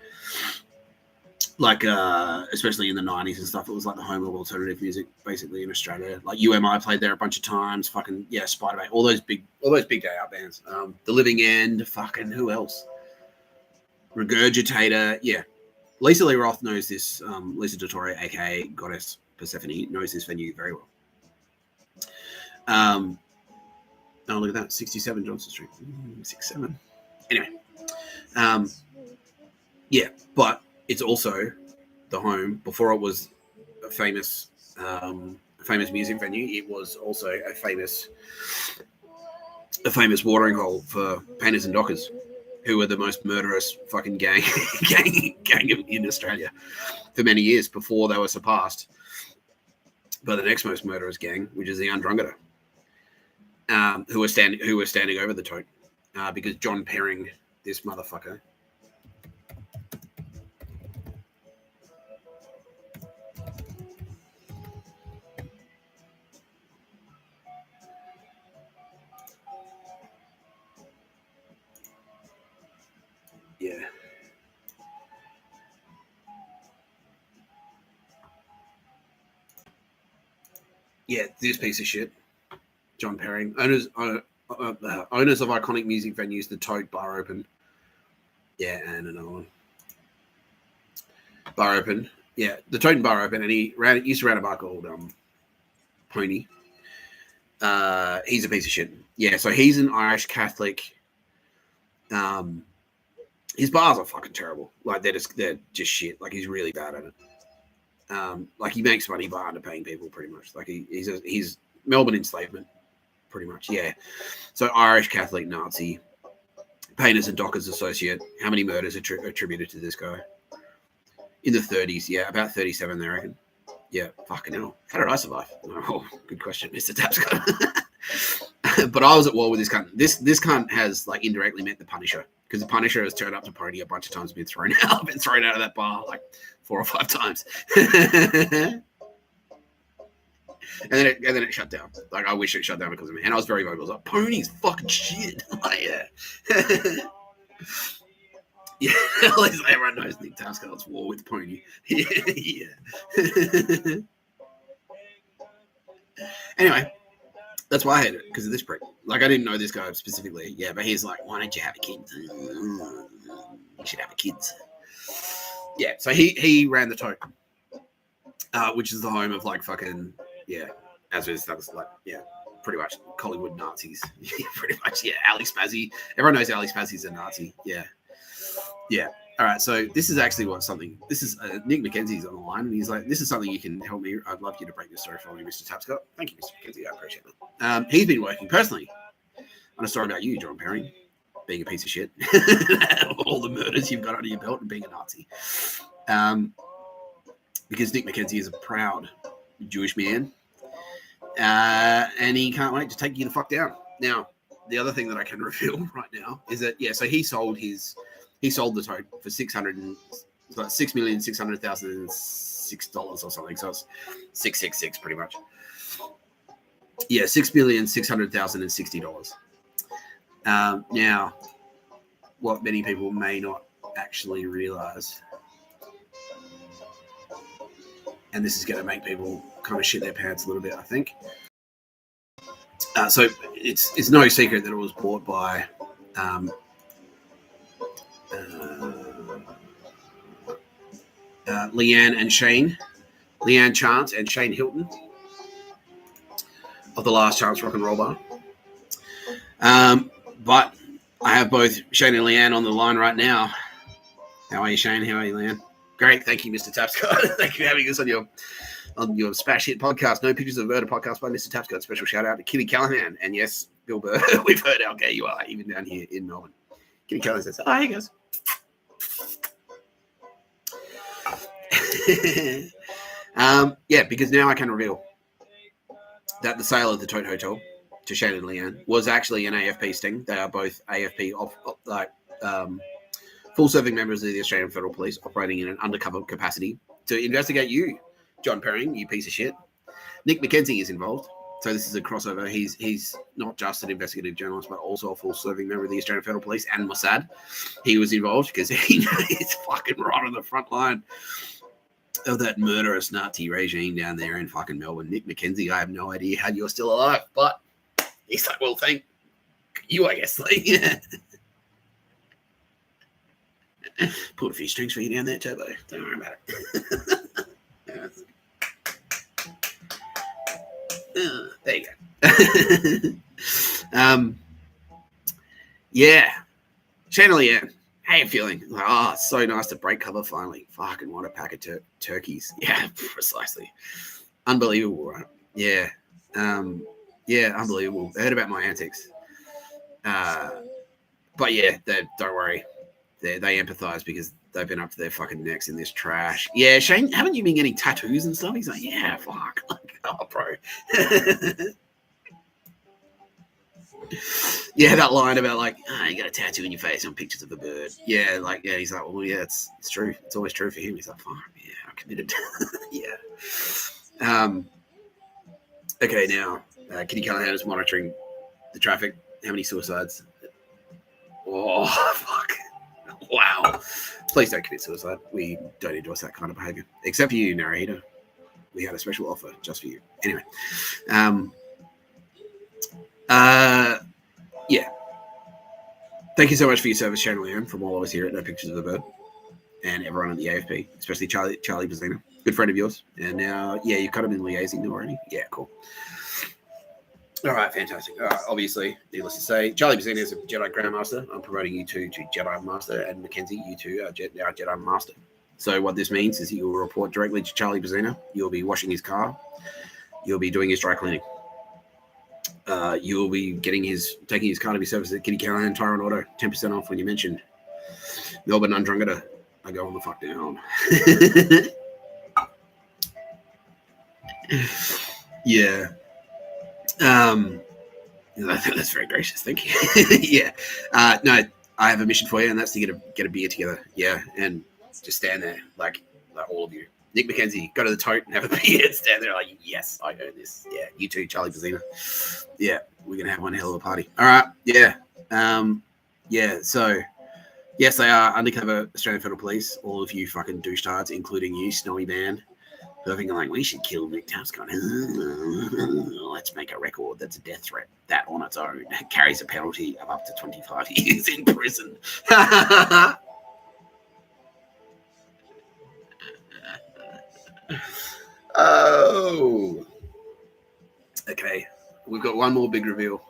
especially in the 90s and stuff. It was like the home of alternative music, basically in Australia. Like UMI played there a bunch of times. Fucking yeah, Spiderbait. All those big day out bands. The Living End. Fucking who else? Regurgitator. Yeah. Lisa Lee Roth knows this. Lisa Dottore, aka Goddess Persephone, knows this venue very well. Oh, look at that, 67 Johnson Street, 67. Anyway, yeah, but it's also the home. Before it was a famous music venue, it was also a famous watering hole for painters and dockers, who were the most murderous fucking gang in Australia for many years before they were surpassed by the next most murderous gang, which is the Undrungata, who were standing over the Tote, because John Perring, this motherfucker, this piece of shit, John Perring, owners of iconic music venues, the Tote, Bar Open, yeah, and another one, Bar Open, yeah, the Tote and Bar Open, and he used to run a bar called Pony. He's a piece of shit. Yeah, so he's an Irish Catholic. His bars are fucking terrible. Like they're just shit. Like he's really bad at it. Like he makes money by underpaying people, pretty much. Like he's Melbourne enslavement, pretty much. Yeah. So Irish Catholic Nazi, painters and dockers associate. How many murders are attributed to this guy? In the 30s, yeah, about 37, they reckon. Yeah, fucking hell. How did I survive? Oh, good question, Mr. Tapscott. But I was at war with this cunt. This cunt has like indirectly met the Punisher, because the Punisher has turned up to Pony a bunch of times, been thrown out of that bar like 4 or 5 times. And then it shut down. Like I wish it shut down because of me. And I was very vocal. I was like, Pony's fucking shit. Like, yeah. Yeah, at least everyone knows Nick Tapscott's war with Pony. Yeah. Anyway, that's why I hate it, because of this prick. Like, I didn't know this guy specifically. Yeah, but he's like, why don't you have a kid? You should have a kid. Yeah, so he ran the Tote, which is the home of like fucking, yeah, that was like, yeah, pretty much Collingwood Nazis. Pretty much, yeah. Ali Spazzy. Everyone knows Ali Spazzy's a Nazi. Yeah. Yeah. All right. So this is actually this is Nick McKenzie's on the line, and he's like, this is something you can help me. I'd love you to break this story for me, Mr. Tapscott. Thank you, Mr. McKenzie. I appreciate it. He's been working personally on a story about you, John Perry. being a piece of shit. All the murders you've got under your belt and being a Nazi. Because Nick McKenzie is a proud Jewish man. And he can't wait to take you the fuck down. Now, the other thing that I can reveal right now is that, so he sold the Tote for $6,600,006 or something. So it's 666 pretty much. Yeah, $6,600,060. Now, what many people may not actually realize, and this is going to make people kind of shit their pants a little bit, I think. So it's no secret that it was bought by Leanne Chance and Shane Hilton of the Last Chance Rock and Roll Bar. But I have both Shane and Leanne on the line right now. How are you, Shane? How are you, Leanne? Great, thank you, Mr. Tapscott. Thank you for having us on your Smash Hit podcast, No Pictures of Murder podcast by Mr. Tapscott. Special shout out to Kitty Callahan. And yes, Bill Burr, we've heard how gay you are, even down here in Melbourne. Kitty Callahan says, oh, hey, guys. Because now I can reveal that the sale of the Tote Hotel to Shane and Leanne was actually an AFP sting. They are both AFP, full-serving members of the Australian Federal Police operating in an undercover capacity to investigate you, John Perring, you piece of shit. Nick McKenzie is involved. So this is a crossover. He's not just an investigative journalist, but also a full-serving member of the Australian Federal Police and Mossad. He was involved because he's fucking right on the front line of that murderous Nazi regime down there in fucking Melbourne. Nick McKenzie, I have no idea how you're still alive, but he's like, well, thank you, I guess. Pulled a few strings for you down there, Turbo. Don't worry about it. There you go. Shane and Leanne, how you feeling? It's so nice to break cover finally. Fucking what a pack of turkeys. Yeah, precisely. Unbelievable, right? Yeah. Unbelievable. I heard about my antics. But yeah, don't worry. They empathize because they've been up to their fucking necks in this trash. Yeah, Shane, haven't you been getting tattoos and stuff? He's like, yeah, fuck. Oh, bro. Yeah, that line about you got a tattoo in your face on pictures of a bird. Yeah, he's like, well, yeah, it's true. It's always true for him. He's like, fuck, yeah, I'm committed. Yeah. Okay, now, Kitty Callahan is monitoring the traffic. How many suicides? Oh, fuck. Wow. Please don't commit suicide. We don't endorse that kind of behavior. Except for you, narrator. We had a special offer just for you. Anyway. Yeah. Thank you so much for your service, Shane Leanne, from all of us here at No Pictures of the Bird. And everyone at the AFP, especially Charlie Bazzina. Good friend of yours. And now, you've kind of been liaising already. Yeah, cool. All right, fantastic. Obviously, needless to say, Charlie Bazzina is a Jedi Grandmaster. I'm promoting you two to Jedi Master, and Mackenzie, you two are Jedi Master. So what this means is you will report directly to Charlie Bazzina. You'll be washing his car. You'll be doing his dry cleaning. You'll be taking his car to be serviced at Kitty Callahan Tire and Auto. 10% off when you mention Melbourne Undrungada. I go on the fuck down. Yeah. That's very gracious. Thank you. Yeah. No, I have a mission for you, and that's to get a beer together. Yeah, and just stand there like all of you. Nick McKenzie, go to the Tote and have a beer and stand there like, yes, I own this. Yeah, you too, Charlie Bazzina. Yeah, we're going to have one hell of a party. All right, yeah. So, yes, they are undercover Australian Federal Police, all of you fucking douchetards, including you, Snowy Band. I think I'm like, we should kill Nick Tapscott. Let's make a record that's a death threat. That on its own carries a penalty of up to 25 years in prison. Oh. Okay. We've got one more big reveal.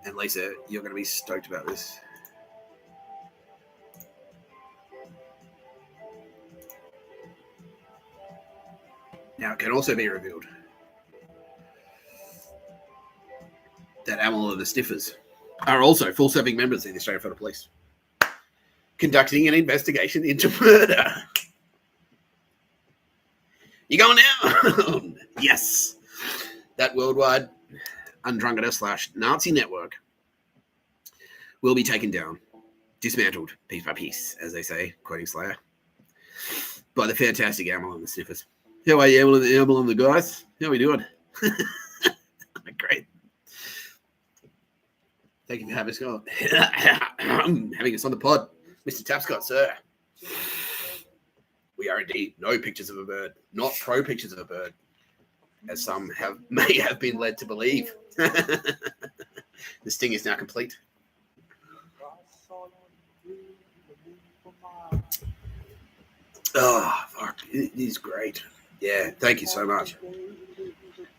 And Lisa, you're going to be stoked about this. Now, it can also be revealed that Amel and the Sniffers are also full-serving members of the Australian Federal Police, conducting an investigation into murder. You going now? Yes. That worldwide Undrunketer/Nazi network will be taken down, dismantled piece by piece, as they say, quoting Slayer, by the fantastic Amel and the Sniffers. How are you, Amel and the guys? How are we doing? Great. Thank you for having us on. Having us on the pod, Mr. Tapscott, sir. We are indeed no pictures of a bird, not pro pictures of a bird, as some may have been led to believe. The sting is now complete. Oh, fuck. It is great. Yeah, thank you so much.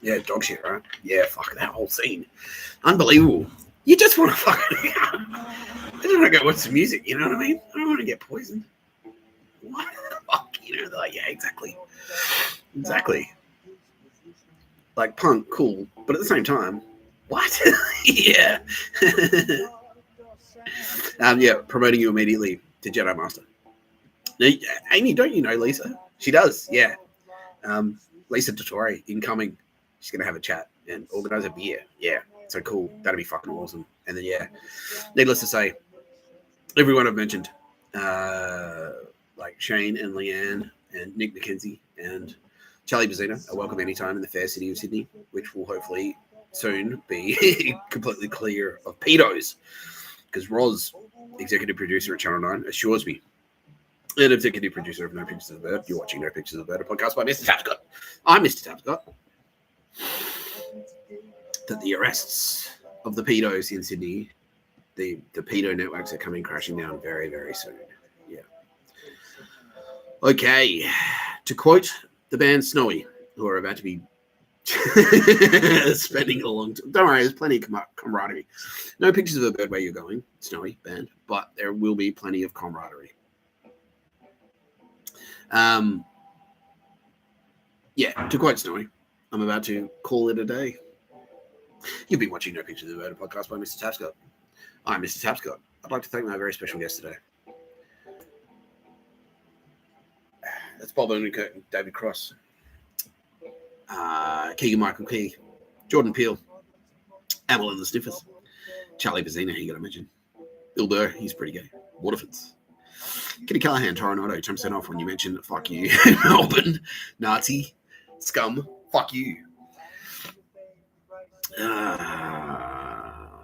Yeah, dog shit, right? Yeah, fuck that whole scene. Unbelievable. You just want to fucking... I just want to go watch some music, you know what I mean? I don't want to get poisoned. What the fuck? You know, they're like, yeah, exactly. Exactly. Like, punk, cool, but at the same time, what? Yeah. Yeah, promoting you immediately to Jedi Master. Now, Amy, don't you know Lisa? She does, yeah. Lisa Tote, incoming. She's going to have a chat and organize a beer. Yeah, so cool. That'd be fucking awesome. And then, yeah, needless to say, everyone I've mentioned, like Shane and Leanne and Nick McKenzie and Charlie Bazzina are welcome anytime in the fair city of Sydney, which will hopefully soon be completely clear of pedos. Because Roz, executive producer at Channel 9, assures me, and executive producer of No Pictures of the Bird, you're watching No Pictures of the Bird, a podcast by Mr. Tapscott. I'm Mr. Tapscott. That the arrests of the pedos in Sydney, the pedo networks are coming crashing down very, very soon. Yeah. Okay. To quote the band Snowy, who are about to be spending a long time. Don't worry, there's plenty of camaraderie. No pictures of a bird where you're going, Snowy band, but there will be plenty of camaraderie. Yeah, to quote Snowy, I'm about to call it a day. You've been watching No Pictures of the Bird, a podcast by Mr. Tapscott. I'm Mr. Tapscott. I'd like to thank my very special guest today. That's Bob Odenkirk and David Cross. Keegan Michael Key. Jordan Peele. Amel and the Sniffers. Charlie Bazzina, you got to mention. Bill Burr, he's pretty gay. Waterfords. Kitty Callahan, Toronto, jumps in off when you mention fuck you. Melbourne, Nazi, scum, fuck you.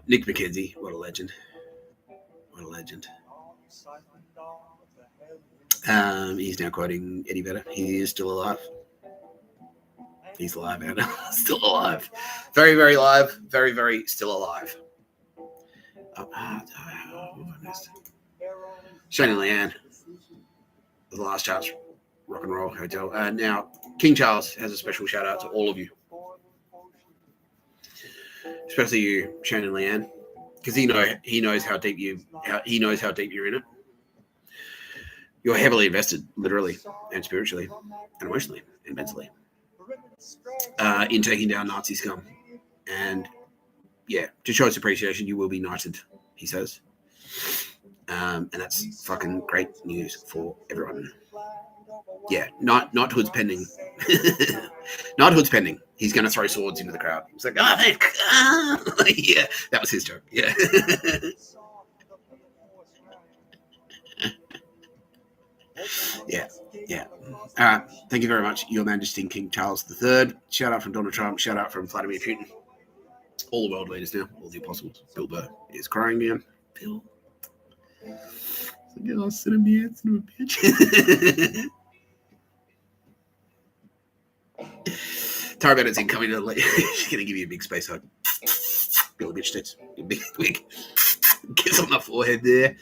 Nick McKenzie, what a legend. What a legend. He's now quoting Eddie Vedder. He is still alive. He's alive, Anna. Still alive. Very, very alive. Very, very still alive. Shane and Leanne. The Last Chance Rock and Roll Hotel. Now, King Charles has a special shout out to all of you. Especially you, Shane and Leanne. Because he knows how deep you're in it. You're heavily invested, literally, and spiritually, and emotionally, and mentally, in taking down Nazi scum. And, yeah, to show his appreciation, you will be knighted, he says. And that's fucking great news for everyone. Yeah, knighthood's pending. Knighthood's pending. He's going to throw swords into the crowd. It's like, yeah, that was his joke. Yeah. Yeah. All right. Thank you very much, Your Majesty King Charles III. Shout out from Donald Trump. Shout out from Vladimir Putin. All the world leaders now. All the apostles. Bill Burr is crying again. Bill. Like, I'll send him the answer to a bitch. Tara Bennett's incoming to the she's going to give you a big space hug. Bill bitch tits. Big kiss on the forehead there.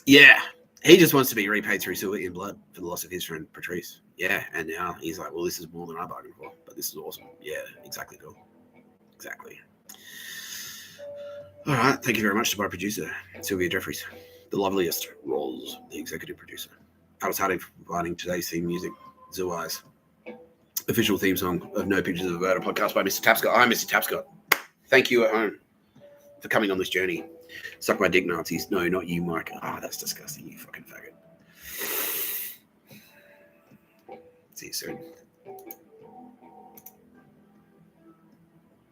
Yeah. He just wants to be repaid through silver in blood for the loss of his friend Patrice. Yeah. And now he's like, well, this is more than I bargained for, but this is awesome. Yeah, exactly, Bill. Exactly. All right. Thank you very much to my producer, Sylvia Jeffries, the loveliest Rolls, the executive producer. Alex Hardy for providing today's theme music, Zoo Eyes. Official theme song of No Pictures of a Murder podcast by Mr. Tapscott. I'm Mr. Tapscott. Thank you at home for coming on this journey. Suck my dick, Nazis. No, not you, Mike. That's disgusting, you fucking faggot. See you soon.